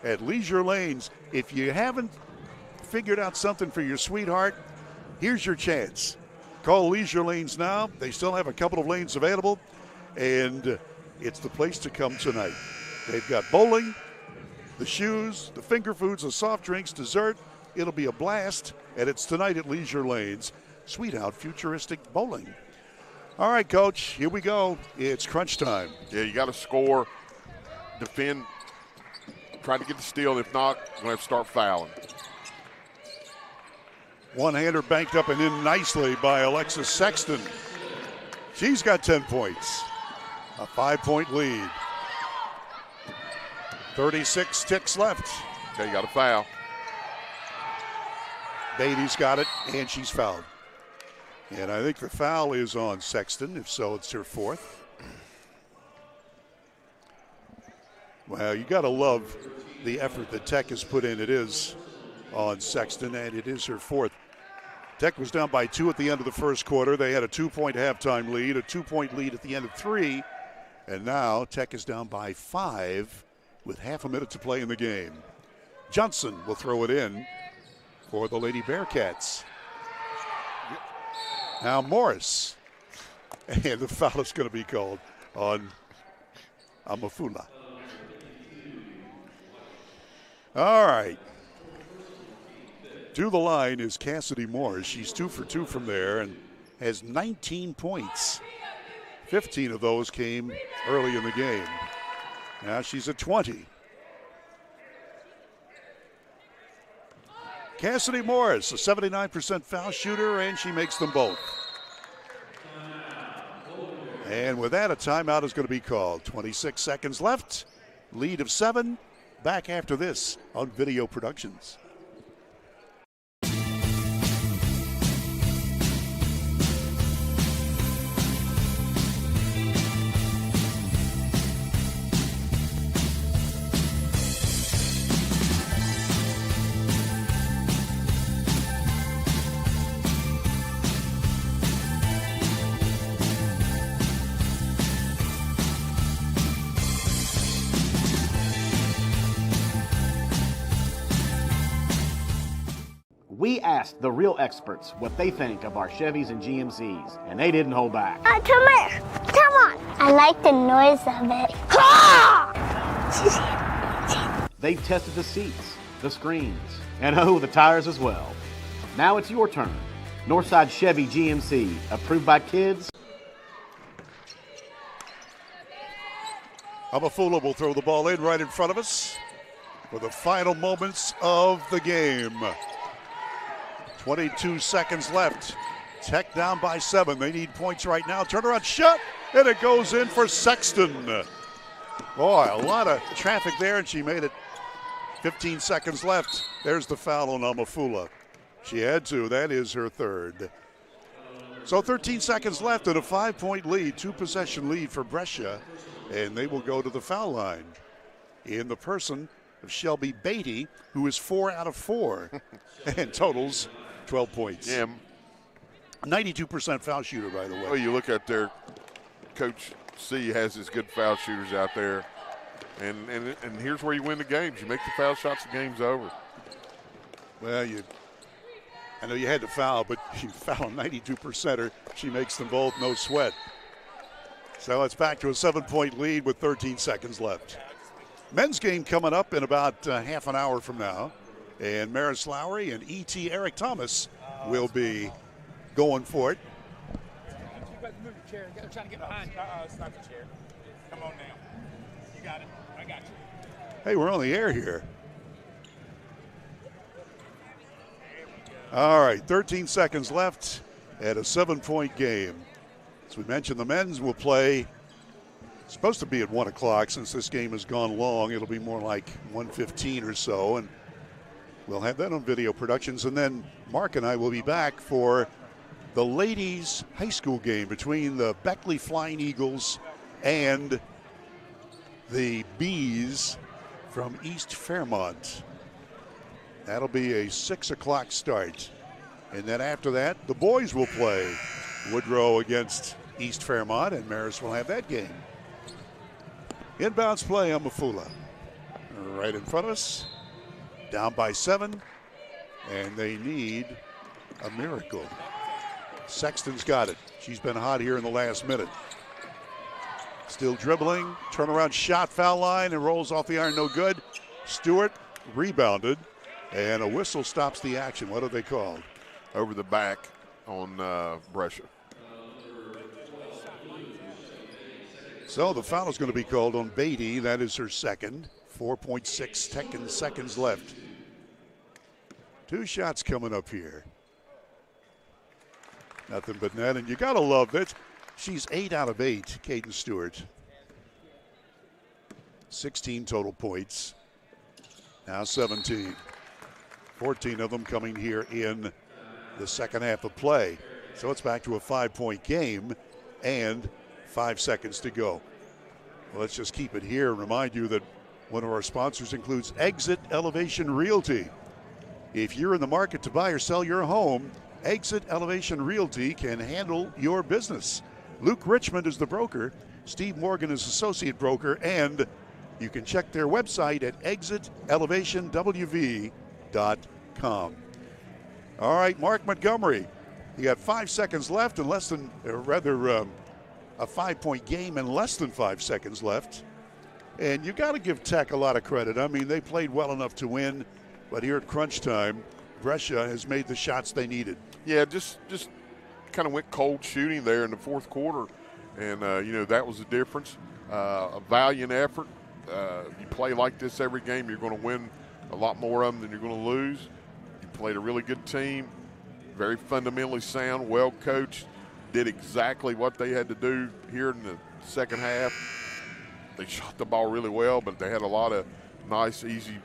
at Leisure Lanes. If you haven't figured out something for your sweetheart, here's your chance. Call Leisure Lanes now. They still have a couple of lanes available, and it's the place to come tonight. They've got bowling, the shoes, the finger foods, the soft drinks, dessert. It'll be a blast, and it's tonight at Leisure Lanes. Sweetheart Futuristic Bowling. All right, Coach, here we go. It's crunch time. Yeah, you got to score, defend, try to get the steal. If not, you're going to have to start fouling. One-hander banked up and in nicely by Alexis Sexton. She's got 10 points. A 5-point lead. 36 ticks left. Okay, you got to foul. Beatty's got it, and she's fouled. And I think the foul is on Sexton. If so, it's her fourth. Well, you got to love the effort that Tech has put in. It is on Sexton, and it is her fourth. Tech was down by 2 at the end of the first quarter. They had a 2-point halftime lead, a 2-point lead at the end of 3. And now Tech is down by 5 with half a minute to play in the game. Johnson will throw it in for the Lady Bearcats. Now Morris. And the foul is going to be called on Amafula. All right. To the line is Cassidy Morris. She's 2 for 2 from there and has 19 points. 15 of those came early in the game. Now she's at 20. Cassidy Morris, a 79% foul shooter, and she makes them both. And with that, a timeout is going to be called. 26 seconds left. Lead of 7. Back after this on Video Productions. We asked the real experts what they think of our Chevys and GMCs, and they didn't hold back. Come here. Come on. I like the noise of it. They've tested the seats, the screens, and the tires as well. Now it's your turn. Northside Chevy GMC, approved by kids. Amafula will throw the ball in right in front of us for the final moments of the game. 22 seconds left. Tech down by 7. They need points right now. Turnaround shot, and it goes in for Sexton. Boy, a lot of traffic there, and she made it. 15 seconds left. There's the foul on Amafula. She had to. That is her third. So 13 seconds left and a 5-point lead, 2-possession lead for Brescia, and they will go to the foul line in the person of Shelby Beatty, who is 4 out of 4 and totals 12 points. Yeah. 92% foul shooter, by the way. Well, you look at their Coach C has his good foul shooters out there, and here's where you win the games. You make the foul shots, the game's over. Well, I know you had to foul, but you foul 92% or she makes them both, no sweat. So it's back to a 7-point lead with 13 seconds left. Men's game coming up in about half an hour from now. And Maris Lowry and E.T. Eric Thomas will be going for it. You move your chair. I'm trying to get behind you. It's not the chair. Come on now. You got it. I got you. Hey, we're on the air here. All right, 13 seconds left at a 7-point game. As we mentioned, the men's will play. It's supposed to be at 1 o'clock. Since this game has gone long, it'll be more like 1:15 or so. And we'll have that on video productions. And then Mark and I will be back for the ladies' high school game between the Beckley Flying Eagles and the Bees from East Fairmont. That'll be a 6 o'clock start. And then after that, the boys will play Woodrow against East Fairmont, and Maris will have that game. Inbounds play on Amafula. Right in front of us. Down by 7. And they need a miracle. Sexton's got it. She's been hot here in the last minute. Still dribbling. Turnaround shot, foul line, and rolls off the iron. No good. Stewart rebounded. And a whistle stops the action. What are they called? Over the back on Brescia. So the foul is going to be called on Beatty. That is her second. 4.6 seconds left. 2 shots coming up here. Nothing but net, and you got to love that. She's 8 out of 8, Caden Stewart. 16 total points. Now 17. 14 of them coming here in the second half of play. So it's back to a 5-point game and 5 seconds to go. Well, let's just keep it here and remind you that one of our sponsors includes Exit Elevation Realty. If you're in the market to buy or sell your home, Exit Elevation Realty can handle your business. Luke Richmond is the broker. Steve Morgan is associate broker, and you can check their website at exitelevationwv.com. All right, Mark Montgomery, you got 5 seconds left and a 5-point game and less than 5 seconds left. And you got to give Tech a lot of credit. I mean, they played well enough to win, but here at crunch time, Brescia has made the shots they needed. Yeah, just kind of went cold shooting there in the fourth quarter, and that was the difference. A valiant effort. You play like this every game, you're going to win a lot more of them than you're going to lose. You played a really good team, very fundamentally sound, well coached, did exactly what they had to do here in the second half. They shot the ball really well, but they had a lot of nice, easy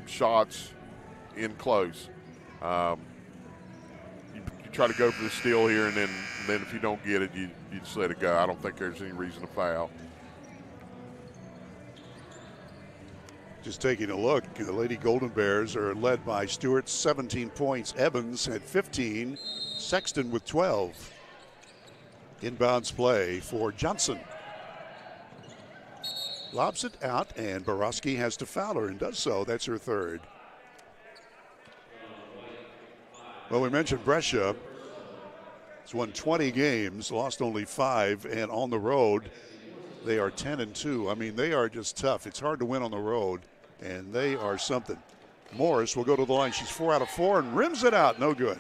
shots in close. You try to go for the steal here, and then if you don't get it, you just let it go. I don't think there's any reason to foul. Just taking a look, the Lady Golden Bears are led by Stewart, 17 points. Evans had 15. Sexton with 12. Inbounds play for Johnson. Lobs it out, and Borowski has to foul her and does so. That's her third. Well, we mentioned Brescia. It's won 20 games, lost only 5, and on the road, they are 10-2. I mean, they are just tough. It's hard to win on the road, and they are something. Morris will go to the line. She's 4 out of 4 and rims it out. No good.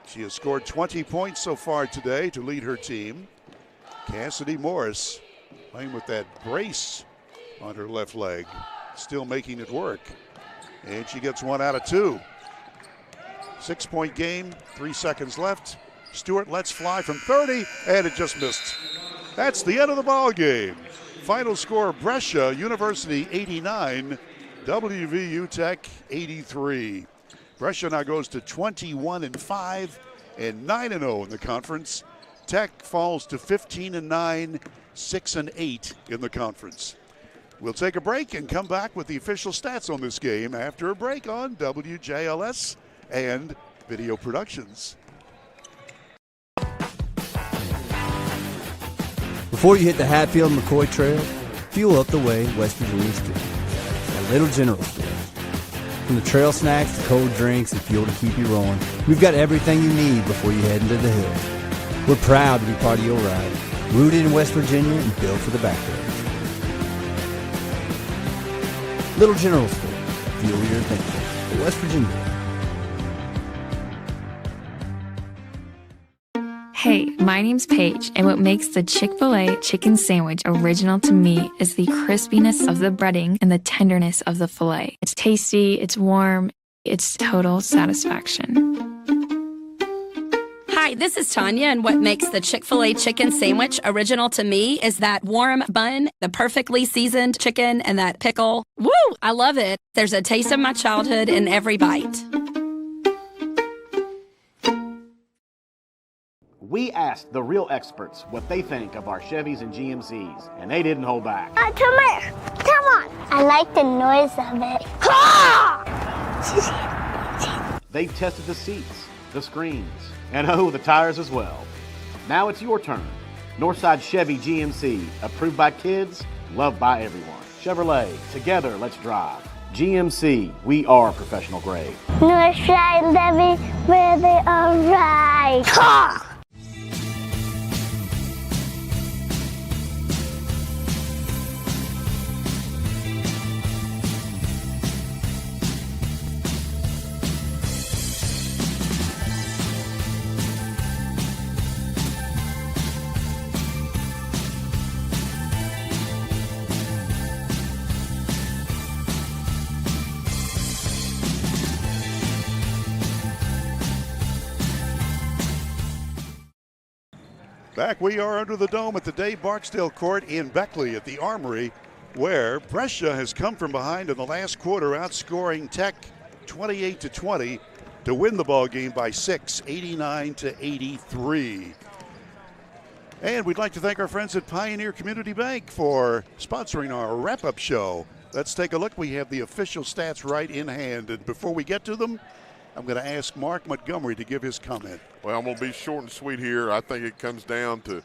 She has scored 20 points so far today to lead her team. Cassidy Morris Playing with that brace on her left leg. Still making it work. And she gets 1 out of 2. 6-point game, 3 seconds left. Stewart lets fly from 30, and it just missed. That's the end of the ball game. Final score, Brescia University 89, WVU Tech 83. Brescia now goes to 21-5 and 9-0 in the conference. Tech falls to 15-9, 6-8 in the conference. We'll take a break and come back with the official stats on this game after a break on WJLS and Video Productions. Before you hit the Hatfield-McCoy Trail, fuel up the way West Virginians do. At Little General Store. From the trail snacks to cold drinks and fuel to keep you rolling, we've got everything you need before you head into the hills. We're proud to be part of your ride, rooted in West Virginia and built for the backroads. Little General Store, fuel your adventure. West Virginia. Hey, my name's Paige, and what makes the Chick-fil-A chicken sandwich original to me is the crispiness of the breading and the tenderness of the filet. It's tasty, it's warm, it's total satisfaction. Hi, this is Tanya, and what makes the Chick-fil-A chicken sandwich original to me is that warm bun, the perfectly seasoned chicken, and that pickle. Woo! I love it. There's a taste of my childhood in every bite. We asked the real experts what they think of our Chevys and GMCs, and they didn't hold back. Come here. Come on. I like the noise of it. They've tested the seats, the screens, and the tires as well. Now it's your turn. Northside Chevy GMC, approved by kids, loved by everyone. Chevrolet, together let's drive. GMC, we are professional grade. Northside Chevy, where they are right. Back we are under the dome at the Dave Barksdale Court in Beckley at the Armory, where Brescia has come from behind in the last quarter, outscoring Tech 28-20 to win the ball game by 6, 89-83. And we'd like to thank our friends at Pioneer Community Bank for sponsoring our wrap-up show. Let's take a look. We have the official stats right in hand, and before we get to them, I'm going to ask Mark Montgomery to give his comment. Well, I'm going to be short and sweet here. I think it comes down to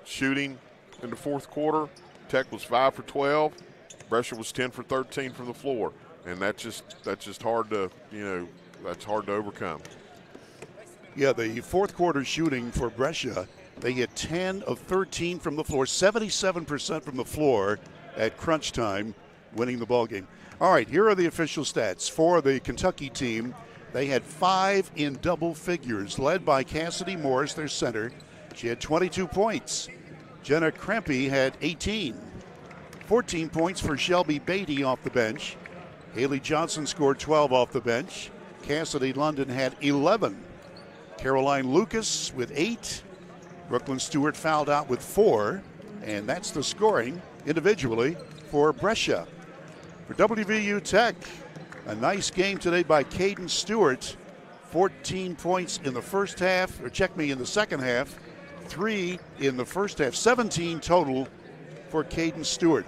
shooting in the fourth quarter. Tech was 5 for 12. Brescia was 10 for 13 from the floor, and that's just hard to that's hard to overcome. Yeah, the fourth quarter shooting for Brescia, they hit 10 of 13 from the floor, 77% from the floor at crunch time, winning the ball game. All right, here are the official stats for the Kentucky team. They had 5 in double figures, led by Cassidy Morris, their center. She had 22 points. Jenna Krempe had 18. 14 points for Shelby Beatty off the bench. Haley Johnson scored 12 off the bench. Cassidy London had 11. Caroline Lucas with 8. Brooklyn Stewart fouled out with 4. And that's the scoring individually for Brescia. For WVU Tech, a nice game today by Caden Stewart. 14 points in the first half, or check me, in the second half. 3 in the first half. 17 total for Caden Stewart.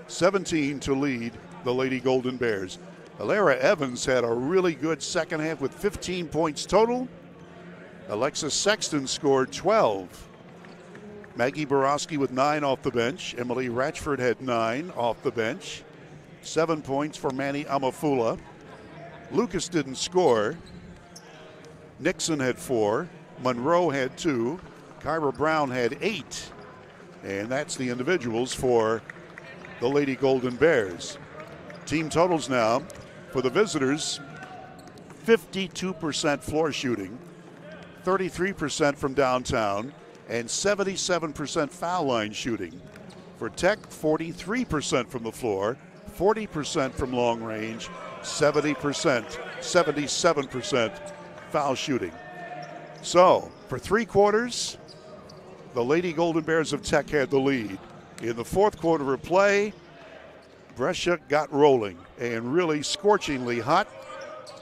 17 to lead the Lady Golden Bears. Alara Evans had a really good second half with 15 points total. Alexis Sexton scored 12. Maggie Borowski with 9 off the bench. Emily Ratchford had 9 off the bench. 7 points for Manny Amafula. Lucas didn't score. Nixon had 4. Monroe had 2. Kyra Brown had 8. And that's the individuals for the Lady Golden Bears. Team totals now for the visitors: 52% floor shooting, 33% from downtown, and 77% foul line shooting. For Tech, 43% from the floor, 40% from long range, 77% foul shooting. So, for 3 quarters, the Lady Golden Bears of Tech had the lead. In the fourth quarter of play, Brescia got rolling and really scorchingly hot.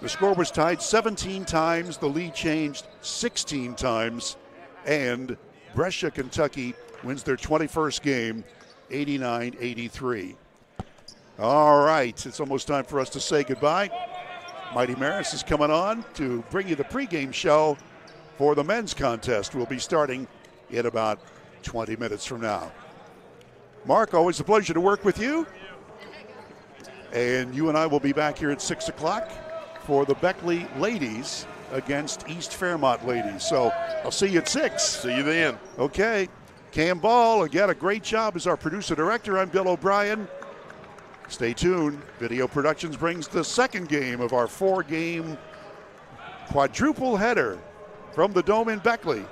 The score was tied 17 times. The lead changed 16 times. And Brescia, Kentucky wins their 21st game, 89-83. All right, it's almost time for us to say goodbye. Mighty Maris is coming on to bring you the pregame show for the men's contest. We'll be starting in about 20 minutes from now. Mark, always a pleasure to work with you. And you and I will be back here at 6 o'clock for the Beckley ladies against East Fairmont ladies. So I'll see you at 6. See you then. Okay. Cam Ball, again, a great job as our producer-director. I'm Bill O'Brien. Stay tuned. Video Productions brings the second game of our 4-game quadruple header from the Dome in Beckley.